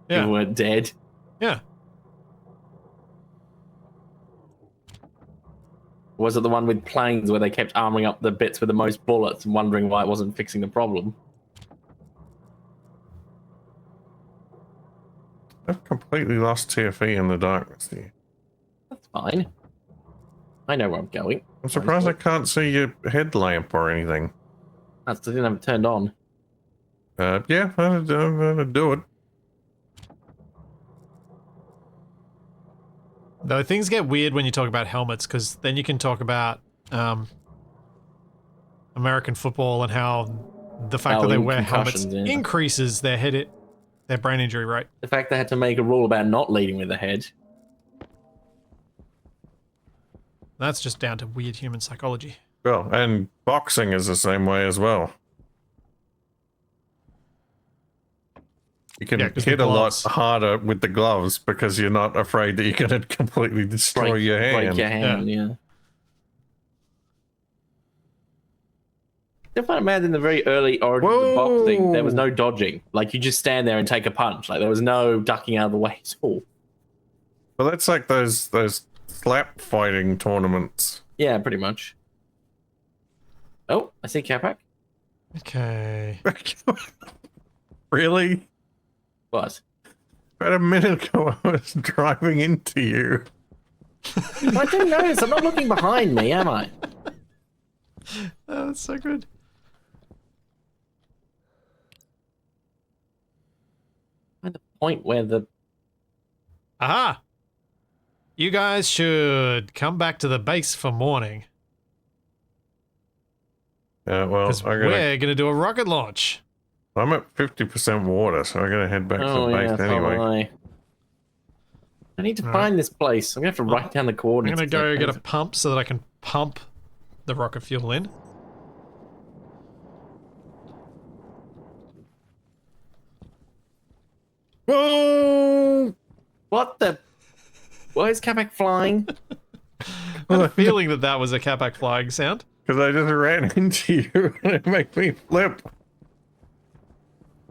Yeah. You were dead. Yeah. Was it the one with planes where they kept arming up the bits with the most bullets and wondering why it wasn't fixing the problem? I've completely lost TFE in the darkness here. That's fine. I know where I'm going. I'm surprised I can't see your headlamp or anything. That's because I didn't have it turned on. Yeah, that'll do it. Though things get weird when you talk about helmets, because then you can talk about American football and how the fact that they wear helmets increases their brain injury rate. The fact they had to make a rule about not leading with the head. That's just down to weird human psychology. Well, and boxing is the same way as well. You can hit a lot harder with the gloves because you're not afraid that you're going to completely destroy your hand. Break your hand, yeah. I find it mad in the very early origins of boxing, there was no dodging. Like, you just stand there and take a punch. Like, there was no ducking out of the way at all. Well, that's like those slap fighting tournaments. Yeah, pretty much. Oh, I see Kapak. Okay. Really? What? About a minute ago, I was driving into you. I didn't notice. I'm not looking behind me, am I? Oh, that's so good. At the point where the... Aha! You guys should come back to the base for morning. Yeah, well, Because we're going to do a rocket launch. I'm at 50% water, so I gotta head back to the base anyway. I need to find this place. I'm gonna have to write down the coordinates. I'm gonna go get a pump so that I can pump the rocket fuel in. Whoa! What the? Why is Kapak flying? I had a feeling that was a Kapak flying sound. Because I just ran into you and it made me flip.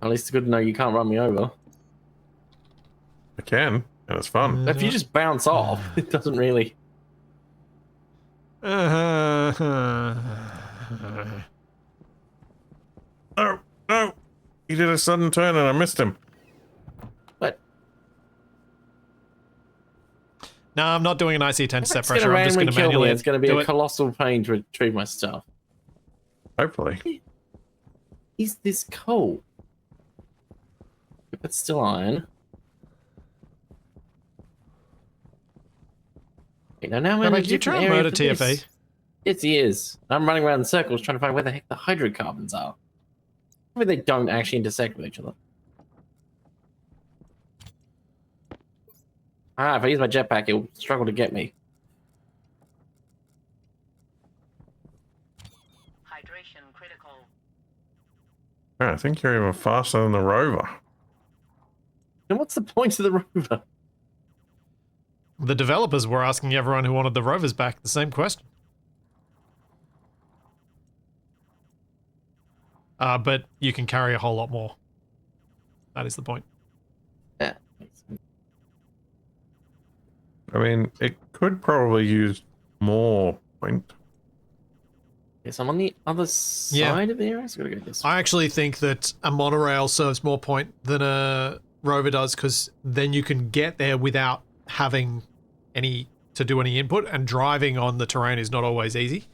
At least it's good to know you can't run me over. I can, and it's fun. If you just bounce off, it doesn't really... Oh, no! He did a sudden turn and I missed him. What? No, I'm not doing an IC-10 step It's pressure. I'm just going to manually It's going to be do a it. colossal pain to retrieve my stuff. Hopefully. Is this coal? It's still iron. Wait, now I'm in a You try different and area murder for TFA. this. Yes, he is. I'm running around in circles trying to find where the heck the hydrocarbons are. Maybe they don't actually intersect with each other. Ah, if I use my jetpack, it'll struggle to get me. Hydration critical. I think you're even faster than the Rover. And what's the point of the Rover? The developers were asking everyone who wanted the Rovers back the same question. But you can carry a whole lot more. That is the point. Yeah. I mean, it could probably use more point. Yes, I'm on the other side of the area, so I gotta go this way. I actually think that a monorail serves more point than a Rover does, because then you can get there without having to do any input, and driving on the terrain is not always easy.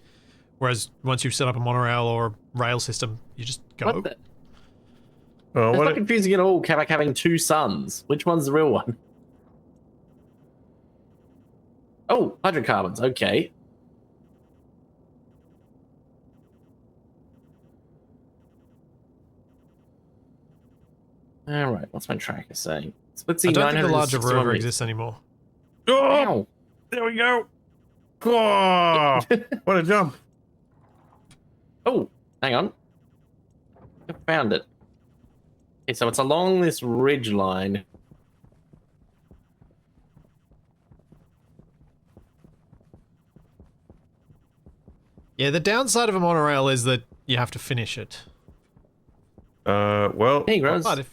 Whereas once you've set up a monorail or a rail system, you just go. What the? Oh, It's what? not confusing at all, Kapak having two sons. Which one's the real one? Oh, hydrocarbons. Okay. All right. What's my tracker saying? Let's see. I don't think the larger 961 rover meters. exists anymore. Oh, Ow. there we go. Oh, what a jump. Oh, hang on. I found it. Okay, so it's along this ridge line. Yeah, the downside of a monorail is that you have to finish it. Well, Hey, Gross. But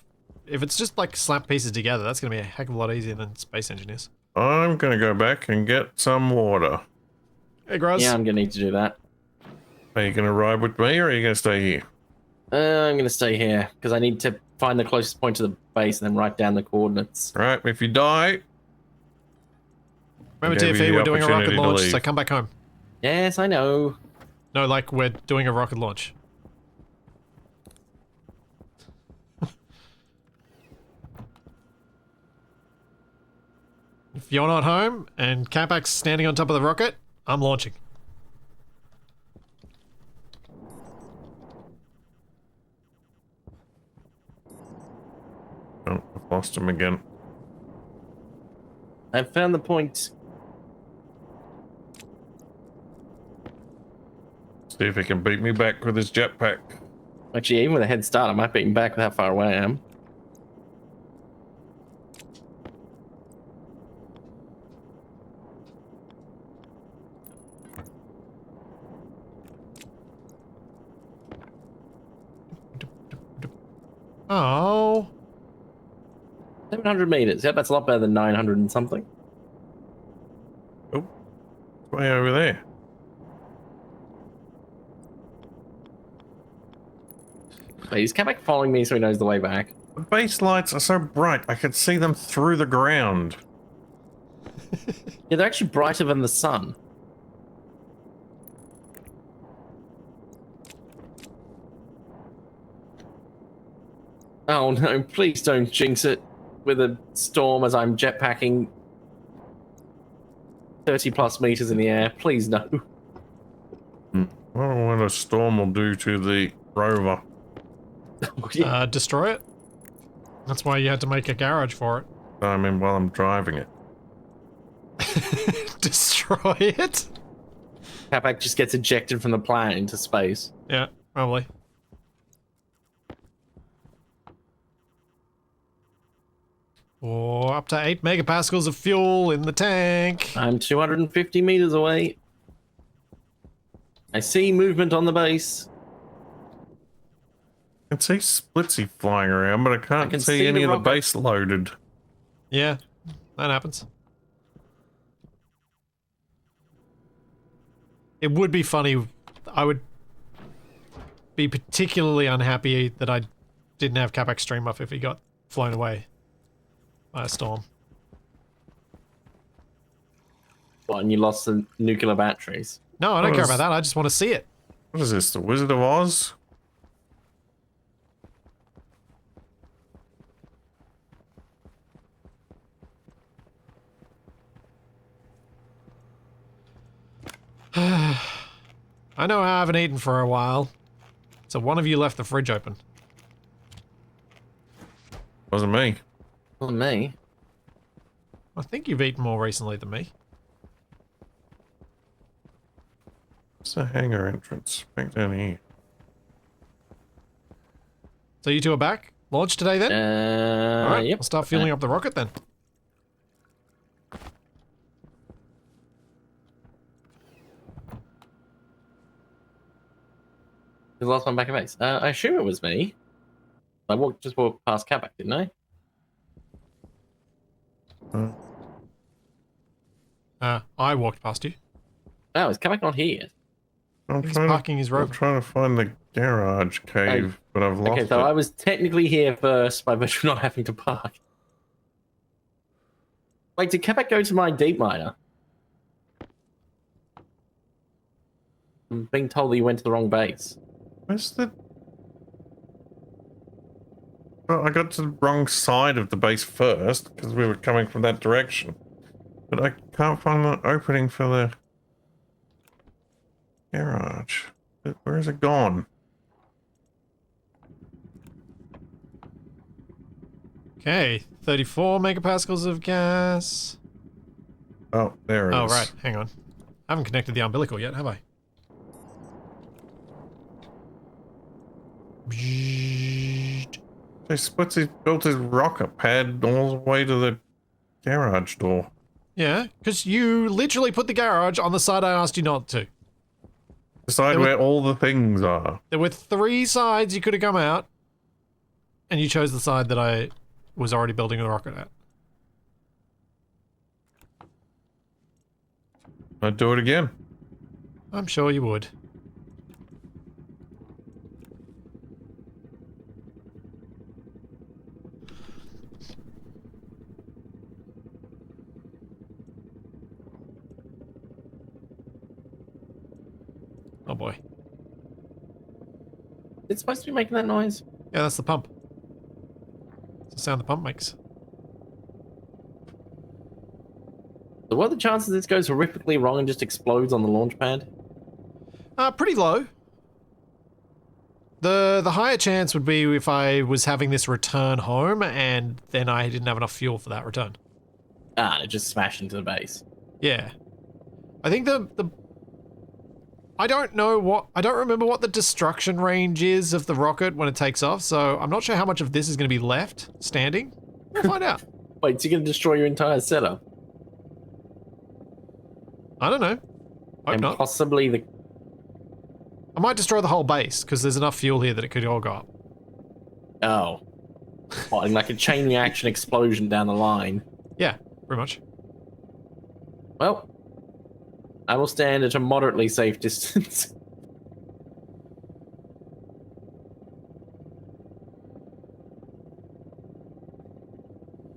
if it's just like slap pieces together, that's going to be a heck of a lot easier than Space Engineers. I'm gonna go back and get some water. Hey, Gross. Yeah, I'm gonna need to do that. Are you gonna ride with me, or are you gonna stay here? I'm gonna stay here because I need to find the closest point to the base and then write down the coordinates. Right. If you die, Remember, gave you TFE, the we're doing a rocket opportunity to launch, leave. so come back home. Yes, I know. No, like, we're doing a rocket launch. If you're not home and Kapak's standing on top of the rocket, I'm launching. oh, I've lost him again. I've found the point. See if he can beat me back with his jetpack. Actually, even with a head start, I might beat him back with how far away I am. Oh. 700 meters. Yep, that's a lot better than 900 and something. Oh, way over there. Wait, is Kapak following me so he knows the way back? The base lights are so bright, I could see them through the ground. Yeah, they're actually brighter than the sun. Oh no, please don't jinx it with a storm as I'm jetpacking 30 plus meters in the air. Please no. I don't know what a storm will do to the rover. Destroy it? That's why you had to make a garage for it. I mean, while I'm driving it. Destroy it? Kapak just gets ejected from the planet into space. Yeah, probably. Or up to 8 megapascals of fuel in the tank. I'm 250 meters away. I see movement on the base. I can see Splitsy flying around, but I can't can see see any the of the rocket. base loaded. Yeah, that happens. It would be funny. I would be particularly unhappy that I didn't have Kapak stream up if he got flown away by a storm. What, and you lost the nuclear batteries? No, I don't What care is- about that. I just want to see it. What is this, the Wizard of Oz? I know I haven't eaten for a while. So one of you left the fridge open. Wasn't me. Well, me. I think you've eaten more recently than me. It's a hangar entrance. Back down here. So you two are back? Launch today then? Alright, Yep. we'll start fueling up the rocket then. The last one back at base. I assume it was me. I just walked past Kapak, didn't I? I walked past you. Oh, is Kapak not here yet? I'm He's trying parking his I'm Rover. trying to find the garage cave, but I've lost Okay, so it. I was technically here first by virtue of not having to park. Wait, did Kapak go to my deep miner? I'm being told that you went to the wrong base. Where's the... Well, I got to the wrong side of the base first because we were coming from that direction. But I can't find the opening for the garage. Where is it gone? Okay, 34 megapascals of gas. Oh, there it is. Oh, right, hang on. I haven't connected the umbilical yet, have I? He built his rocket pad all the way to the garage door. Yeah, because you literally put the garage on the side I asked you not to. The side where all the things are. There were 3 sides you could have come out, and you chose the side that I was already building the rocket at. I'd do it again. I'm sure you would. Oh boy. It's supposed to be making that noise. Yeah, that's the pump. It's the sound the pump makes. So what are the chances this goes horrifically wrong and just explodes on the launch pad? Pretty low. The higher chance would be if I was having this return home and then I didn't have enough fuel for that return. Ah, it just smashed into the base. Yeah. I think I don't remember what the destruction range is of the rocket when it takes off, so I'm not sure how much of this is going to be left standing. We'll find out. Wait, so you're going to destroy your entire setup? I don't know. Hope And not. possibly the... I might destroy the whole base, because there's enough fuel here that it could all go up. Oh. What, like a chain reaction explosion down the line? Yeah, pretty much. Well, I will stand at a moderately safe distance.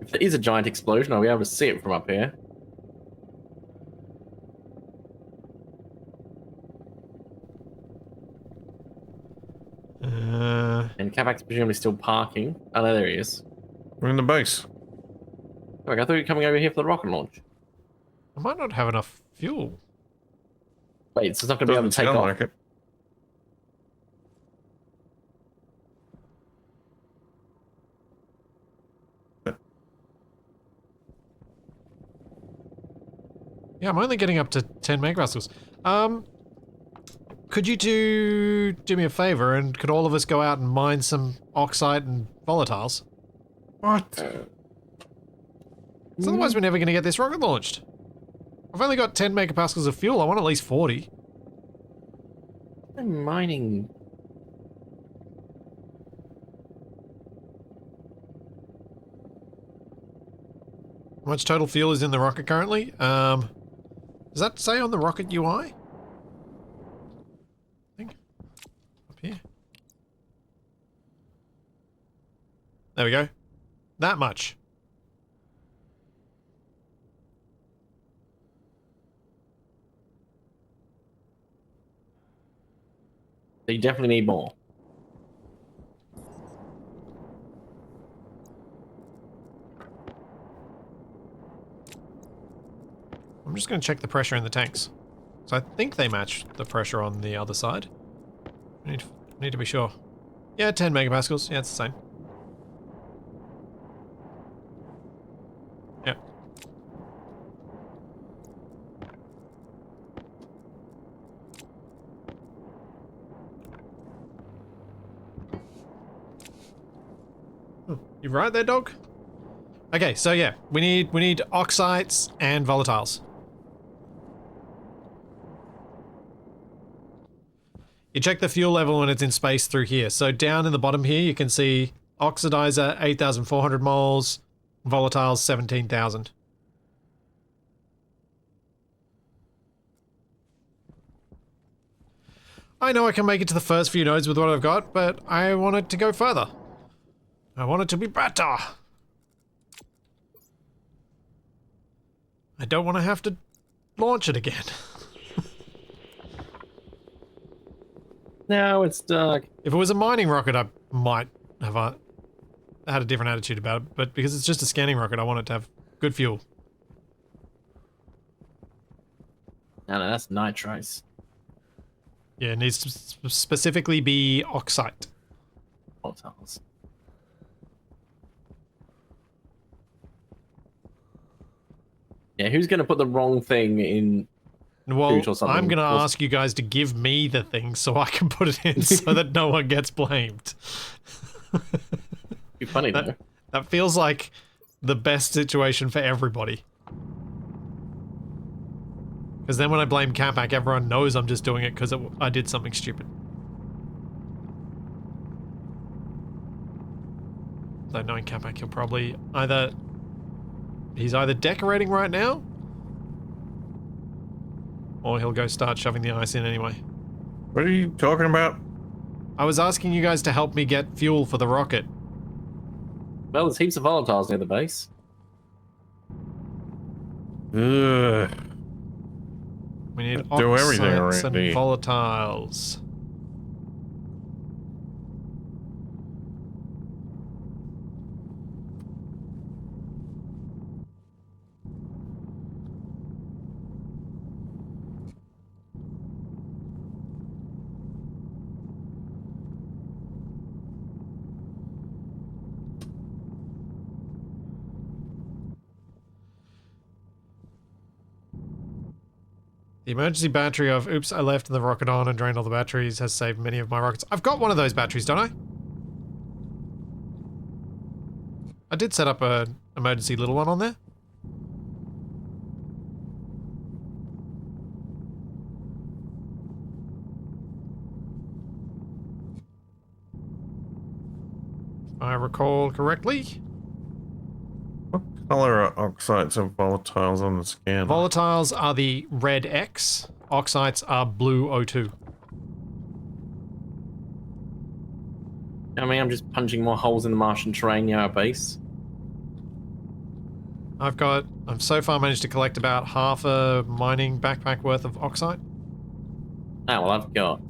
If there is a giant explosion, I'll be able to see it from up here. And Kapak's presumably still parking. Oh, no, there he is. We're in the base. Look, I thought you were coming over here for the rocket launch. I might not have enough fuel. Wait, so it's not going to be able Doesn't to take sound off. like it. Yeah, I'm only getting up to 10 megapascals. Could you do me a favor and could all of us go out and mine some oxide and volatiles? What? 'Cause otherwise we're never going to get this rocket launched. I've only got 10 megapascals of fuel. I want at least 40. I'm mining. How much total fuel is in the rocket currently? Does that say on the rocket UI? I think. Up here. There we go. That much. So you definitely need more. I'm just going to check the pressure in the tanks. So I think they match the pressure on the other side. Need to be sure. Yeah, 10 megapascals. Yeah, it's the same. Yeah. You right there, dog? Okay, so yeah, we need oxides and volatiles. You check the fuel level when it's in space through here. So down in the bottom here, you can see oxidizer 8,400 moles, volatiles 17,000. I know I can make it to the first few nodes with what I've got, but I want it to go further. I want it to be better. I don't want to have to launch it again. Now it's dark. If it was a mining rocket, I might have had a different attitude about it, but because it's just a scanning rocket, I want it to have good fuel. No, that's nitrous. Yeah, it needs to specifically be oxide. Volatiles. Yeah, who's going to put the wrong thing in? Well, Boot or something. I'm going to Or- ask you guys to give me the thing so I can put it in so that no one gets blamed. Be funny though. That feels like the best situation for everybody. Because then when I blame Kapak, everyone knows I'm just doing it because I did something stupid. Though knowing Kapak, he'll probably either... He's either decorating right now, or he'll go start shoving the ice in anyway. What are you talking about? I was asking you guys to help me get fuel for the rocket. Well, there's heaps of volatiles near the base. Ugh. We need Do everything oxides and already. volatiles. The emergency battery of oops, I left the rocket on and drained all the batteries has saved many of my rockets. I've got one of those batteries, don't I? I did set up a emergency little one on there. If I recall correctly. What color are oxides and volatiles on the scanner? Volatiles are the red X, oxides are blue O2. I mean, I'm just punching more holes in the Martian terrain near our base. I've so far managed to collect about half a mining backpack worth of oxide. Ah, well, I've got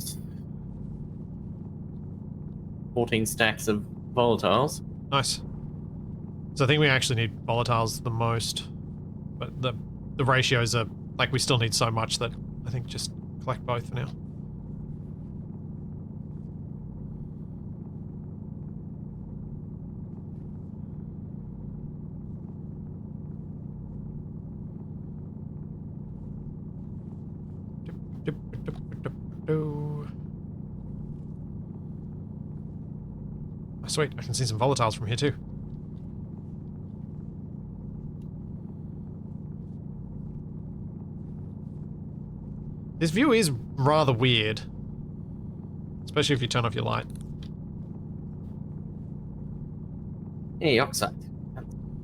14 stacks of volatiles. Nice. So I think we actually need volatiles the most, but the ratios are, like, we still need so much that I think just collect both for now. Oh, sweet, I can see some volatiles from here too. This view is rather weird. Especially if you turn off your light. Hey, oxide.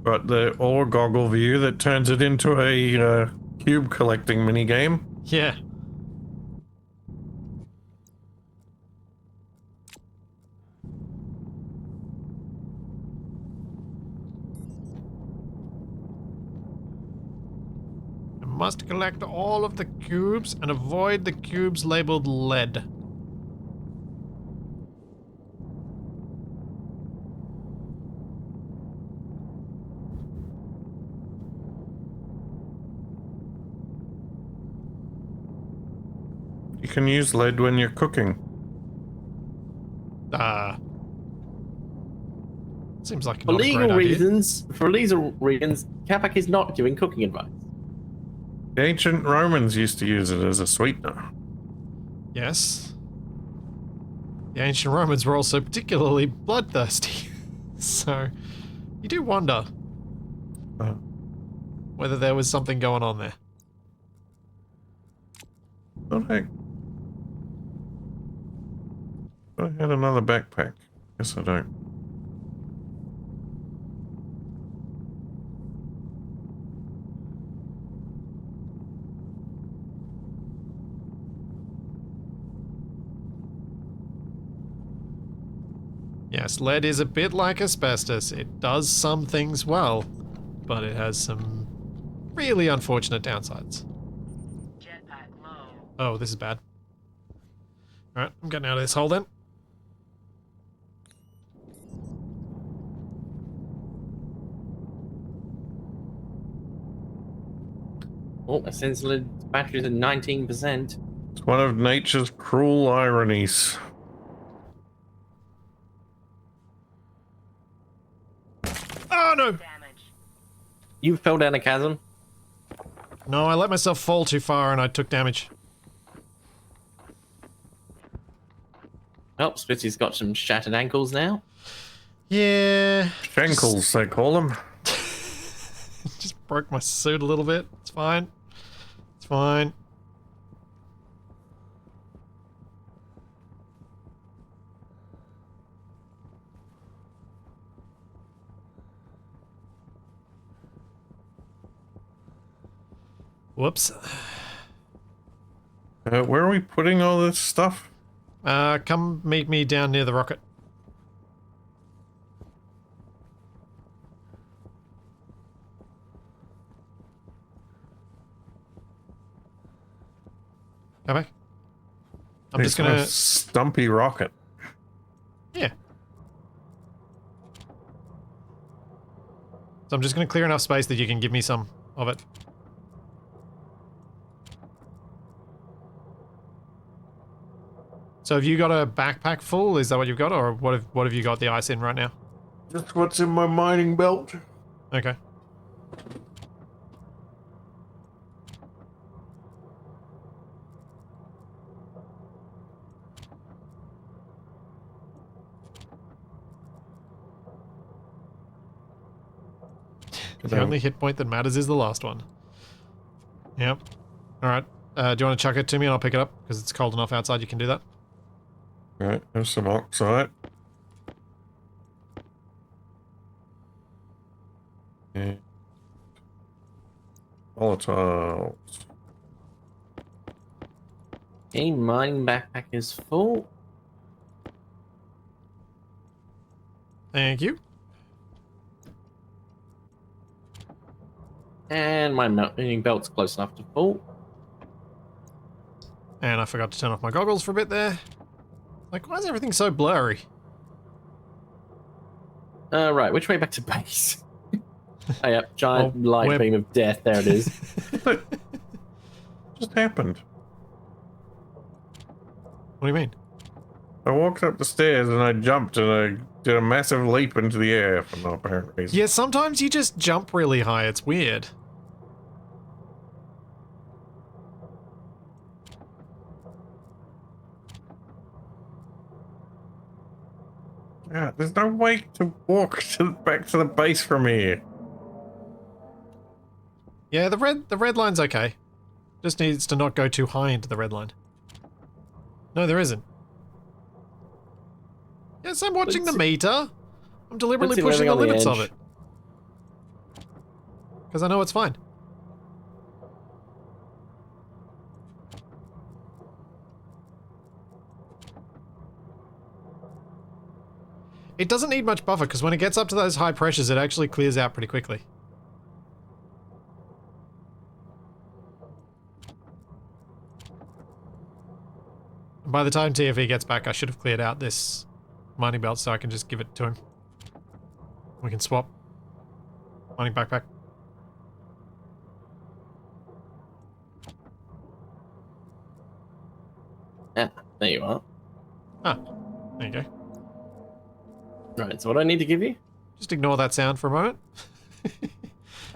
Got the ore goggle view that turns it into a cube collecting minigame. Yeah. I must collect all of the cubes and avoid the cubes labeled lead. You can use lead when you're cooking. Seems like For not a great legal idea. reasons, Kapak is not giving cooking advice. The ancient Romans used to use it as a sweetener. Yes. The ancient Romans were also particularly bloodthirsty. So, you do wonder Uh, whether there was something going on there. thought I had another backpack. Guess I don't. Yes, lead is a bit like asbestos. It does some things well, but it has some really unfortunate downsides. Jetpack low. Oh, this is bad. Alright, I'm getting out of this hole then. Oh, my sensor battery's at 19%. It's one of nature's cruel ironies. Oh, no! Damage. You fell down a chasm? No, I let myself fall too far and I took damage. Oh, Spitzy's got some shattered ankles now. Yeah. Shankles, they call them. Just broke my suit a little bit. It's fine. It's fine. Whoops. Where are we putting all this stuff? Come meet me down near the rocket. Come back. I'm just gonna... Stumpy rocket. Yeah. So I'm just gonna clear enough space that you can give me some of it. So have you got a backpack full? Is that what you've got? Or what have you got the ice in right now? Just what's in my mining belt. Okay. The only hit point that matters is the last one. Yep. Alright. Do you want to chuck it to me and I'll pick it up? Because it's cold enough outside you can do that. Right, there's some oxide. And volatiles. Okay, mining backpack is full. Thank you. And my mining belt's close enough to full. And I forgot to turn off my goggles for a bit there. Like, why is everything so blurry? Right, which way back to base? Oh, yep, giant Well, light we're- beam of death, there it is. Just happened. What do you mean? I walked up the stairs and I jumped and I did a massive leap into the air for no apparent reason. Yeah, sometimes you just jump really high. It's weird. Yeah, there's no way to walk back to the base from here. Yeah, the red line's okay. Just needs to not go too high into the red line. No, there isn't. Yes, I'm watching the meter. I'm deliberately Puts it pushing the living on the limits of edge. it. Because I know it's fine. It doesn't need much buffer, because when it gets up to those high pressures, it actually clears out pretty quickly. By the time TFE gets back, I should have cleared out this mining belt so I can just give it to him. We can swap. Mining backpack. Yeah, there you are. Ah, there you go. Right, so what do I need to give you? Just ignore that sound for a moment.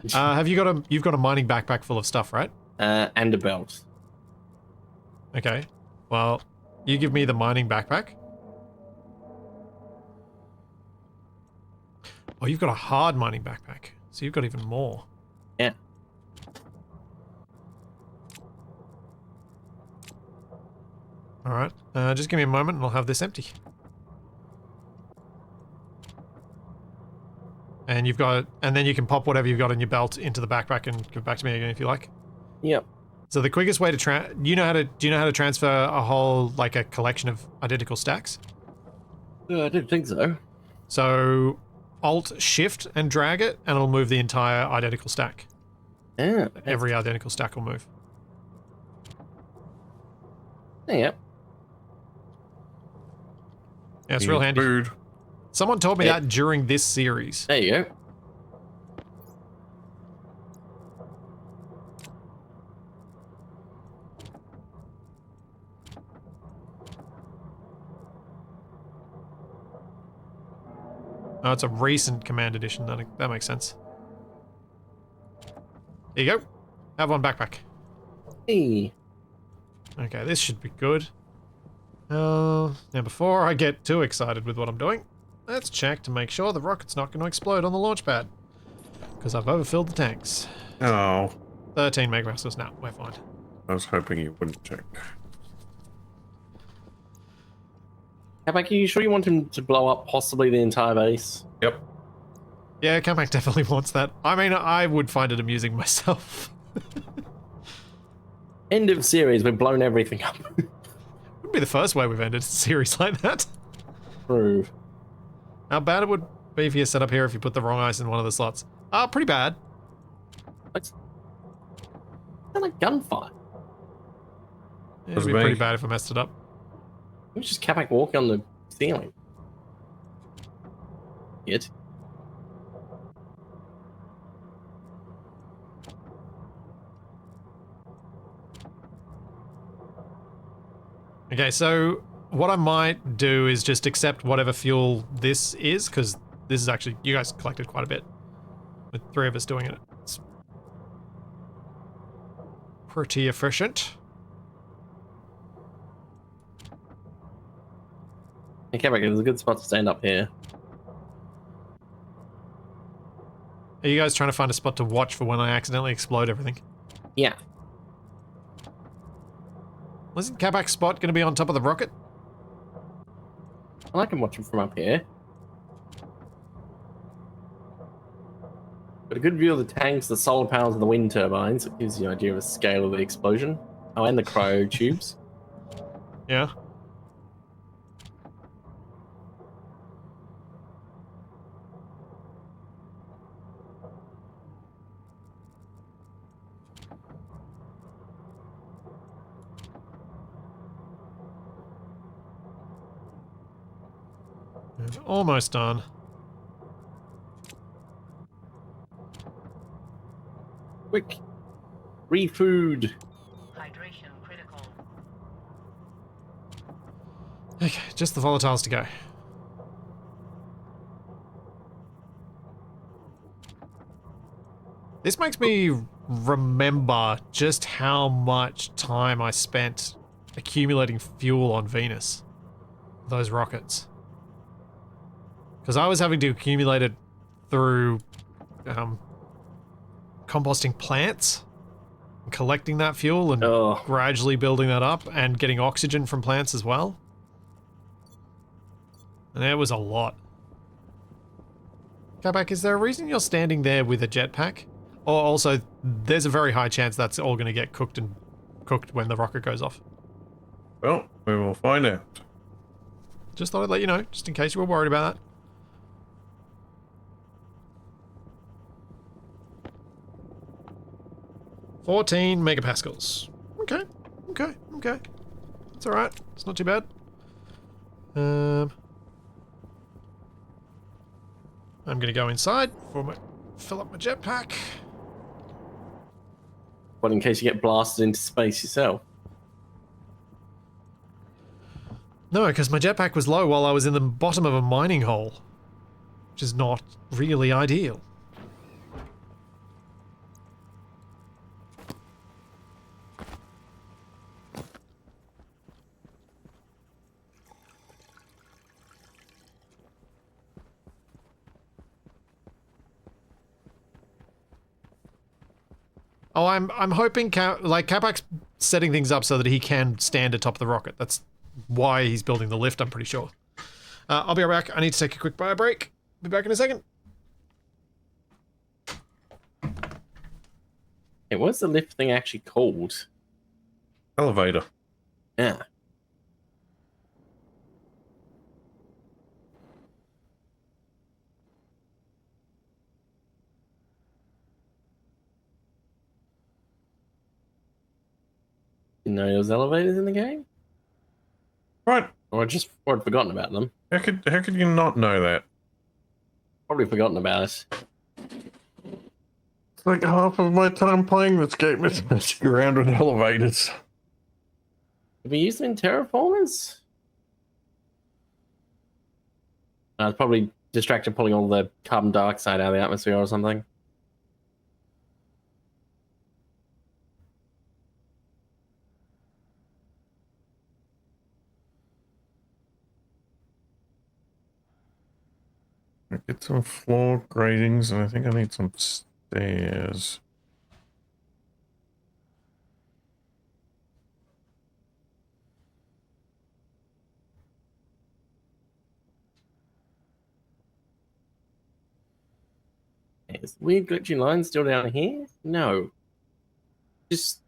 You've got a mining backpack full of stuff, right? And a belt. Okay. Well, you give me the mining backpack. Oh, you've got a hard mining backpack. So you've got even more. Yeah. Alright. Just give me a moment and I'll have this empty. And you've got, and then you can pop whatever you've got in your belt into the backpack and give it back to me again if you like. Yep. So the quickest way to do you know how to transfer a whole, like a collection of identical stacks? I didn't think so. So Alt Shift and drag it and it'll move the entire identical stack. Yeah. Every identical stack will move. Yep. Yeah, it's real handy. Food. Someone told me Yeah. that during this series. There you go. Oh, it's a recent command edition. That makes sense. There you go. Have one backpack. Hey. Okay, this should be good. Now before I get too excited with what I'm doing, let's check to make sure the rocket's not going to explode on the launch pad. Because I've overfilled the tanks. Oh, 13 megapascals. No, we're fine. I was hoping you wouldn't check. Kapak, are you sure you want him to blow up possibly the entire base? Yep. Yeah, Kapak definitely wants that. I mean, I would find it amusing myself. End of series, we've blown everything up. Wouldn't be the first way we've ended a series like that. True. How bad it would be for your setup here if you put the wrong ice in one of the slots. Pretty bad. It's like gunfire. It'd Was be me. pretty bad if I messed it up. It was just Kapak walking on the ceiling. It. Okay, so what I might do is just accept whatever fuel this is, because this is actually, you guys collected quite a bit. With 3 of us doing it. It's pretty efficient. Hey, Kapak, it's a good spot to stand up here. Are you guys trying to find a spot to watch for when I accidentally explode everything? Yeah. Wasn't Kapak's spot going to be on top of the rocket? I can watch him from up here. Got a good view of the tanks, the solar panels, and the wind turbines. It gives you an idea of the scale of the explosion. Oh, and the cryo tubes. Yeah. It's almost done. Quick. Refood. Hydration critical. Okay, just the volatiles to go. This makes me remember just how much time I spent accumulating fuel on Venus. Those rockets. Because I was having to accumulate it through composting plants, and collecting that fuel and Oh. gradually building that up and getting oxygen from plants as well. And it was a lot. Kapak, is there a reason you're standing there with a jetpack? Or also, there's a very high chance that's all going to get cooked when the rocket goes off. Well, we will find out. Just thought I'd let you know, just in case you were worried about that. $14 megapascals. Okay. It's alright. It's not too bad. I'm gonna go inside fill up my jetpack. But in case you get blasted into space yourself. No, because my jetpack was low while I was in the bottom of a mining hole. Which is not really ideal. Oh, I'm hoping Kapak's setting things up so that he can stand atop the rocket. That's why he's building the lift, I'm pretty sure. I'll be right back. I need to take a quick bio break. Be back in a second. Hey, what's the lift thing actually called? Elevator. Yeah. Didn't know there was elevators in the game? Right. Or I'd forgotten about them. How could you not know that? Probably forgotten about it. It's like half of my time playing this game is messing around with elevators. Have we used them in terraformers? It's probably distracted pulling all the carbon dioxide out of the atmosphere or something. I get some floor gratings, and I think I need some stairs. Is weird glitchy line still down here? No. Just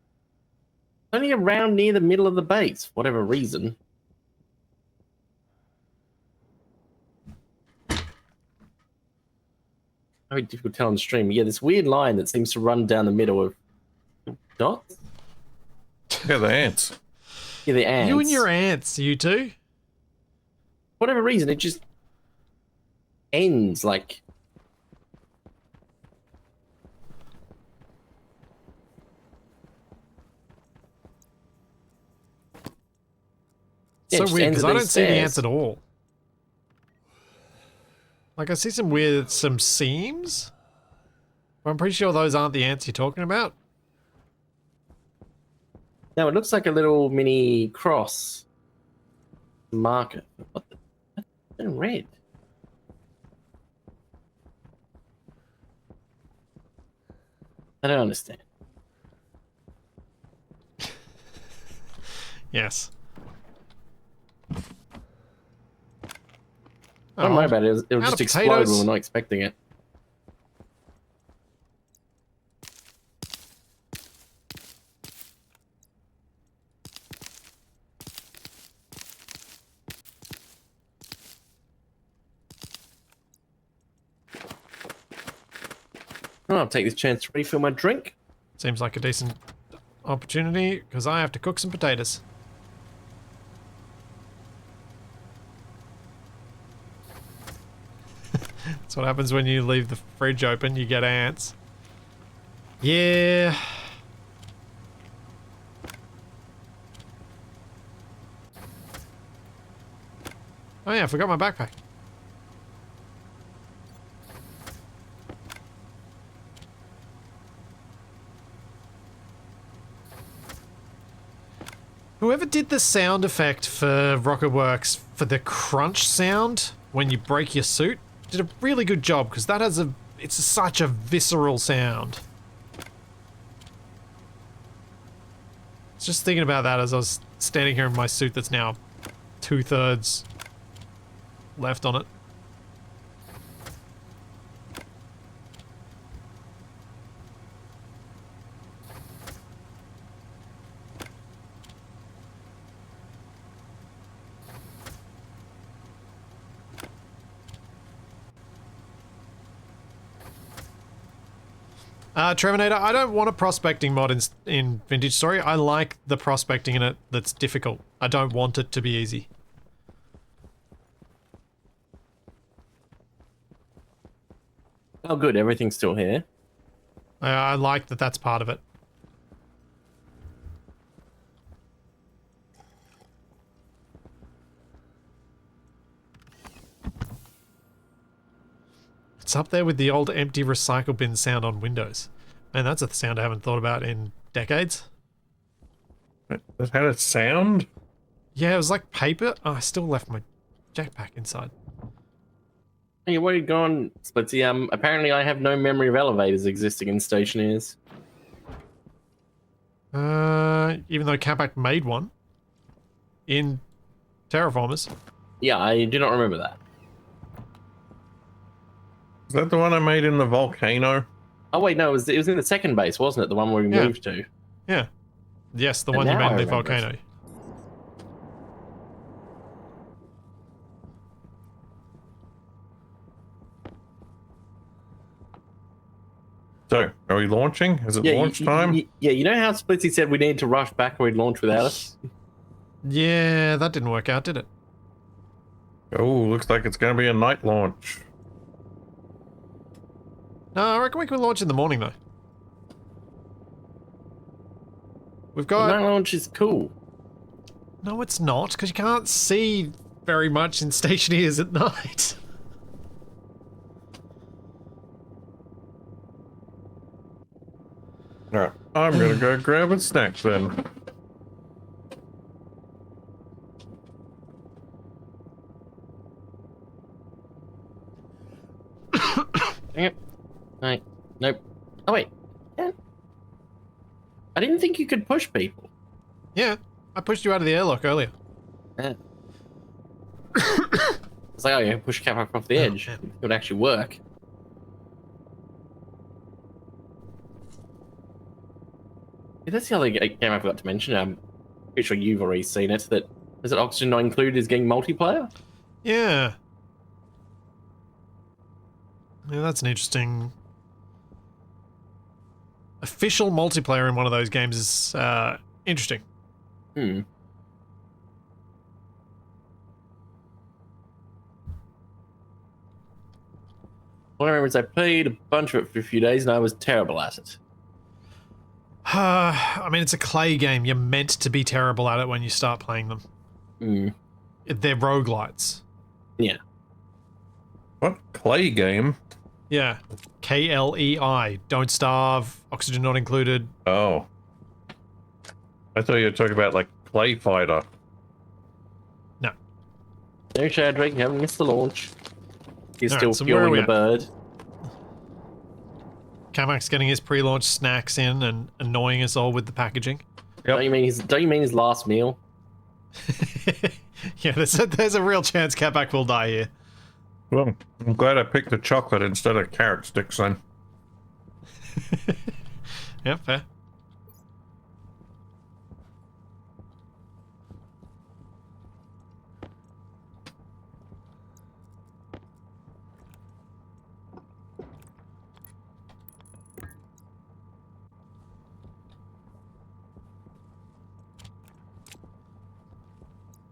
only around near the middle of the base, for whatever reason. Very difficult to tell on the stream. Yeah, this weird line that seems to run down the middle of dots. Yeah, the ants. Yeah, the ants. You and your ants, you two. Whatever reason, it just ends like. Yeah, it So just weird ends because at I don't these see the stairs. ants at all. Like I see some weird, some seams. But I'm pretty sure those aren't the ants you're talking about. No, it looks like a little mini cross marker. What the? That's in red. I don't understand. Yes. Don't worry about it. It'll out just of explode potatoes. when we're not expecting it. Oh, I'll take this chance to refill my drink. Seems like a decent opportunity because I have to cook some potatoes. That's what happens when you leave the fridge open, you get ants. Yeah. Oh yeah, I forgot my backpack. Whoever did the sound effect for Rocketworks for the crunch sound when you break your suit did a really good job because that has it's such a visceral sound. Just thinking about that as I was standing here in my suit that's now 2/3 left on it. Treminator, I don't want a prospecting mod in Vintage Story. I like the prospecting in it that's difficult. I don't want it to be easy. Oh, good. Everything's still here. I like that that's part of it. It's up there with the old empty recycle bin sound on Windows. Man, that's a sound I haven't thought about in decades. That had a sound? Yeah, it was like paper. Oh, I still left my jackpack inside. Hey, where you gone, Splitsy? Apparently I have no memory of elevators existing in Stationeers. Even though Kapak made one in Terraformers. Yeah, I do not remember that. Is that the one I made in the volcano? Oh wait, no, it was in the second base, wasn't it? The one where we Yeah. moved to. Yeah. Yes, the And one you now made I in the remember it. volcano. So, are we launching? Is it Yeah, launch time? yeah, you know how Splitsy said we needed to rush back and we'd launch without us? Yeah, that didn't work out, did it? Oh, looks like it's going to be a night launch. No, I reckon we can launch in the morning, though. We've got... Night launch is cool. No, it's not, because you can't see very much in Stationeers at night. Alright, I'm gonna go grab a snack then. Dang it. Right. Nope. Oh, wait. Yeah. I didn't think you could push people. Yeah, I pushed you out of the airlock earlier. Yeah. It's like, oh, yeah, push Kapak off the edge. yeah. It would actually work. Yeah, that's the other game I forgot to mention. I'm pretty sure you've already seen it. That is it Oxygen Not Included is getting multiplayer? Yeah. Yeah, that's an interesting... Official multiplayer in one of those games is interesting. Hmm. What I remember is I played a bunch of it for a few days and I was terrible at it. I mean, it's a clay game. You're meant to be terrible at it when you start playing them. Hmm. They're roguelites. Yeah. What clay game? Yeah. KLEI. Don't Starve. Oxygen Not Included. Oh. I thought you were talking about like Clay Fighter. No. No, Shadrake, you haven't missed the launch. He's All still right, so where are fueling we the at? bird. Kapak's getting his pre-launch snacks in and annoying us all with the packaging. Yep. Don't you mean his last meal? Yeah, there's a real chance Kapak will die here. Well, I'm glad I picked the chocolate instead of carrot sticks then. Yeah, fair.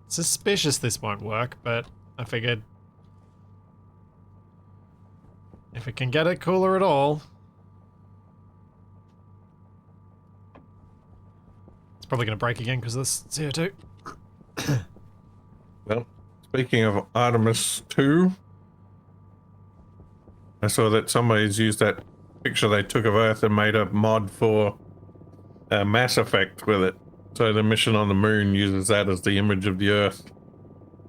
Suspicious this won't work, but I figured if it can get it cooler at all. It's probably going to break again because of this CO2. Well, speaking of Artemis 2, I saw that somebody's used that picture they took of Earth and made a mod for Mass Effect with it. So the mission on the moon uses that as the image of the Earth.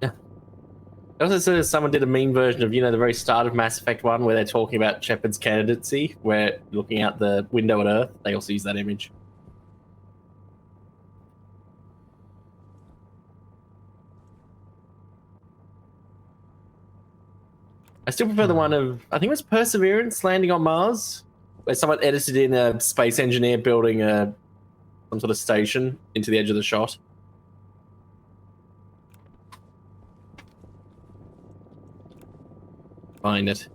Yeah. I also said someone did a meme version of, the very start of Mass Effect 1 where they're talking about Shepard's candidacy, where looking out the window at Earth, they also use that image. I still prefer the one of, I think it was Perseverance landing on Mars, where someone edited in a space engineer building some sort of station into the edge of the shot. Find it.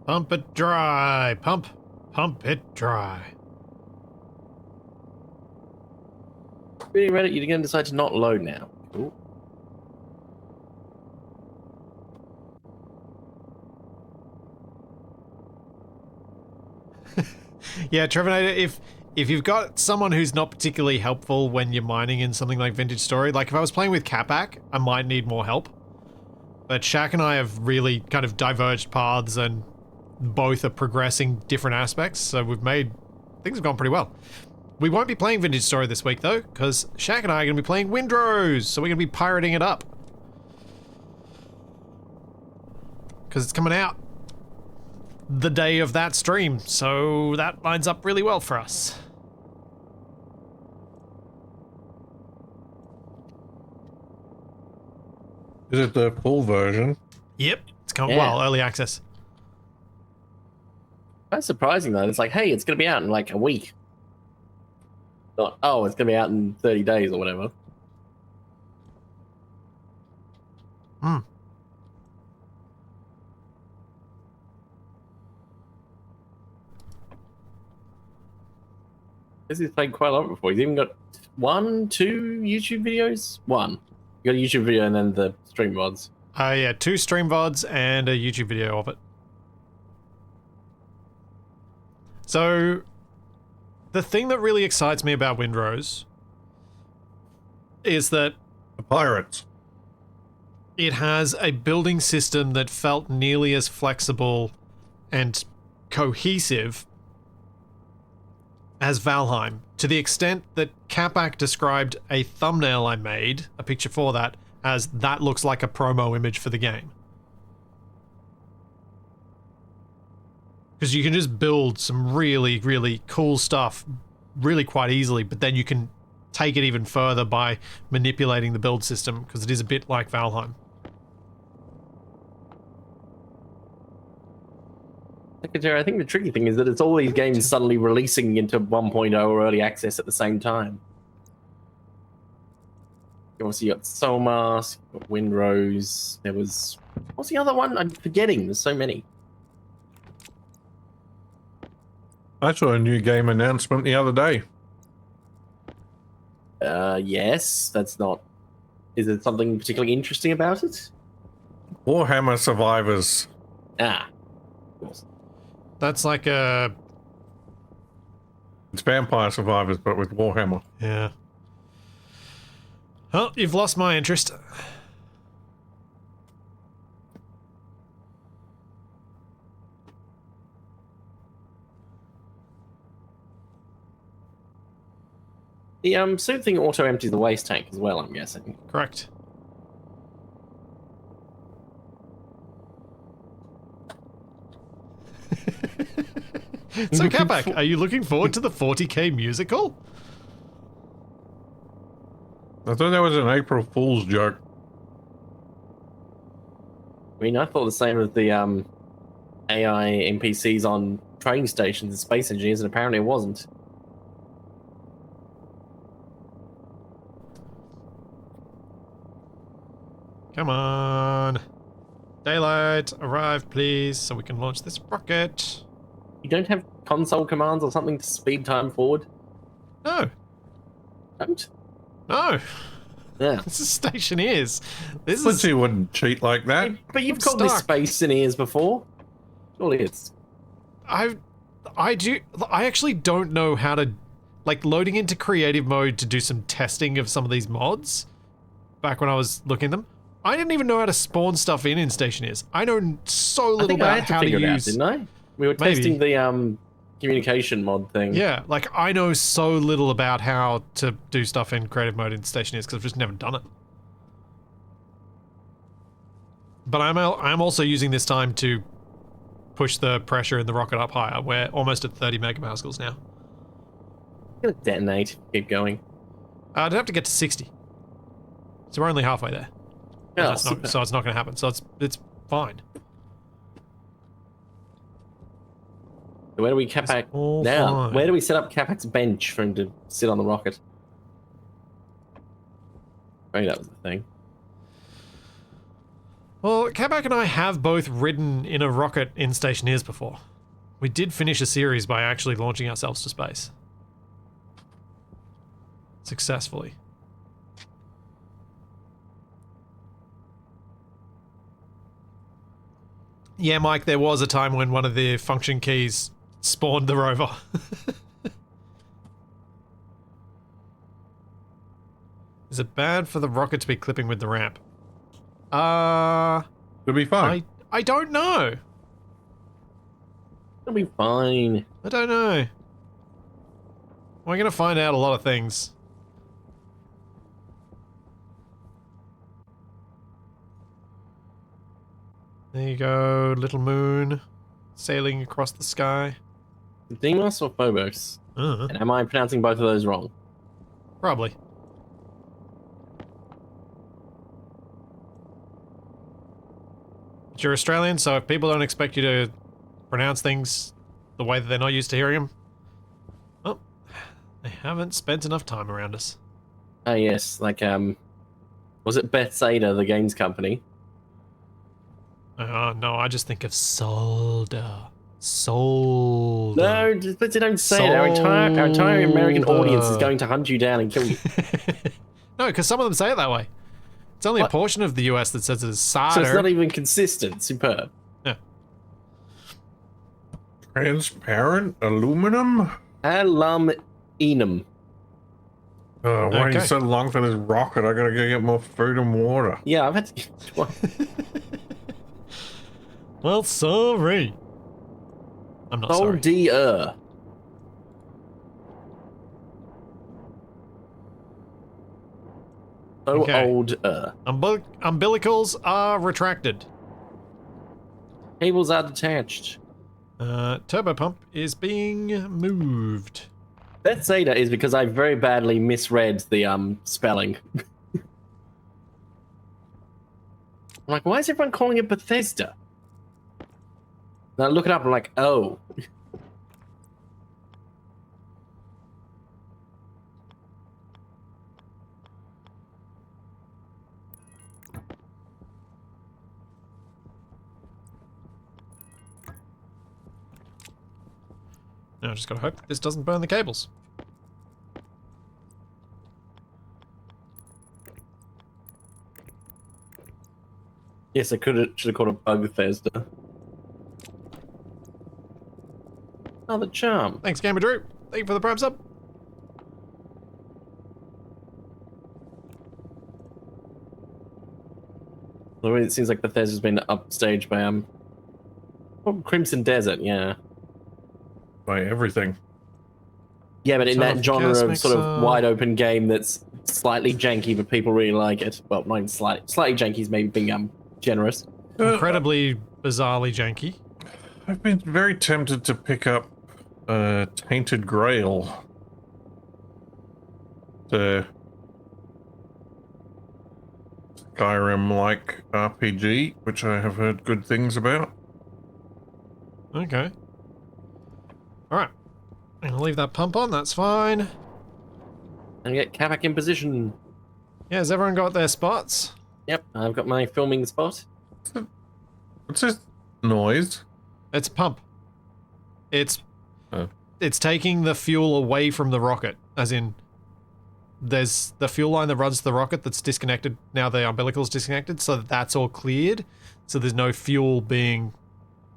Pump it dry. Pump it dry. Really, Reddit, you're going to decide to not load now. Cool. Yeah, Trevornator, if you've got someone who's not particularly helpful when you're mining in something like Vintage Story, like if I was playing with Kapak, I might need more help. But Shaq and I have really kind of diverged paths and both are progressing different aspects, so things have gone pretty well. We won't be playing Vintage Story this week though, because Shaq and I are going to be playing Windrose, so we're going to be pirating it up. Because it's coming out the day of that stream, so that lines up really well for us. Is it the full version? Yep, it's coming. Yeah. Well, early access. That's surprising though. It's like, hey, it's going to be out in like a week. Not, oh, it's going to be out in 30 days or whatever. Hmm. He's played quite a lot before. He's even got 2 YouTube videos. One. You got a YouTube video and then the stream mods. Yeah, 2 stream VODs and a YouTube video of it. So, the thing that really excites me about Windrose is that The pirates. it has a building system that felt nearly as flexible and cohesive as Valheim, to the extent that Kapak described a thumbnail I made, a picture for that, as that looks like a promo image for the game. Because you can just build some really, really cool stuff really quite easily, but then you can take it even further by manipulating the build system, because it is a bit like Valheim. I think the tricky thing is that it's all these games suddenly releasing into 1.0 or early access at the same time. Obviously, you got Soul Mask, you got Windrose. There was... What's the other one? I'm forgetting. There's so many. I saw a new game announcement the other day. Yes. That's not... Is there something particularly interesting about it? Warhammer Survivors. Ah. Of course. That's like a... It's Vampire Survivors, but with Warhammer. Yeah. Well, you've lost my interest. The soup thing auto empties the waste tank as well, I'm guessing. Correct. So, Kapak, are you looking forward to the 40k musical? I thought that was an April Fool's joke. I mean, I thought the same with the AI NPCs on train stations and space engineers, and apparently it wasn't. Come on. Daylight, arrive please, so we can launch this rocket. You don't have console commands or something to speed time forward? No. Don't? No. Yeah. This is Stationeers. This is... Quincy wouldn't cheat like that. But you've I'm called this stuck. space in ears before. Surely it's... I actually don't know how to... Like, loading into creative mode to do some testing of some of these mods, back when I was looking at them, I didn't even know how to spawn stuff in Stationeers. I know so I little think I about had to how to figure it out, use... didn't I? We were Maybe. testing the communication mod thing. Yeah, like, I know so little about how to do stuff in creative mode in Stationeers because I've just never done it. But I'm also using this time to push the pressure in the rocket up higher. We're almost at 30 megapascals now. Gonna detonate. Keep going. I'd have to get to 60. So we're only halfway there. Yeah, So it's not going to happen. So it's fine. Where do we Kapak all now? fine. Where do we set up Kapak's bench for him to sit on the rocket? Maybe that was the thing. Well, Kapak and I have both ridden in a rocket in Stationeers before. We did finish a series by actually launching ourselves to space. Successfully. Yeah, Mike, there was a time when one of the function keys spawned the rover. Is it bad for the rocket to be clipping with the ramp? It'll be fine. I don't know. It'll be fine. I don't know. We're gonna find out a lot of things. There you go, little moon, sailing across the sky. Deimos or Phobos? And am I pronouncing both of those wrong? Probably. But you're Australian, so if people don't expect you to pronounce things the way that they're not used to hearing them, well, they haven't spent enough time around us. Ah, yes. Like, was it Bethsaida, the games company? No, I just think of Solda. Solda. No, but they don't say it. Our entire American audience is going to hunt you down and kill you. No, because some of them say it that way. It's only What? a portion of the US that says it as So Sarder. it's not even consistent. Superb. Yeah. Transparent aluminum? Aluminum. Oh, why are you Okay. so long for this rocket? I gotta go get more food and water. Yeah, I've had to. Well, sorry. I'm not Oh sorry. dear. So Okay. old. Umbilicals are retracted. Cables are detached. Turbo pump is being moved. Bethsaida is because I very badly misread the spelling. I'm like, why is everyone calling it Bethesda? And I look it up and I'm like, oh. Now I just gotta hope this doesn't burn the cables. Yes, I should have called it Bug-Bethesda. Oh, the charm. Thanks, Gamer Drew. Thank you for the prime sub. The way it seems like Bethesda's been upstaged by Crimson Desert, yeah. By everything. Yeah, but in Turn off that the genre gas of sort of mixer. wide open game that's slightly janky, but people really like it. Well, not even slightly janky is maybe being generous. Incredibly bizarrely janky. I've been very tempted to pick up Tainted Grail. The Skyrim-like RPG, which I have heard good things about. Okay. Alright. I'm gonna leave that pump on, that's fine. And get Kapak in position. Yeah, has everyone got their spots? Yep, I've got my filming spot. What's this noise? It's a pump. It's Oh. it's taking the fuel away from the rocket. As in, there's the fuel line that runs the rocket that's disconnected. Now the umbilical's disconnected, so that's all cleared. So there's no fuel being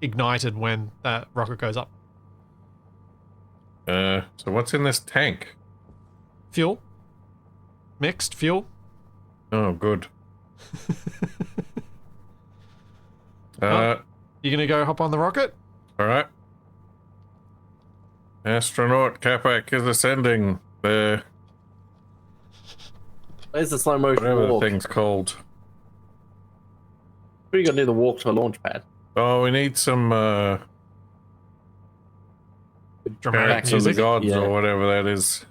ignited when that rocket goes up. So what's in this tank? Fuel. Mixed fuel. Oh, good. Oh. You gonna go hop on the rocket? Alright. Astronaut Kapak is ascending. The Where's the slow motion whatever the walk? thing's called. You gotta do the walk to a launch pad. Oh, we need some Dramatic Chariots of the music. Gods Yeah. or whatever that is.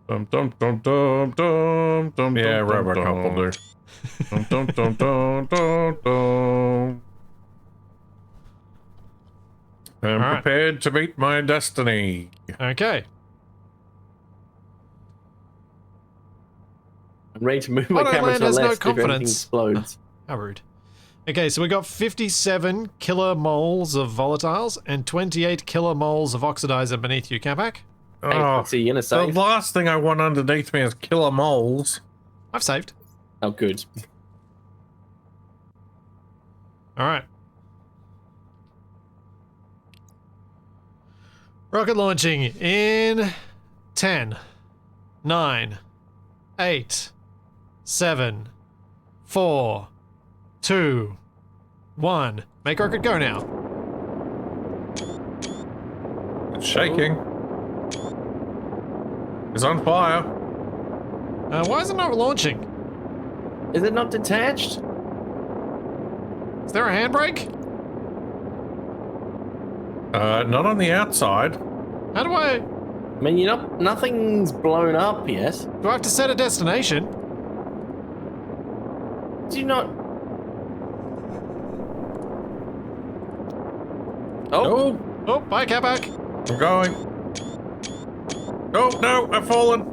Dum dum dum dum dum dum. Yeah, Robocop will do. Dum dum dum dum dum dum. I'm Alright. prepared to meet my destiny. Okay. I'm ready to move my Autoland camera to the has no left if anything confidence. explodes. How rude. Okay, so we got 57 kilomoles of volatiles and 28 kilomoles of oxidizer beneath you, Kapak. Hey, Oh, let's see, you're gonna the save. last thing I want underneath me is killer moles. I've saved. Oh, good. Alright. Rocket launching in 10, 9, 8, 7, 4, 2, 1. Make rocket go now. It's shaking. It's on fire. Why is it not launching? Is it not detached? Is there a handbrake? Not on the outside. How do I... I mean, you're not. Nothing's blown up yet. Do I have to set a destination? Do you not? Oh, Oh, bye, Kapak. I'm going. Oh, no, I've fallen.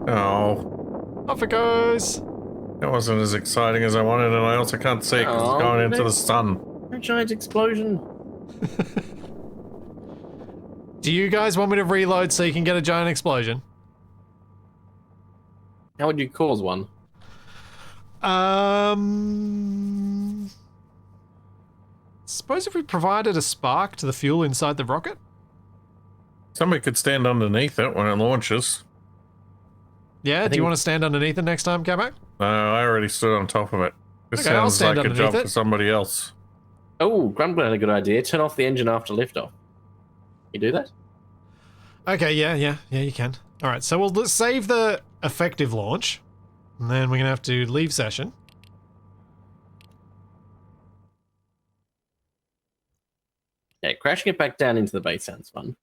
Oh, Off it goes. that wasn't as exciting as I wanted, and I also can't see it because Oh, it's going into no. the sun. a giant explosion. Do you guys want me to reload so you can get a giant explosion? How would you cause one? Suppose if we provided a spark to the fuel inside the rocket? Somebody could stand underneath it when it launches. Yeah, do you want to stand underneath it next time, Kapak? No, I already stood on top of it. This Okay, I'll sounds stand like a underneath job it. for somebody else. Oh, Grumbler had a good idea. Turn off the engine after liftoff. You do that? Okay, yeah, you can. Alright, so we'll save the effective launch. And then we're going to have to leave session. Yeah, crashing it back down into the base sounds fun.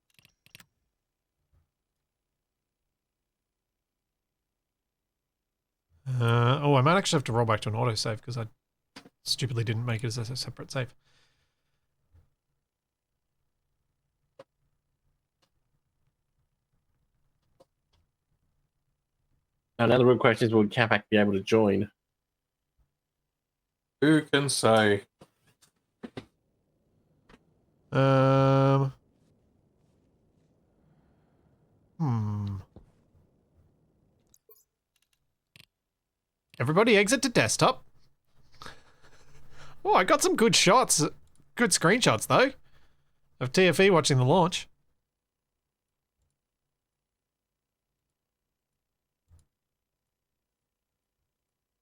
Oh, I might actually have to roll back to an autosave because I stupidly didn't make it as a separate save. Now the real question is, will Kapak be able to join? Who can say? Everybody exit to desktop. Oh, I got some good shots. Good screenshots, though, of TFE watching the launch.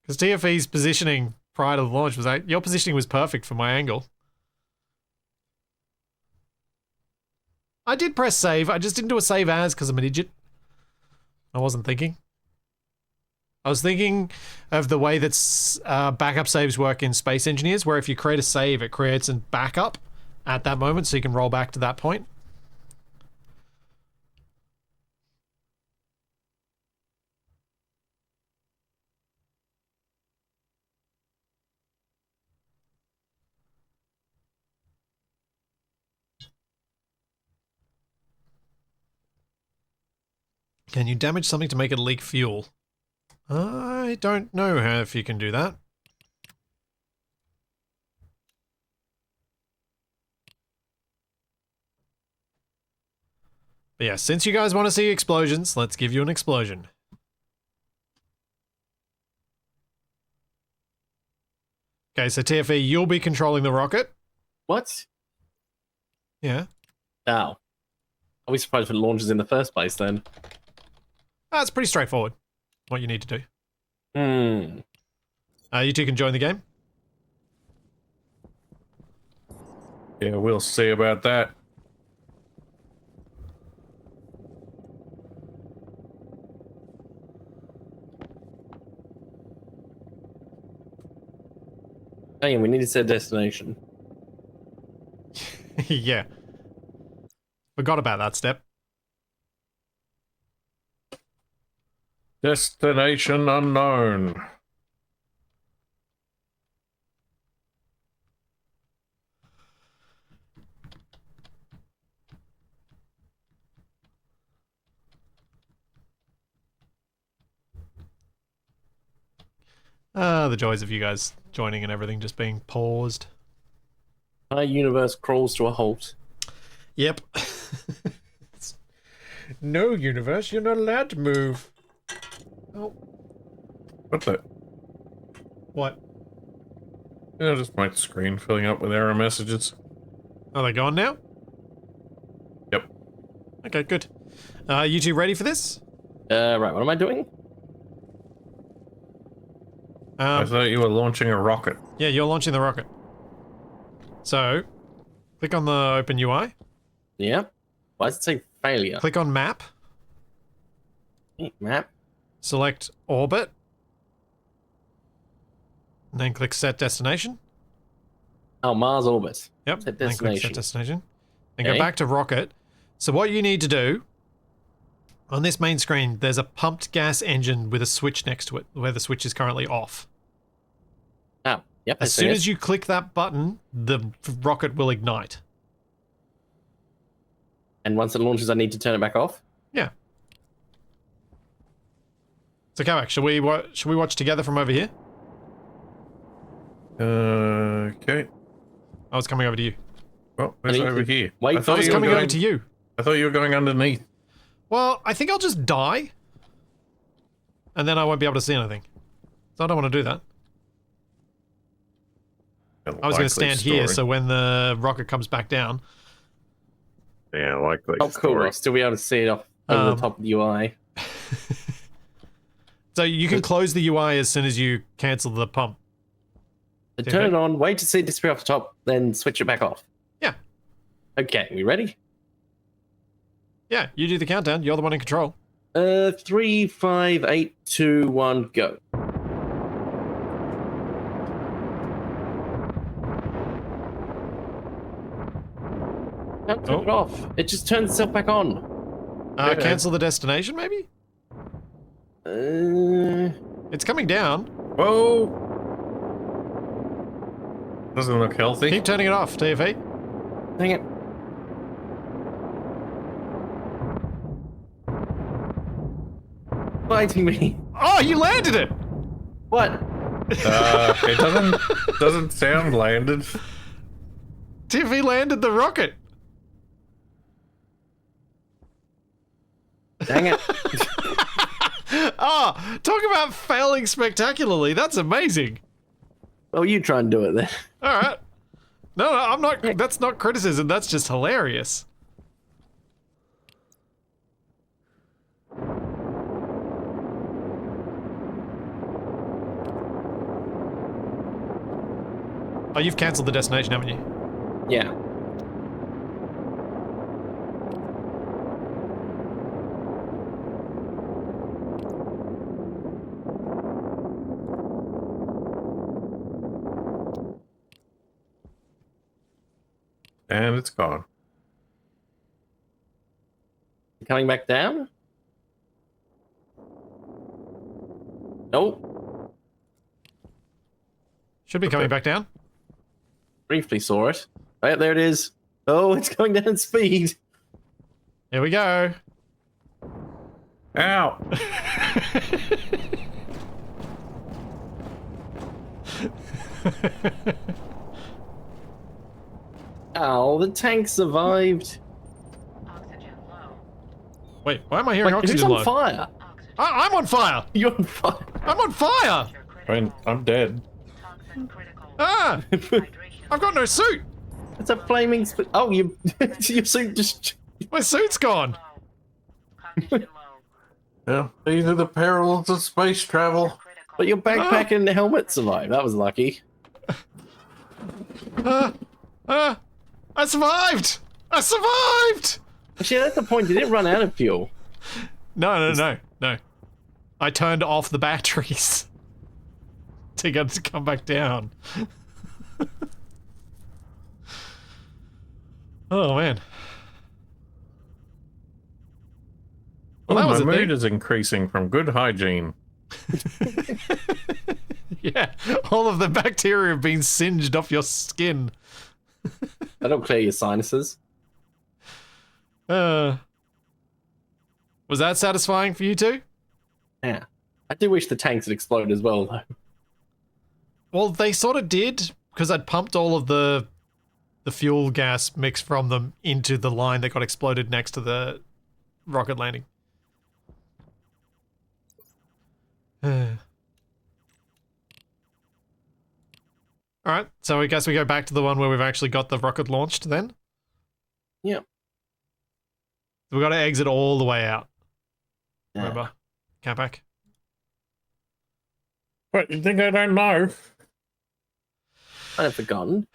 Because TFE's positioning prior to the launch was like, your positioning was perfect for my angle. I did press save. I just didn't do a save as because I'm an idiot. I wasn't thinking. I was thinking of the way that backup saves work in Space Engineers, where if you create a save, it creates a backup at that moment so you can roll back to that point. Can you damage something to make it leak fuel? I don't know if you can do that. But yeah, since you guys want to see explosions, let's give you an explosion. Okay, so TFE, you'll be controlling the rocket. What? Yeah. Now, are we surprised if it launches in the first place then? It's pretty straightforward, what you need to do. Hmm. You two can join the game. Yeah, we'll see about that. Hey, we need to set a destination. Yeah. Forgot about that step. Destination unknown. The joys of you guys joining and everything just being paused. Our universe crawls to a halt. Yep. No, universe, you're not allowed to move. Oh. What the? What? Yeah, just my screen filling up with error messages. Are they gone now? Yep. Okay, good. You two ready for this? Right, what am I doing? I thought you were launching a rocket. Yeah, you're launching the rocket. So, click on the open UI. Yeah. Why does it say failure? Click on map. Map. Select orbit. And then click set destination. Oh, Mars orbit. Yep. Set Then click set destination. destination. Then Okay. go back to rocket. So what you need to do, on this main screen, there's a pumped gas engine with a switch next to it, where the switch is currently off. Oh, yep. As soon as you click that button, the rocket will ignite. And once it launches, I need to turn it back off? Yeah. So, Kapak, should we watch together from over here? Okay. I was coming over to you. Well, it's need over to here. wait I for thought I was you were coming over going. to you. I thought you were going underneath. Well, I think I'll just die. And then I won't be able to see anything. So I don't want to do that. I was going to stand here, so when the rocket comes back down. Yeah, likely. Oh, cool. story. I'll still be able to see it off over the top of the UI. So you can close the UI as soon as you cancel the pump. So turn it on, wait to see it disappear off the top, then switch it back off. Yeah. Okay, we ready? Yeah, you do the countdown. You're the one in control. 3, 5, 8, 2, 1, go. Don't turn it off. It just turns itself back on. Cancel the destination, maybe? It's coming down. Whoa! Doesn't look healthy. Keep turning it off, TFE. Dang it. Fighting me. Oh, you landed it! What? It doesn't sound landed. TFE landed the rocket. Dang it. Oh, talk about failing spectacularly. That's amazing. Well, you try and do it then. All right. No, I'm not. That's not criticism. That's just hilarious. Oh, you've cancelled the destination, haven't you? Yeah. And it's gone. Coming back down? Nope. Should be coming back down. Briefly saw it. Right, there it is. Oh, it's going down in speed. Here we go. Ow! Oh, the tank survived. Oxygen low. Wait, why am I hearing Wait, who's oxygen on low? fire? Oxygen I'm on fire. You're on fire. I'm on fire. I mean, I'm dead. toxin critical. Ah, Hydration. I've got no suit. It's a flaming oh, you your suit just... My suit's gone. Low. Cognition low. Yeah, these are the perils of space travel. Critical. But your backpack and the helmet survived. That was lucky. I survived. I survived. Actually, that's the point. You didn't run out of fuel. No. I turned off the batteries to get it to come back down. Oh man. Well, that my was a mood thing. is increasing from good hygiene. Yeah, all of the bacteria have been singed off your skin. That'll clear your sinuses. Was that satisfying for you too? Yeah. I do wish the tanks had exploded as well, though. Well, they sort of did, because I'd pumped all of the fuel gas mix from them into the line that got exploded next to the rocket landing. Alright, so I guess we go back to the one where we've actually got the rocket launched then? Yep. We've got to exit all the way out. Yeah. Remember? Kapak? What, you think I don't know? I've forgotten.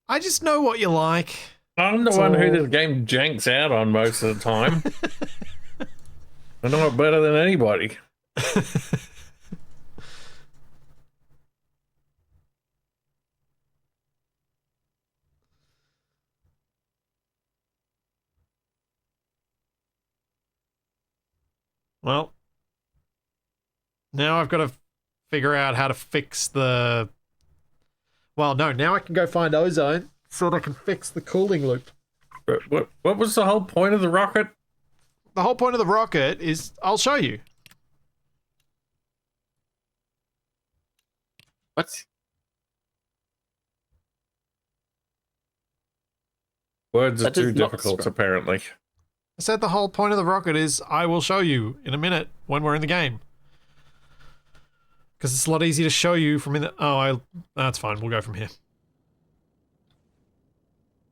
I just know what you like. I'm the That's one who all. this game janks out on most of the time. I know it better than anybody. Well, now I've got to figure out how to fix the... Well, no, now I can go find Ozone so that I can fix the cooling loop. What was the whole point of the rocket? The whole point of the rocket is... I'll show you. What? Words are That does too not difficult, describe- apparently. I said the whole point of the rocket is I will show you in a minute when we're in the game. Because it's a lot easier to show you from in the... Oh, that's fine. We'll go from here.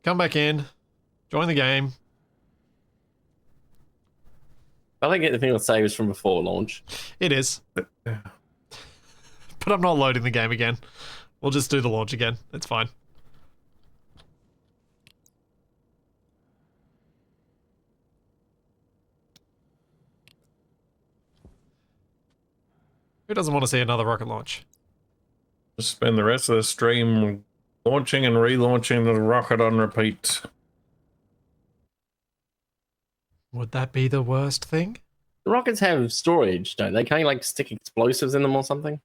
Come back in. Join the game. I think anything will say was from before launch. It is. But I'm not loading the game again. We'll just do the launch again. It's fine. Who doesn't want to see another rocket launch? Just spend the rest of the stream launching and relaunching the rocket on repeat. Would that be the worst thing? The rockets have storage, don't they? Can't you like stick explosives in them or something?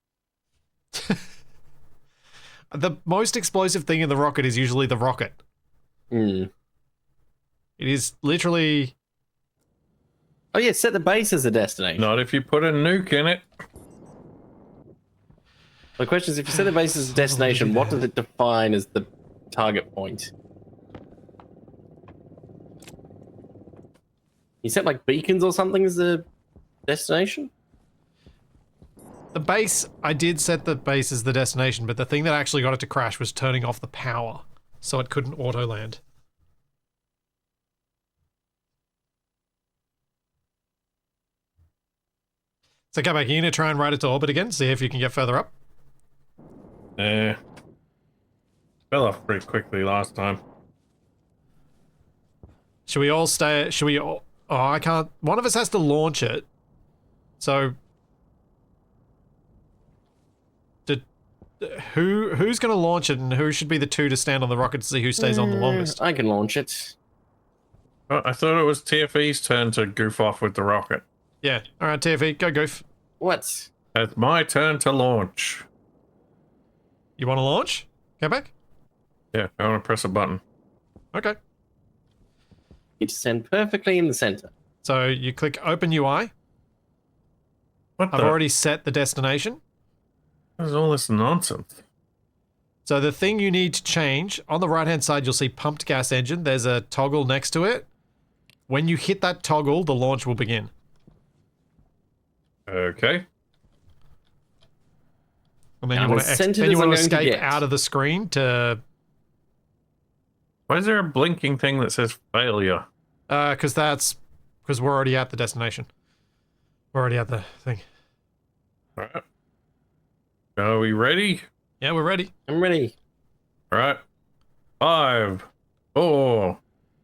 The most explosive thing in the rocket is usually the rocket. Hmm. It is literally... Oh yeah, set the base as a destination. Not if you put a nuke in it. The question is, if you set the base as a destination, what does it define as the target point? You set like beacons or something as the destination? The base, I did set the base as the destination, but the thing that actually got it to crash was turning off the power, so it couldn't auto-land. So come back, you're gonna try and ride it to orbit again, see if you can get further up. Fell off pretty quickly last time. Should we all stay, should we all... Oh, I can't... One of us has to launch it. So... Who's going to launch it, and who should be the two to stand on the rocket to see who stays on the longest? I can launch it. Oh, I thought it was TFE's turn to goof off with the rocket. Yeah. Alright, TFE, go goof. What? It's my turn to launch. You want to launch? Go back? Yeah, I want to press a button. Okay. You descend perfectly in the center. So you click Open UI. What I've already set the destination. What is all this nonsense? So the thing you need to change, on the right-hand side, you'll see pumped gas engine. There's a toggle next to it. When you hit that toggle, the launch will begin. Okay. And then I'm you want as to centered as I'm going to escape get. out of the screen to... Why is there a blinking thing that says failure? because we're already at the destination. We're already at the thing. Alright. Are we ready? Yeah, we're ready. I'm ready. Alright. 5, 4,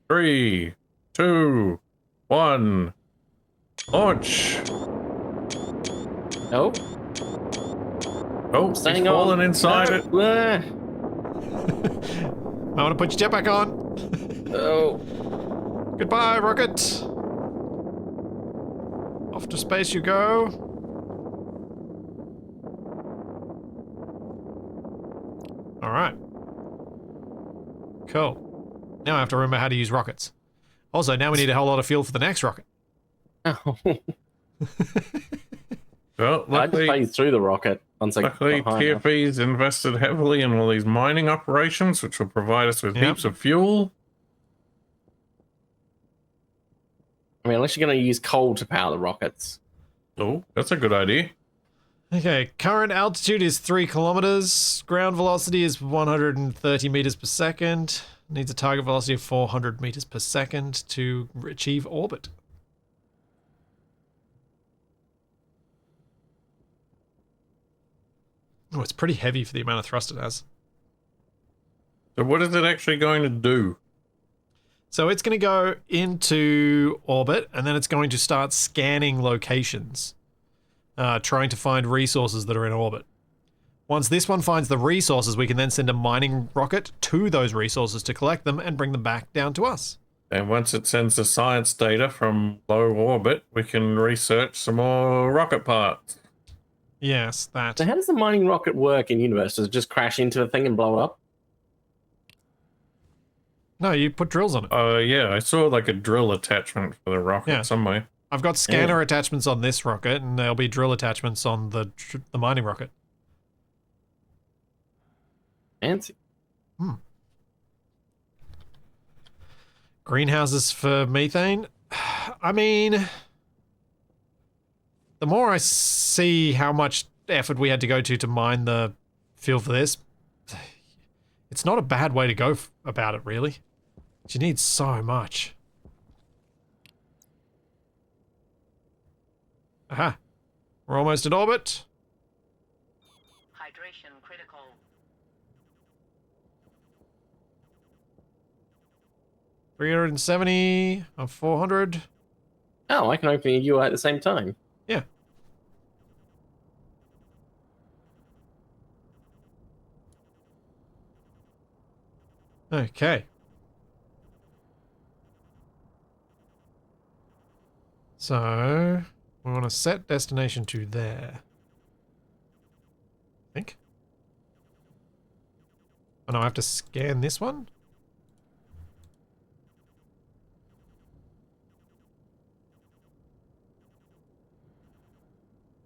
3, 2, 1. Launch! Oh, Oh, he's staying falling on. inside it. Ah. I want to put your jetpack on. Oh. Goodbye, rocket. Off to space you go. Alright. Cool. Now I have to remember how to use rockets. Also, now we need a whole lot of fuel for the next rocket. Oh. Well, I just luckily, phased through the rocket once I got luckily high enough. TFE's invested heavily in all these mining operations, which will provide us with Yep. heaps of fuel. I mean, unless you're going to use coal to power the rockets. Oh, that's a good idea. Okay, current altitude is 3 kilometers. Ground velocity is 130 meters per second. Needs a target velocity of 400 meters per second to achieve orbit. Oh, it's pretty heavy for the amount of thrust it has. So what is it actually going to do? So it's going to go into orbit, and then it's going to start scanning locations, trying to find resources that are in orbit. Once this one finds the resources, we can then send a mining rocket to those resources to collect them and bring them back down to us. And once it sends the science data from low orbit, we can research some more rocket parts. Yes, that. So how does the mining rocket work in universe? Does it just crash into a thing and blow it up? No, you put drills on it. Yeah, I saw like a drill attachment for the rocket Yeah. somewhere. I've got scanner attachments on this rocket, and there'll be drill attachments on the mining rocket. Fancy. Greenhouses for methane. I mean, the more I see how much effort we had to go to mine the fuel for this, it's not a bad way to go about it, really. But you need so much. Aha. We're almost in orbit. Hydration critical. 370 of 400. Oh, I can open a UI at the same time. Yeah. Okay. So, we want to set destination to there. I think. Oh no, I have to scan this one?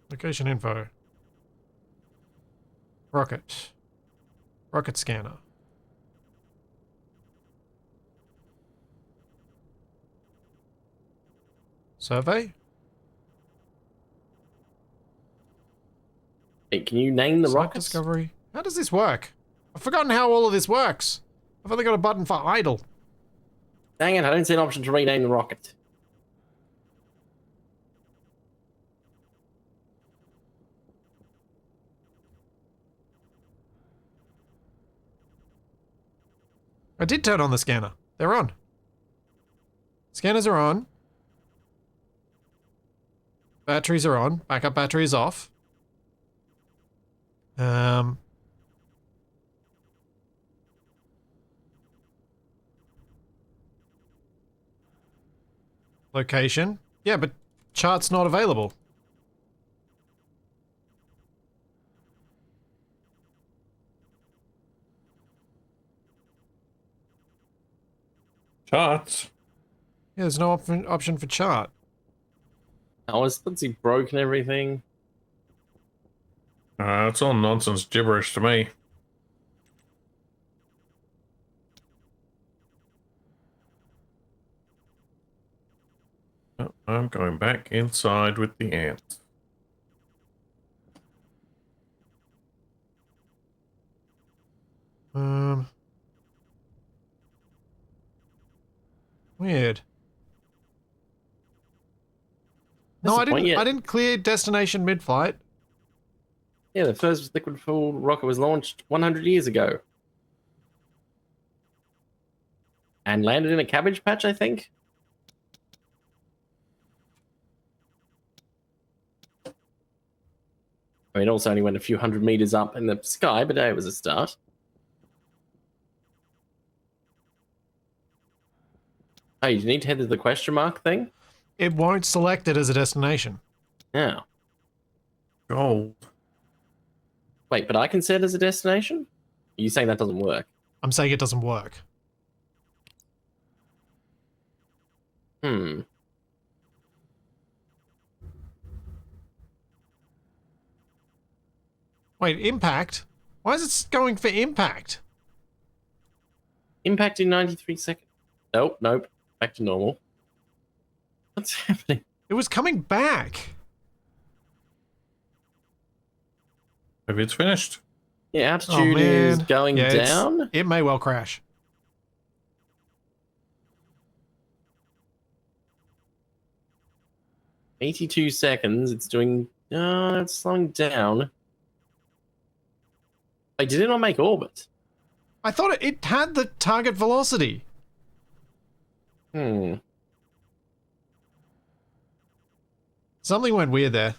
Location info. Rocket. Rocket scanner. Survey? Hey, can you name the Site rockets? discovery. How does this work? I've forgotten how all of this works. I've only got a button for idle. Dang it, I don't see an option to rename the rocket. I did turn on the scanner. They're on. Scanners are on. Batteries are on. Backup battery is off. Location. Yeah, but chart's not available. Charts. Yeah, there's no option for chart. Oh, is Splitsy broken everything? It's all nonsense gibberish to me. Oh, I'm going back inside with the ants. Weird. That's No, the I point, didn't. yeah. I didn't clear destination mid-flight. Yeah, the first liquid-fueled rocket was launched 100 years ago. And landed in a cabbage patch, I think? I mean, it also only went a few hundred meters up in the sky, but it was a start. Oh, you need to head to the question mark thing? It won't select it as a destination. Yeah. Gold. Wait, but I can set it as a destination? Are you saying that doesn't work? I'm saying it doesn't work. Hmm. Wait, impact? Why is it going for impact? Impact in 93 seconds. Nope, nope. Back to normal. What's happening? It was coming back. Maybe it's finished. Yeah, altitude is going Yeah, down. it may well crash. $82 seconds. It's doing. It's slowing down. Wait, did it not make orbit? I thought it had the target velocity. Hmm. Something went weird there.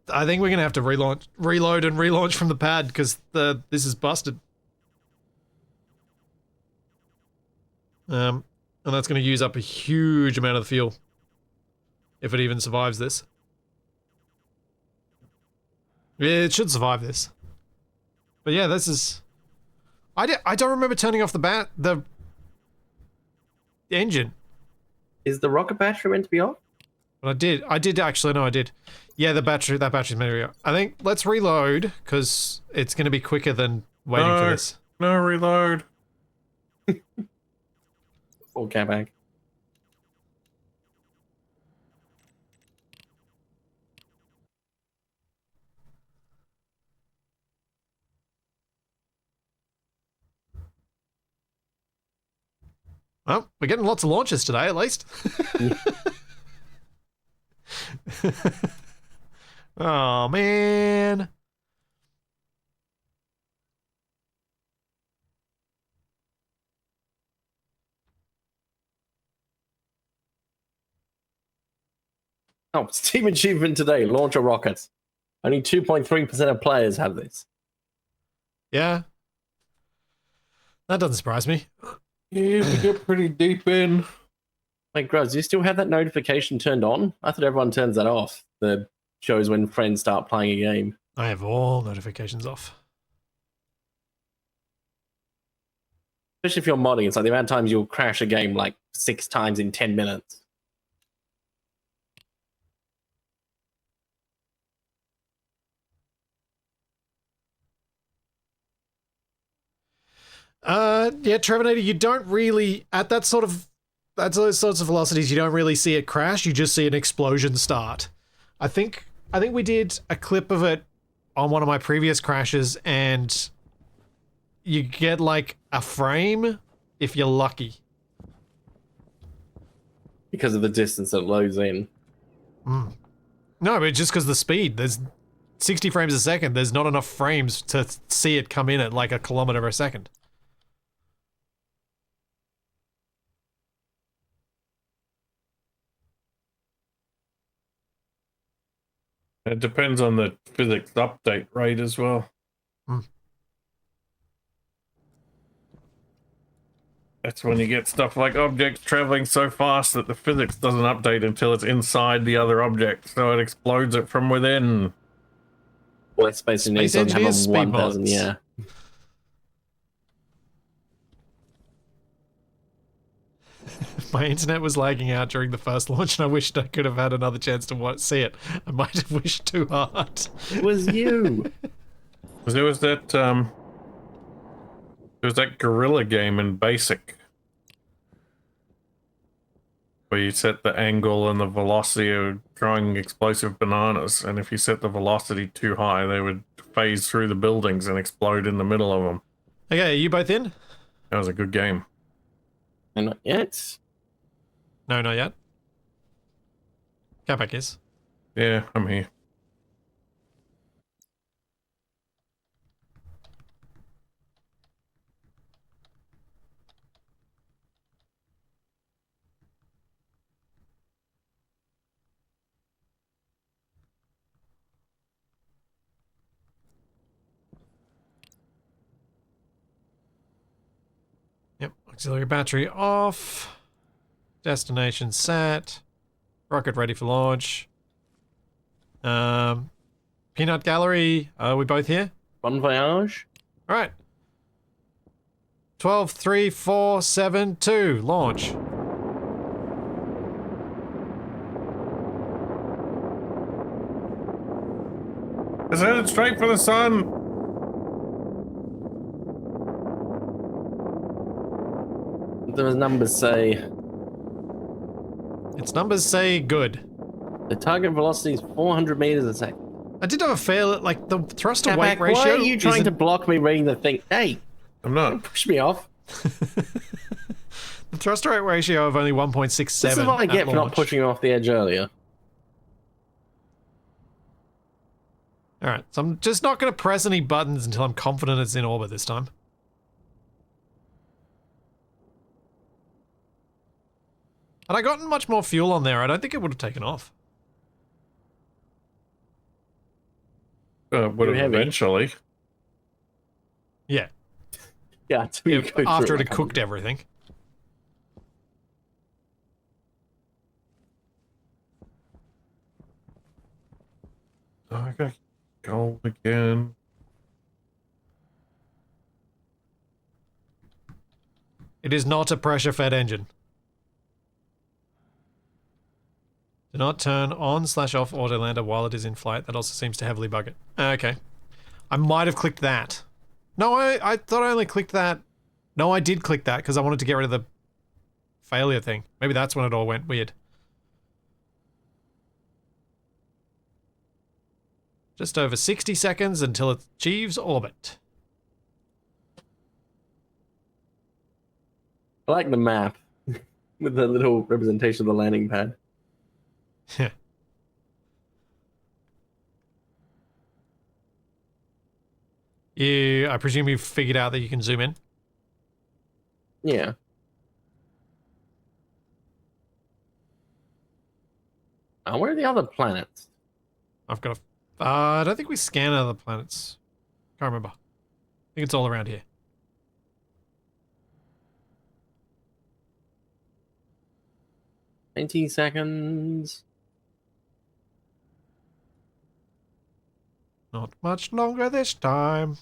I think we're gonna have to reload and relaunch from the pad because this is busted. And that's gonna use up a huge amount of the fuel. If it even survives this. Yeah, it should survive this. But yeah, this is... I don't remember turning off the engine. Is the rocket battery meant to be off? But I did actually, no, I did. Yeah, that battery's meant to be off. I think, let's reload, because it's going to be quicker than waiting for this. No, reload. Or Kapak? Well, we're getting lots of launches today, at least. Oh, man. Oh, Steam achievement today, launch a rocket. Only 2.3% of players have this. Yeah. That doesn't surprise me. Yeah, we get pretty deep in. Wait, Gruz, do you still have that notification turned on? I thought everyone turns that off. The shows when friends start playing a game. I have all notifications off. Especially if you're modding, it's like the amount of times you'll crash a game like 6 times in 10 minutes. Yeah, Trevinator, you don't really, at those sorts of velocities, you don't really see it crash, you just see an explosion start. I think we did a clip of it on one of my previous crashes, and you get like a frame if you're lucky. Because of the distance it loads in. No, but just because the speed, there's 60 frames a second, there's not enough frames to see it come in at like a kilometer a second. It depends on the physics update rate as well. That's when you get stuff like objects traveling so fast that the physics doesn't update until it's inside the other object, so it explodes it from within. Well, that Space Engineers doesn't have Engineers a speed 1000, mods. yeah. My internet was lagging out during the first launch, and I wished I could have had another chance to see it. I might have wished too hard. It was you. There was that gorilla game in Basic where you set the angle and the velocity of throwing explosive bananas, and if you set the velocity too high, they would phase through the buildings and explode in the middle of them. Okay, are you both in? That was a good game. And not yet. No, not yet. Kapak is. Yeah, I'm here. Yep, auxiliary battery off. Destination set. Rocket ready for launch. Peanut Gallery, are we both here? Bon voyage. All right. 12, 3, 4, 7, 2, launch. It's headed straight for the sun. The numbers say Its numbers say good. the target velocity is 400 meters a second. I did have a fail at like the thrust to weight Kapak, ratio. why are you trying to isn't- block me reading the thing? Hey, I'm not. push me off. The thrust to weight ratio of only 1.67. This is what I at get for not launch. pushing you off the edge earlier. All right, so I'm just not going to press any buttons until I'm confident it's in orbit this time. Had I gotten much more fuel on there, I don't think it would have taken off. Would have heavy. eventually. Yeah, Yeah, to be after it had cooked everything. I got gold again. It is not a pressure-fed engine. Do not turn on/off autolander while it is in flight. That also seems to heavily bug it. Okay. I might have clicked that. No, I thought I only clicked that. No, I did click that because I wanted to get rid of the failure thing. Maybe that's when it all went weird. Just over 60 seconds until it achieves orbit. I like the map. With the little representation of the landing pad. I presume you've figured out that you can zoom in. Yeah. Where are the other planets? I've got a... I don't think we scan other planets. Can't remember. I think it's all around here. Twenty seconds. Not much longer this time.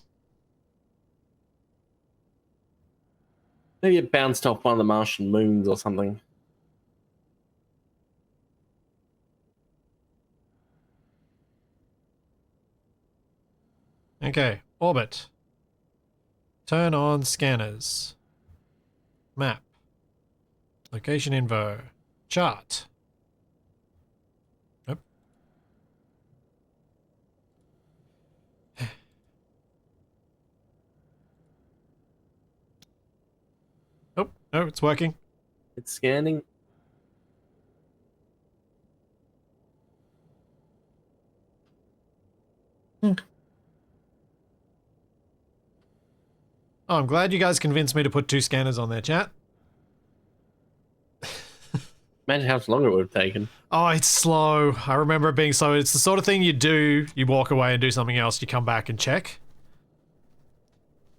Maybe it bounced off one of the Martian moons or something. Okay, orbit. Turn on scanners. Map. Location info. Chart. Nope. Oh, no, it's working. It's scanning. Oh, I'm glad you guys convinced me to put 2 scanners on there, chat. Imagine how much longer it would have taken. Oh, it's slow. I remember it being slow. It's the sort of thing you do, you walk away and do something else, you come back and check.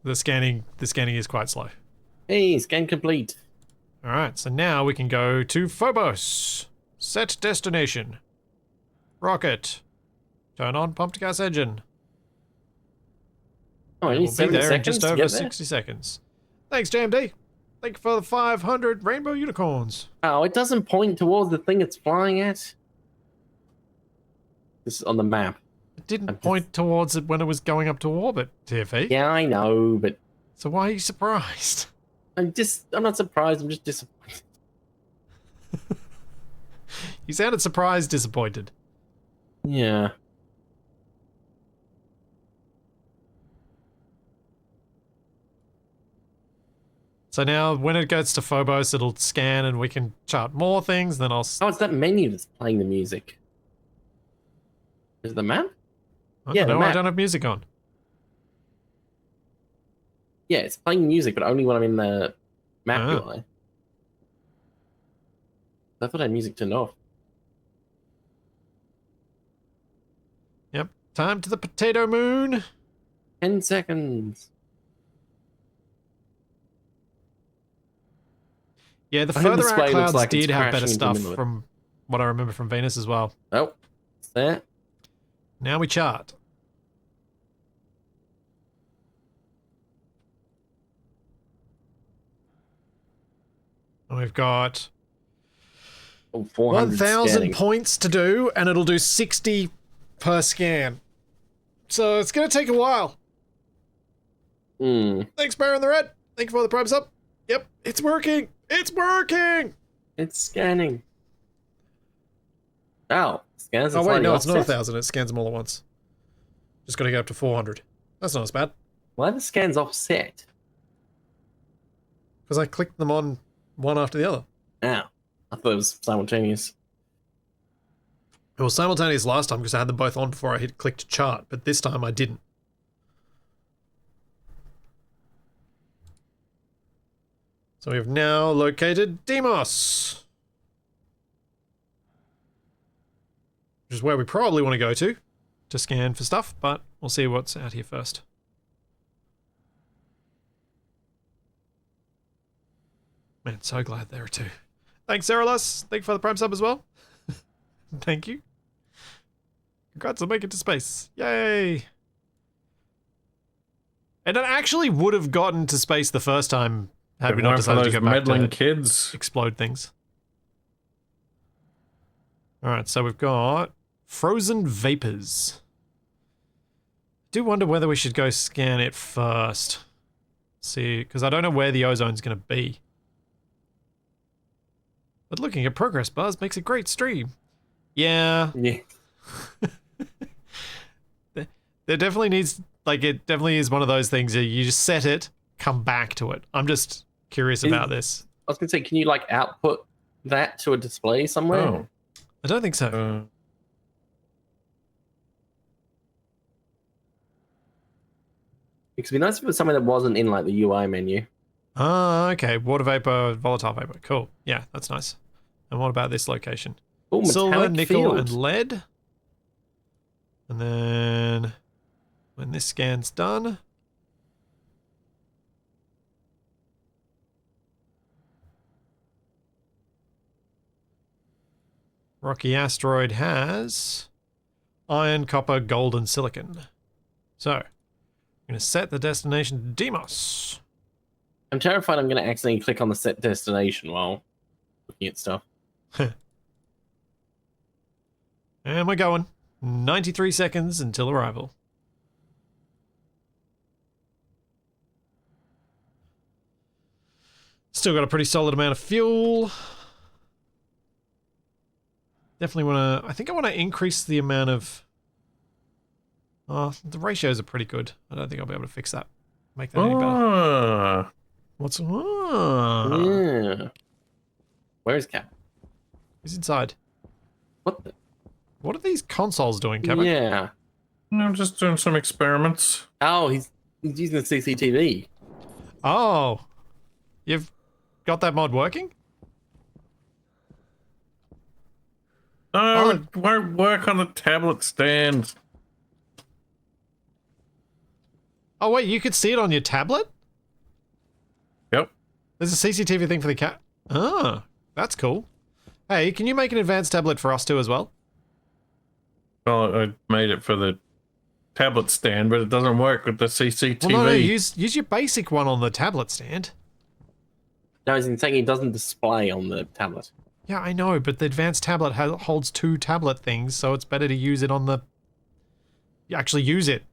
The scanning is quite slow. Hey, scan complete. Alright, so now we can go to Phobos. Set destination. Rocket. Turn on pumped gas engine. Oh, I And need we'll be 70 there in seconds just to over get there? 60 seconds. Thanks, JMD. Thank you for the 500 rainbow unicorns. Oh, it doesn't point towards the thing it's flying at. This is on the map. It didn't point towards it when it was going up to orbit, TFE. Yeah, I know, but So why are you surprised? I'm not surprised, I'm just disappointed. You sounded surprised, disappointed. Yeah. So now when it gets to Phobos, it'll scan and we can chart more things, then I'll... Oh, it's that menu that's playing the music. Is it the map? I yeah, don't the know, I map. don't have music on. Yeah, it's playing music, but only when I'm in the map Oh. UI. I thought I had music turned off. Yep. Time to the potato moon. 10 seconds. Yeah, the I think further the out display looks clouds like it's did have better crashing into the stuff middle of it. from what I remember from Venus as well. Oh, it's there. Now we chart. And we've got Oh, 400 1,000 scanning. points to do, and it'll do 60 per scan. So it's going to take a while. Hmm. Thanks, Bear in the Red. Thank you for the primes up. Yep, it's working. It's working. It's scanning. Oh, scans. Oh, wait, no, it's not offset? 1,000. It scans them all at once. Just got to get up to 400. That's not as bad. Why are the scans offset? Because I clicked them on one after the other. Ow. I thought it was simultaneous. It was simultaneous last time because I had them both on before I hit click to chart, but this time I didn't. So we've now located Deimos, which is where we probably want to go to scan for stuff, but we'll see what's out here first. Man, so glad there are 2. Thanks, Saralus. Thank you for the prime sub as well. Thank you. Congrats on making it to space. Yay! And it actually would have gotten to space the first time had we not decided to go back meddling to kids. explode things. Alright, so we've got frozen vapors. Do wonder whether we should go scan it first. See, because I don't know where the ozone's going to be. But looking at progress bars makes a great stream. Yeah, Yeah. there definitely needs, like, it definitely is one of those things that you just set it, come back to it. I'm just curious about this. was gonna say, can you like output that to a display somewhere? Oh. I don't think so. Because it'd be nice if it was something that wasn't in like the UI menu. Ah, okay. Water vapor, volatile vapor. Cool. Yeah, that's nice. And what about this location? Oh, Silver, metallic nickel, field. and lead. And then when this scan's done, rocky asteroid has iron, copper, gold, and silicon. So, I'm going to set the destination to Deimos. I'm terrified I'm going to accidentally click on the set destination while looking at stuff. And we're going. 93 seconds until arrival. Still got a pretty solid amount of fuel. Definitely want to... I think I want to increase the amount of... Oh, the ratios are pretty good. I don't think I'll be able to fix that. Make that any better. What's... Yeah. Where is Cap? He's inside. What the? What are these consoles doing, Kapak? Yeah. I'm just doing some experiments. Oh, he's using the CCTV. Oh. You've got that mod working? Oh, it won't work on the tablet stand. Oh, wait, you could see it on your tablet? Yep. There's a CCTV thing for the cat. Oh, that's cool. Hey, can you make an advanced tablet for us too as well? Well, I made it for the tablet stand, but it doesn't work with the CCTV. Well, no, use your basic one on the tablet stand. No, he's saying it doesn't display on the tablet. Yeah, I know, but the advanced tablet holds 2 tablet things, so it's better to use it on the... You actually use it.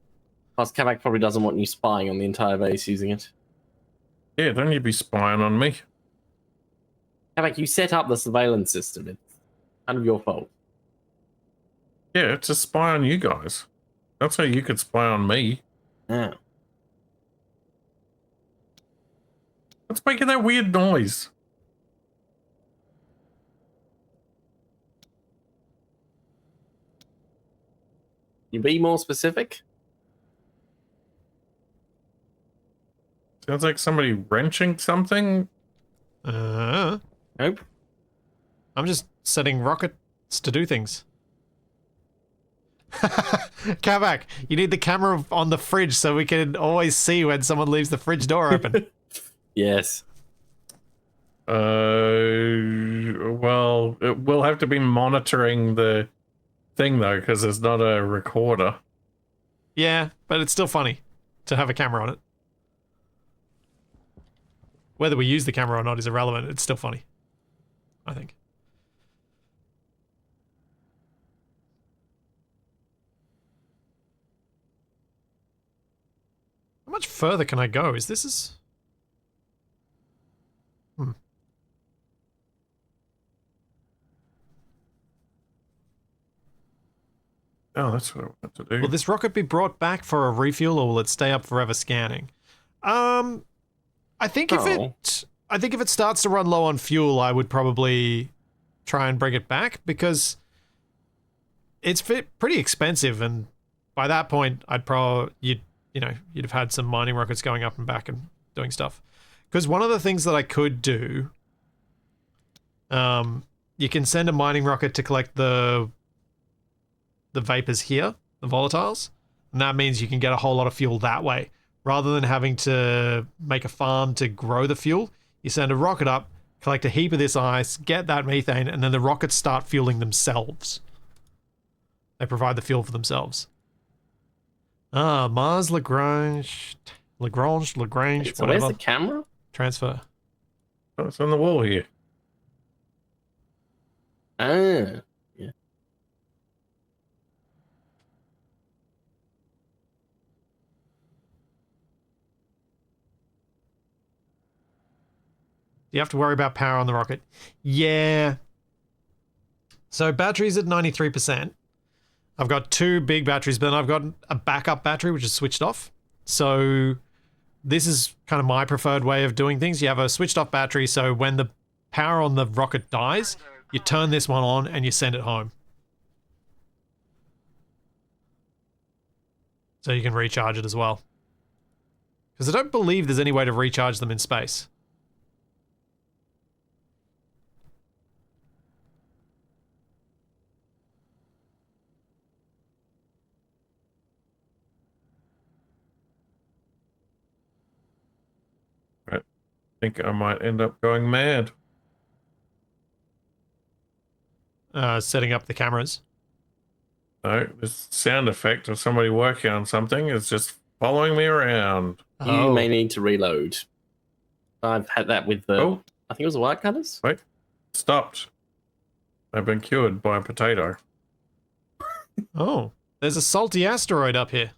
Plus, Kapak probably doesn't want you spying on the entire base using it. Yeah, don't you be spying on me. Kapak, you set up the surveillance system. It's kind of your fault. Yeah, to spy on you guys. That's how you could spy on me. Yeah. What's making that weird noise? You be more specific? Sounds like somebody wrenching something. Nope. I'm just setting rockets to do things. Kapak, you need the camera on the fridge so we can always see when someone leaves the fridge door open. Yes. Well, we'll have to be monitoring the thing though, because there's not a recorder. Yeah, but it's still funny to have a camera on it. Whether we use the camera or not is irrelevant. It's still funny, I think. How much further can I go? Is this... Oh, that's what I want to do. Will this rocket be brought back for a refuel, or will it stay up forever scanning? I think if it starts to run low on fuel, I would probably try and bring it back, because it's pretty expensive, and by that point, I'd probably you'd have had some mining rockets going up and back and doing stuff. Because one of the things that I could do, you can send a mining rocket to collect the vapors here, the volatiles, and that means you can get a whole lot of fuel that way. Rather than having to make a farm to grow the fuel, you send a rocket up, collect a heap of this ice, get that methane, and then the rockets start fueling themselves. They provide the fuel for themselves. Ah, Mars Lagrange, So where's whatever. the camera? Transfer. Oh, it's on the wall here. Ah. Yeah. Do you have to worry about power on the rocket? Yeah. So batteries at 93%. I've got 2 big batteries, but then I've got a backup battery which is switched off. So this is kind of my preferred way of doing things. You have a switched off battery, so when the power on the rocket dies, you turn this one on and you send it home. So you can recharge it as well. Because I don't believe there's any way to recharge them in space. I think I might end up going mad. Setting up the cameras. No, this sound effect of somebody working on something is just following me around. You may need to reload. I've had that with the. Oh, I think it was the white cutters. wait. Stopped. I've been cured by a potato. Oh, there's a salty asteroid up here.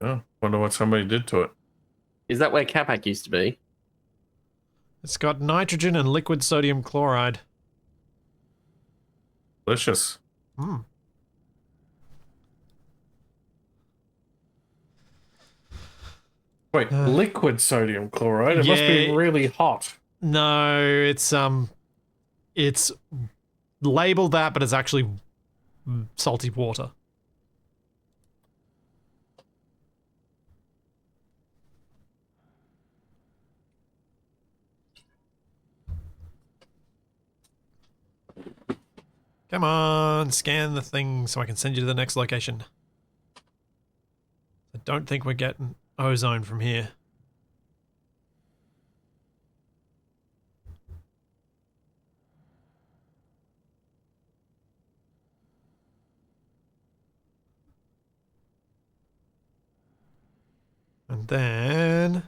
Oh, wonder what somebody did to it. Is that where Kapak used to be? It's got nitrogen and liquid sodium chloride. Delicious. Hmm. Wait, liquid sodium chloride? It must be Yeah. really hot. No, it's labeled that, but it's actually salty water. Come on, scan the thing so I can send you to the next location. I don't think we're getting ozone from here. And then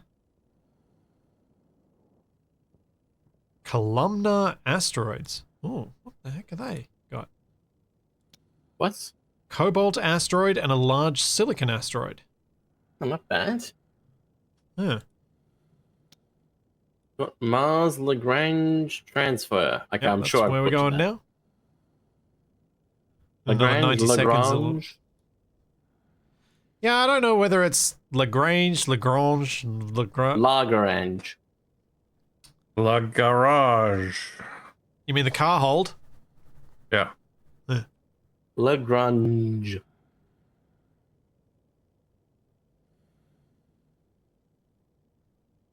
columnar asteroids. Oh, what the heck are they? Got What? cobalt asteroid and a large silicon asteroid. Oh, not bad. Huh. Got Mars Lagrange transfer. Okay, Yep, I'm that's sure. where we're going now. Another Lagrange, 90 seconds. Lagrange. Yeah, I don't know whether it's Lagrange, Lagrange. Lagrange. La garage. You mean the car hold? Yeah. Lagrange.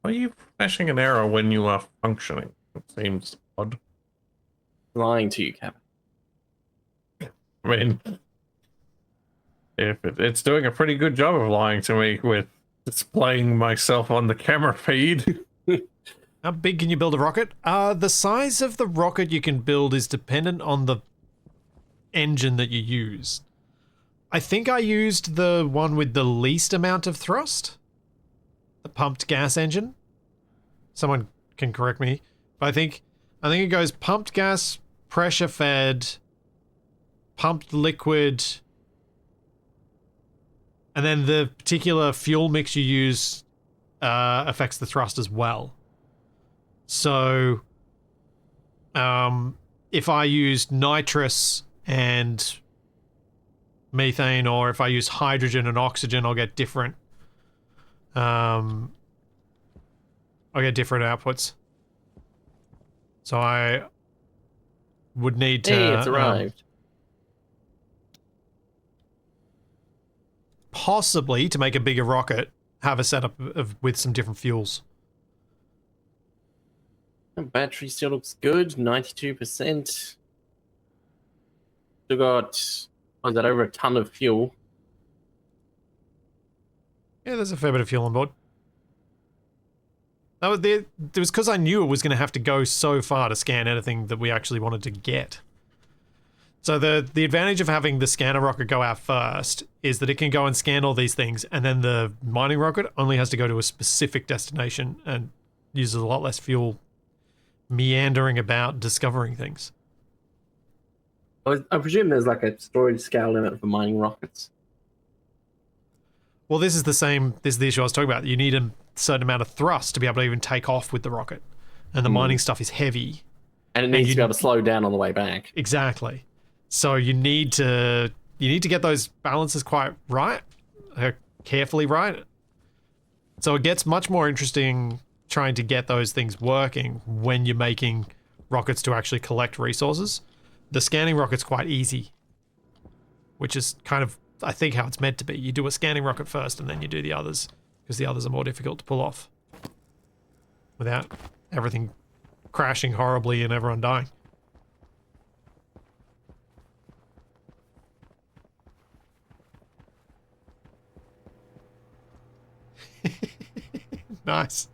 Why are you flashing an arrow when you are functioning? It seems odd. Lying to you, Cap. I mean, if it's doing a pretty good job of lying to me with displaying myself on the camera feed. How big can you build a rocket? The size of the rocket you can build is dependent on the engine that you use. I think I used the one with the least amount of thrust. The pumped gas engine. Someone can correct me. But I think it goes pumped gas, pressure fed, pumped liquid, and then the particular fuel mix you use affects the thrust as well. So, if I used nitrous and methane, or if I use hydrogen and oxygen, I'll get different. I'll get different outputs. So I would need to. Hey, it's arrived. Possibly to make a bigger rocket, have a setup with some different fuels. The battery still looks good. 92%. Still got. Was that over a ton of fuel? Yeah, there's a fair bit of fuel on board. That was it was because I knew it was going to have to go so far to scan anything that we actually wanted to get. So the advantage of having the scanner rocket go out first is that it can go and scan all these things, and then the mining rocket only has to go to a specific destination and uses a lot less fuel meandering about discovering things. I presume there's like a storage scale limit for mining rockets. Well, this is the issue I was talking about. You need a certain amount of thrust to be able to even take off with the rocket. And the mining stuff is heavy. And it needs to be able to slow down on the way back. Exactly. So you need to get those balances quite right, carefully right. So it gets much more interesting trying to get those things working when you're making rockets to actually collect resources. The scanning rocket's quite easy, which is kind of, I think, how it's meant to be. You do a scanning rocket first and then you do the others, because the others are more difficult to pull off without everything crashing horribly and everyone dying. Nice.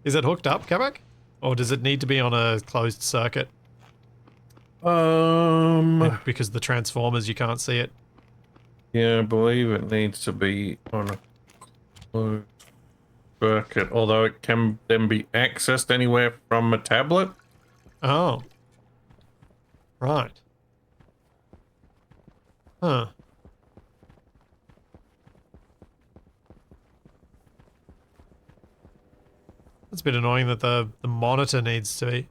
Is it hooked up, Kapak? Or does it need to be on a closed circuit? Because the transformers, you can't see it. Yeah, I believe it needs to be on a closed circuit, although it can then be accessed anywhere from a tablet. Oh. Right. Huh. It's a bit annoying that the monitor needs to be.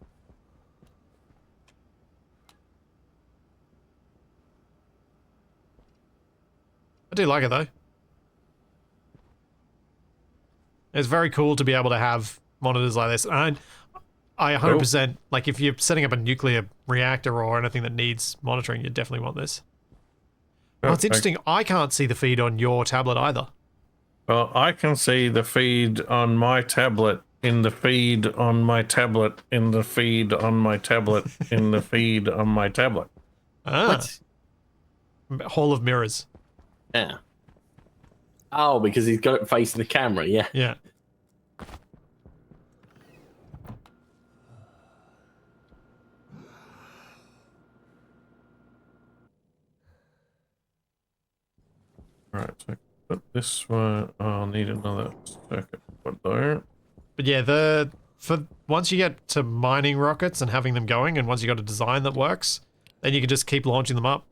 I do like it though. It's very cool to be able to have monitors like this. And I 100%, like if you're setting up a nuclear reactor or anything that needs monitoring, you definitely want this. Oh, it's interesting. I can't see the feed on your tablet either. Well, I can see the feed on my tablet, in the feed on my tablet, in the feed on my tablet, in the feed on my tablet. Ah. What? Hall of mirrors. Yeah. Oh, because he's got it facing the camera, yeah. Yeah. Right, so put this one. I'll need another circuit for there. But yeah, once you get to mining rockets and having them going, and once you got a design that works, then you can just keep launching them up.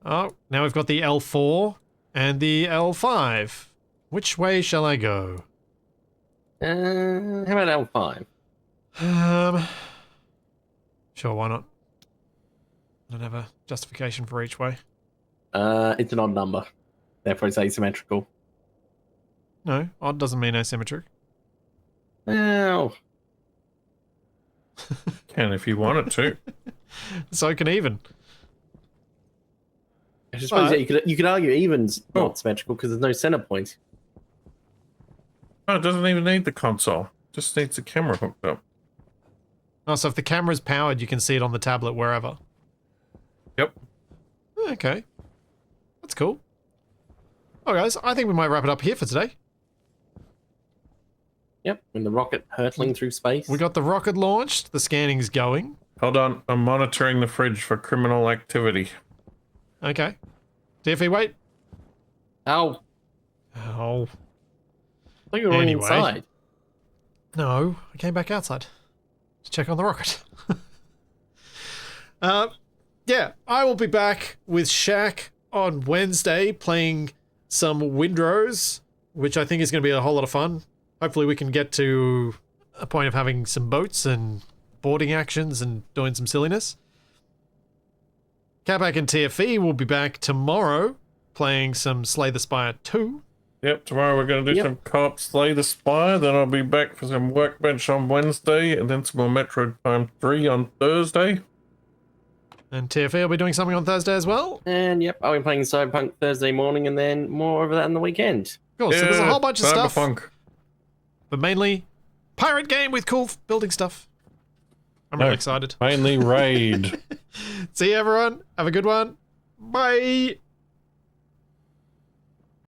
Oh, now we've got the L4 and the L5. Which way shall I go? How about L5? Sure, why not? I don't have a justification for each way. It's an odd number. Therefore, it's asymmetrical. No, odd doesn't mean asymmetric. Well, Can if you want it to. So can even. I suppose yeah, you could argue even's Oh. not symmetrical because there's no center point. Oh, it doesn't even need the console. Just needs the camera hooked up. Oh, so if the camera's powered, you can see it on the tablet wherever. Yep. Okay. That's cool. Oh, guys, I think we might wrap it up here for today. Yep, when the rocket hurtling through space. We got the rocket launched, the scanning's going. Hold on, I'm monitoring the fridge for criminal activity. Okay. DFE, wait. Ow. Oh. I thought you were already inside. No, I came back outside to check on the rocket. Yeah, I will be back with Shaq on Wednesday playing some Windrows, which I think is going to be a whole lot of fun. Hopefully we can get to a point of having some boats and boarding actions and doing some silliness. Kapak and TFE will be back tomorrow playing some Slay the Spire 2. Yep, tomorrow we're going to do some co-op Slay the Spire, then I'll be back for some Workbench on Wednesday, and then some more Metroid Prime 3 on Thursday. And TFE will be doing something on Thursday as well. And yep, I'll be playing Cyberpunk Thursday morning and then more over that on the weekend. Cool, so there's a whole bunch of stuff. Cyberpunk. But mainly, pirate game with cool building stuff. I'm really excited. Mainly Raid. See you, everyone. Have a good one. Bye.